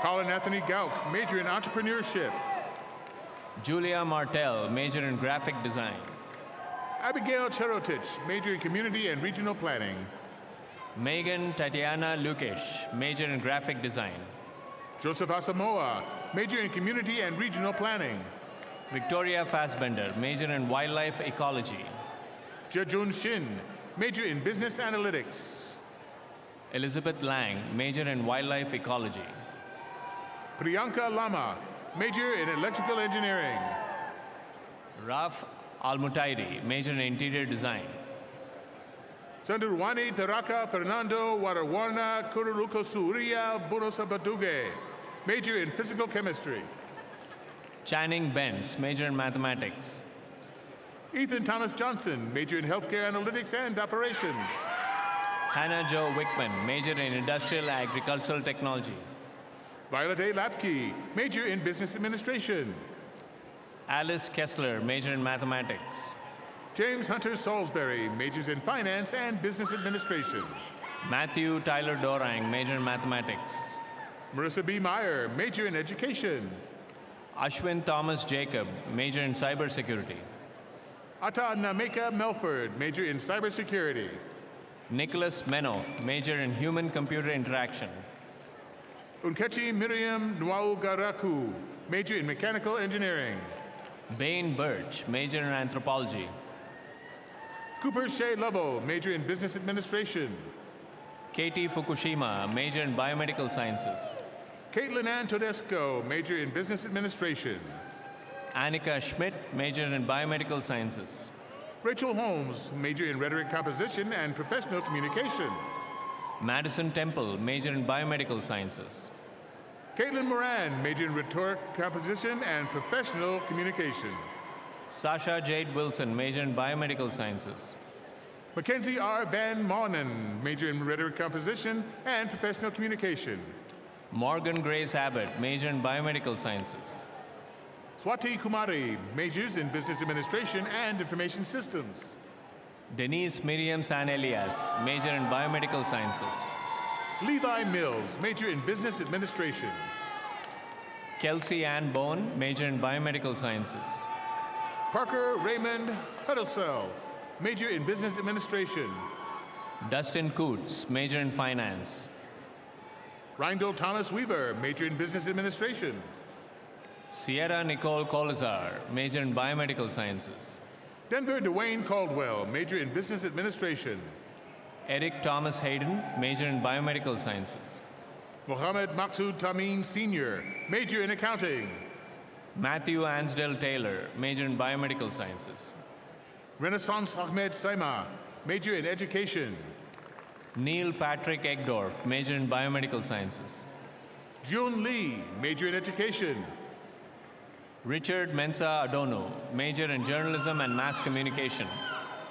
Colin Anthony Gauk, major in entrepreneurship.
Julia Martel, major in graphic design.
Abigail Cherotich, major in community and regional planning.
Megan Tatiana Lukesh, major in graphic design.
Joseph Asamoah, major in community and regional planning.
Victoria Fassbender, major in wildlife ecology.
Jejun Shin, major in business analytics.
Elizabeth Lang, major in wildlife ecology.
Priyanka Lama, major in electrical engineering.
Raf Almutairi, major in interior design.
Sandurwani Taraka Fernando Warawarna Kururuko Surya Burosabaduge, major in physical chemistry.
Channing Benz, major in mathematics.
Ethan Thomas Johnson, major in healthcare analytics and operations.
Hannah Jo Wickman, major in industrial agricultural technology.
Violet A. Lapke, major in business administration.
Alice Kessler, major in mathematics.
James Hunter Salisbury, majors in finance and business administration.
Matthew Tyler Dorang, major in mathematics.
Marissa B. Meyer, major in education.
Ashwin Thomas Jacob, major in cybersecurity.
Ata Nameka Melford, major in cybersecurity.
Nicholas Meno, major in human-computer interaction.
Unkechi Miriam Nwaugaraku, major in mechanical engineering.
Bain Birch, major in anthropology.
Cooper Shea Lovell, major in business administration.
Katie Fukushima, major in biomedical sciences.
Caitlin Ann Todesco, major in business administration.
Annika Schmidt, major in biomedical sciences.
Rachel Holmes, major in rhetoric composition and professional communication.
Madison Temple, major in biomedical sciences.
Caitlin Moran, major in rhetoric composition and professional communication.
Sasha Jade Wilson, major in biomedical sciences.
Mackenzie R. Van Monen, major in rhetoric composition and professional communication.
Morgan Grace Abbott, major in biomedical sciences.
Swati Kumari, majors in business administration and information systems.
Denise Miriam San Elias, major in biomedical sciences.
Levi Mills, major in business administration.
Kelsey Ann Bone, major in biomedical sciences.
Parker Raymond Huddlesell, major in business administration.
Dustin Coots, major in finance.
Rindell Thomas Weaver, major in business administration.
Sierra Nicole Colazar, major in biomedical sciences.
Denver Dwayne Caldwell, major in business administration.
Eric Thomas Hayden, major in biomedical sciences.
Mohammed Maksud Tamim Sr., major in accounting.
Matthew Ansdale Taylor, major in biomedical sciences.
Renaissance Ahmed Saima, major in education.
Neil Patrick Egdorf, major in biomedical sciences.
June Lee, major in education.
Richard Mensa Adonu, major in journalism and mass communication.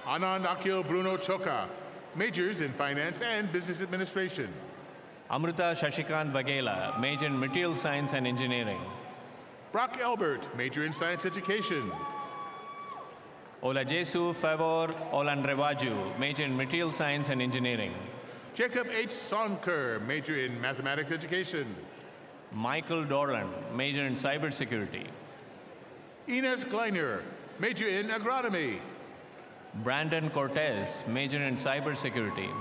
Anand Akil Bruno Choka, majors in finance and business administration.
Amrita Shashikant Vagela, major in material science and engineering.
Brock Elbert, major in science education.
Olajesu Favor Olanrewaju, major in material science and engineering.
Jacob H. Sonker, major in mathematics education.
Michael Dorland, major in cybersecurity.
Ines Kleiner, major in agronomy.
Brandon Cortez, major in cybersecurity.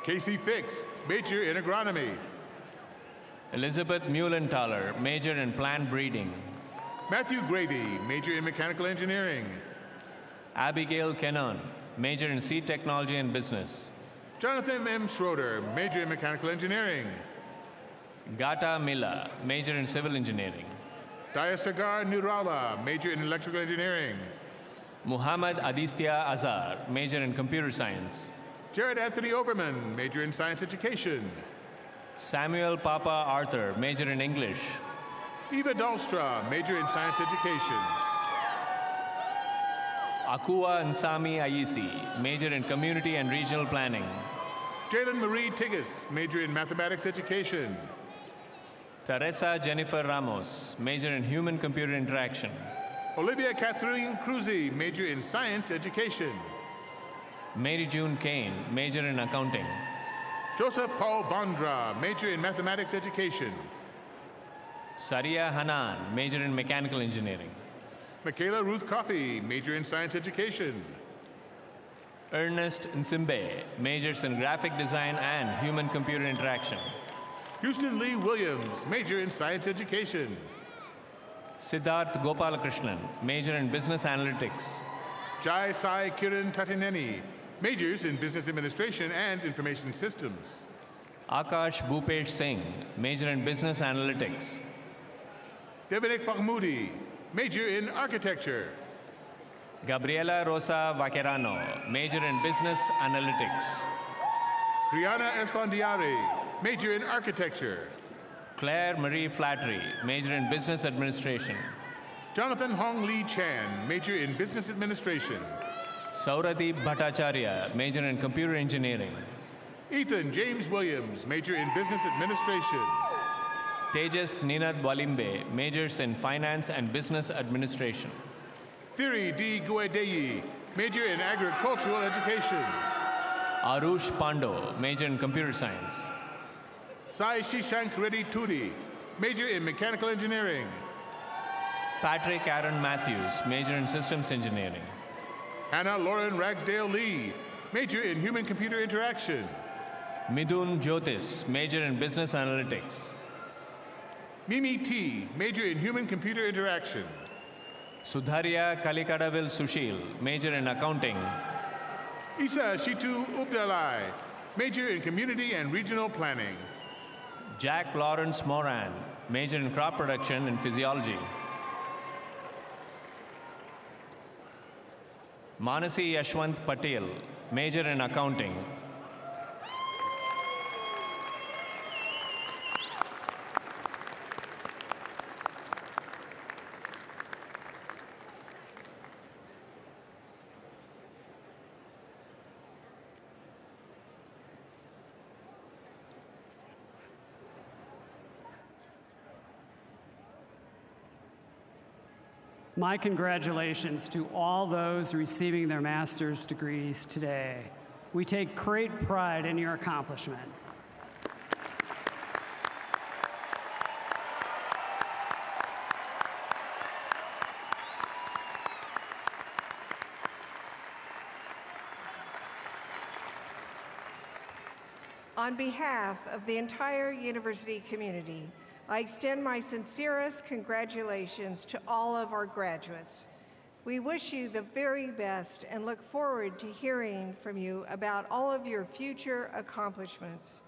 Casey Fix, major in agronomy.
Elizabeth Muellenthaler, major in plant breeding.
Matthew Gravy, major in mechanical engineering.
Abigail Kennon, major in seed technology and business.
Jonathan M. Schroeder, major in mechanical engineering.
Gata Mila, major in civil engineering.
Dayasagar Nurala, major in electrical engineering.
Muhammad Aditya Azar, major in computer science.
Jared Anthony Overman, major in science education.
Samuel Papa Arthur, major in English.
Eva Dahlstra, major in science education.
Akua Nsami Ayisi, major in community and regional planning.
Jalen Marie Tigges, major in mathematics education.
Teresa Jennifer Ramos, major in human-computer interaction.
Olivia Catherine Cruzy, major in science education.
Mary June Kane, major in accounting.
Joseph Paul Bondra, major in mathematics education.
Saria Hanan, major in mechanical engineering.
Michaela Ruth Coffey, major in science education.
Ernest Nsimbe, majors in graphic design and human-computer interaction.
Houston Lee Williams, major in science education.
Siddharth Gopalakrishnan, major in business analytics.
Jai Sai Kiran Tatineni, majors in business administration and information systems.
Akash Bhupesh Singh, major in business analytics.
Devanik Mahmoodi, major in architecture.
Gabriela Rosa Vaquerano, major in business analytics.
Rihanna Esfandiari, major in architecture.
Claire Marie Flattery, major in business administration.
Jonathan Hong Lee Chan, major in business administration.
Sauradeep Bhattacharya, major in computer engineering.
Ethan James Williams, major in business administration.
Tejas Ninad Walimbe, majors in finance and business administration.
Thiri D. Guedeyi, major in agricultural education.
Arush Pando, major in computer science.
Sai Shishank Reddy Tudi, major in mechanical engineering.
Patrick Aaron Matthews, major in systems engineering.
Hannah Lauren Ragsdale Lee, major in human-computer interaction.
Midun Jyotis, major in business analytics.
Mimi T, major in human-computer interaction.
Sudharya Kalikadavil Sushil, major in accounting.
Isa Shitu Ubdalai, major in community and regional planning.
Jack Lawrence Moran, major in crop production and physiology. Manasi Yashwant Patel, major in accounting.
My congratulations to all those receiving their master's degrees today. We take great pride in your accomplishment.
On behalf of the entire university community, I extend my sincerest congratulations to all of our graduates. We wish you the very best and look forward to hearing from you about all of your future accomplishments.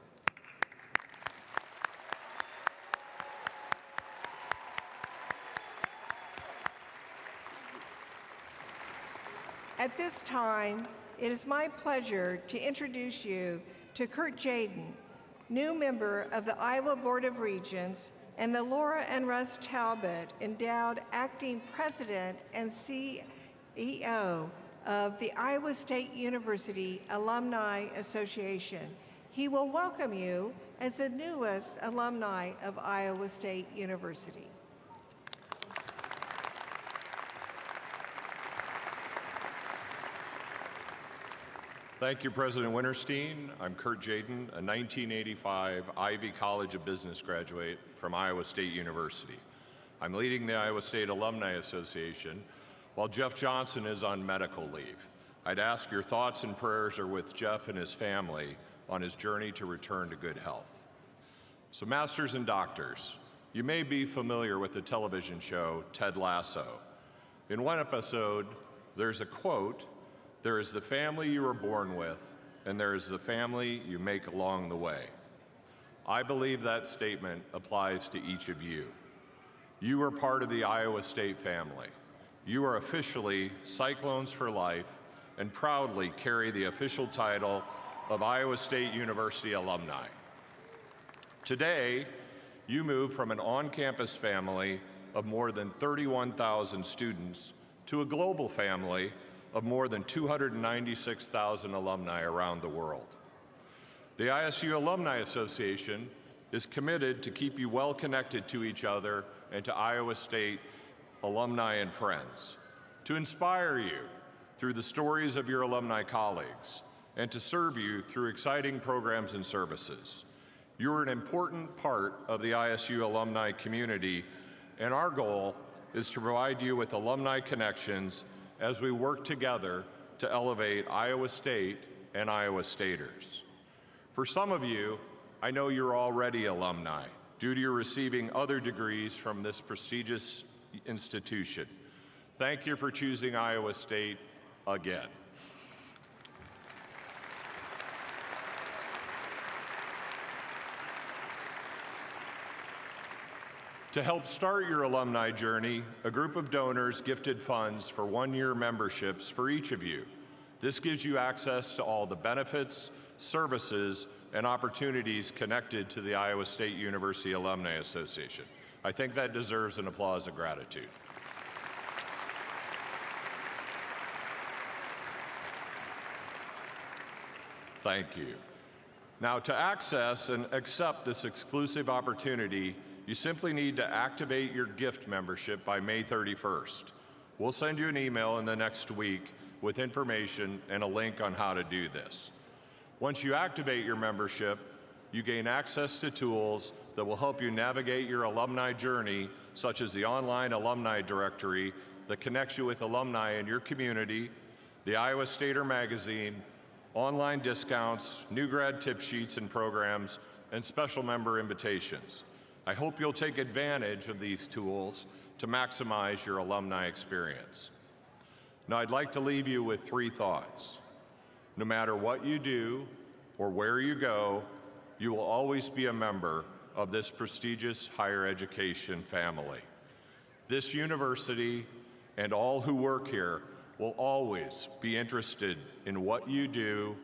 At this time, it is my pleasure to introduce you to Kurt Jaden, new member of the Iowa Board of Regents and the Laura and Russ Talbot Endowed Acting President and CEO of the Iowa State University Alumni Association. He will welcome you as the newest alumni of Iowa State University.
Thank you, President Winterstein. I'm Kurt Jaden, a 1985 Ivy College of Business graduate from Iowa State University. I'm leading the Iowa State Alumni Association while Jeff Johnson is on medical leave. I'd ask your thoughts and prayers are with Jeff and his family on his journey to return to good health. So masters and doctors, you may be familiar with the television show Ted Lasso. In one episode, there's a quote, "There is the family you were born with, and there is the family you make along the way." I believe that statement applies to each of you. You are part of the Iowa State family. You are officially Cyclones for Life and proudly carry the official title of Iowa State University alumni. Today, you move from an on-campus family of more than 31,000 students to a global family of more than 296,000 alumni around the world. The ISU Alumni Association is committed to keep you well connected to each other and to Iowa State alumni and friends, to inspire you through the stories of your alumni colleagues, and to serve you through exciting programs and services. You're an important part of the ISU alumni community, and our goal is to provide you with alumni connections as we work together to elevate Iowa State and Iowa Staters. For some of you, I know you're already alumni due to your receiving other degrees from this prestigious institution. Thank you for choosing Iowa State again. To help start your alumni journey, a group of donors gifted funds for one-year memberships for each of you. This gives you access to all the benefits, services, and opportunities connected to the Iowa State University Alumni Association. I think that deserves an applause of gratitude. Thank you. Now, to access and accept this exclusive opportunity, you simply need to activate your gift membership by May 31st. We'll send you an email in the next week with information and a link on how to do this. Once you activate your membership, you gain access to tools that will help you navigate your alumni journey, such as the online alumni directory that connects you with alumni in your community, the Iowa Stater magazine, online discounts, new grad tip sheets and programs, and special member invitations. I hope you'll take advantage of these tools to maximize your alumni experience. Now, I'd like to leave you with 3 thoughts. No matter what you do or where you go, you will always be a member of this prestigious higher education family. This university and all who work here will always be interested in what you do,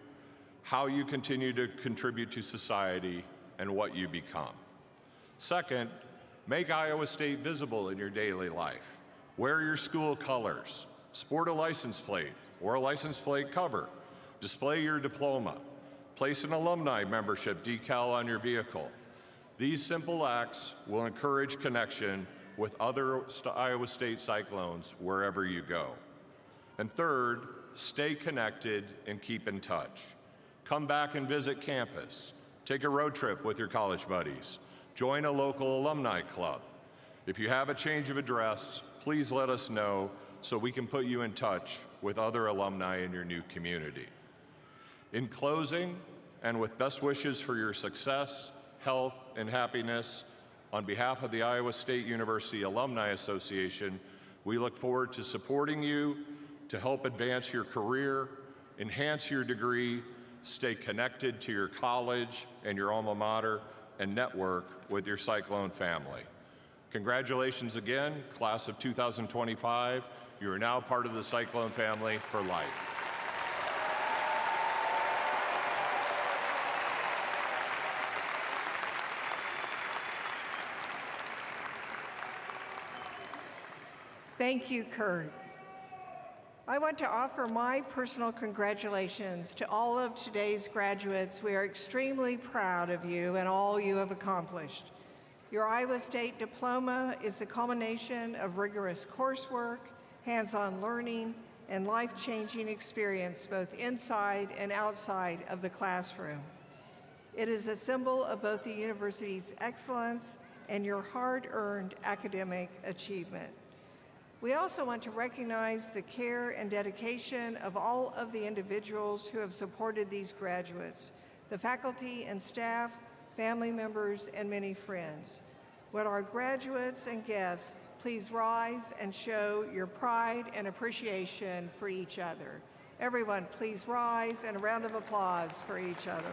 how you continue to contribute to society, and what you become. Second, make Iowa State visible in your daily life. Wear your school colors, sport a license plate or a license plate cover, display your diploma, place an alumni membership decal on your vehicle. These simple acts will encourage connection with other Iowa State Cyclones wherever you go. And third, stay connected and keep in touch. Come back and visit campus. Take a road trip with your college buddies. Join a local alumni club. If you have a change of address, please let us know so we can put you in touch with other alumni in your new community. In closing, and with best wishes for your success, health, and happiness, on behalf of the Iowa State University Alumni Association, we look forward to supporting you to help advance your career, enhance your degree, stay connected to your college and your alma mater, and network with your Cyclone family. Congratulations again, class of 2025. You are now part of the Cyclone family for life.
Thank you, Kurt. I want to offer my personal congratulations to all of today's graduates. We are extremely proud of you and all you have accomplished. Your Iowa State diploma is the culmination of rigorous coursework, hands-on learning, and life-changing experience both inside and outside of the classroom. It is a symbol of both the university's excellence and your hard-earned academic achievement. We also want to recognize the care and dedication of all of the individuals who have supported these graduates, the faculty and staff, family members, and many friends. Would our graduates and guests please rise and show your pride and appreciation for each other. Everyone, please rise and a round of applause for each other.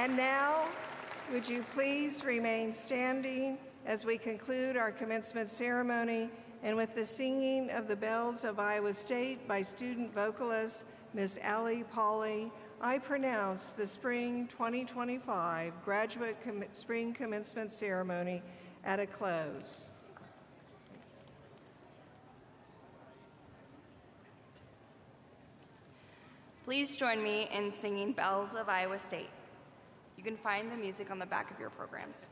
And now, would you please remain standing as we conclude our commencement ceremony and with the singing of the Bells of Iowa State by student vocalist Ms. Allie Pauley, I pronounce the Spring 2025 Graduate Spring Commencement Ceremony at a close.
Please join me in singing Bells of Iowa State. You can find the music on the back of your programs.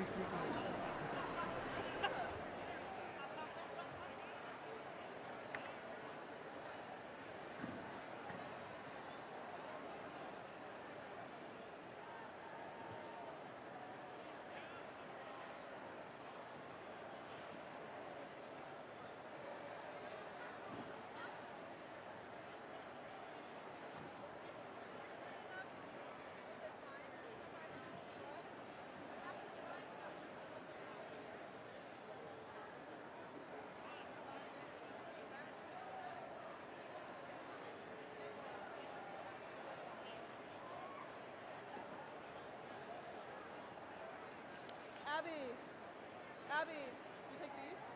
sequence.
Abby, you take these?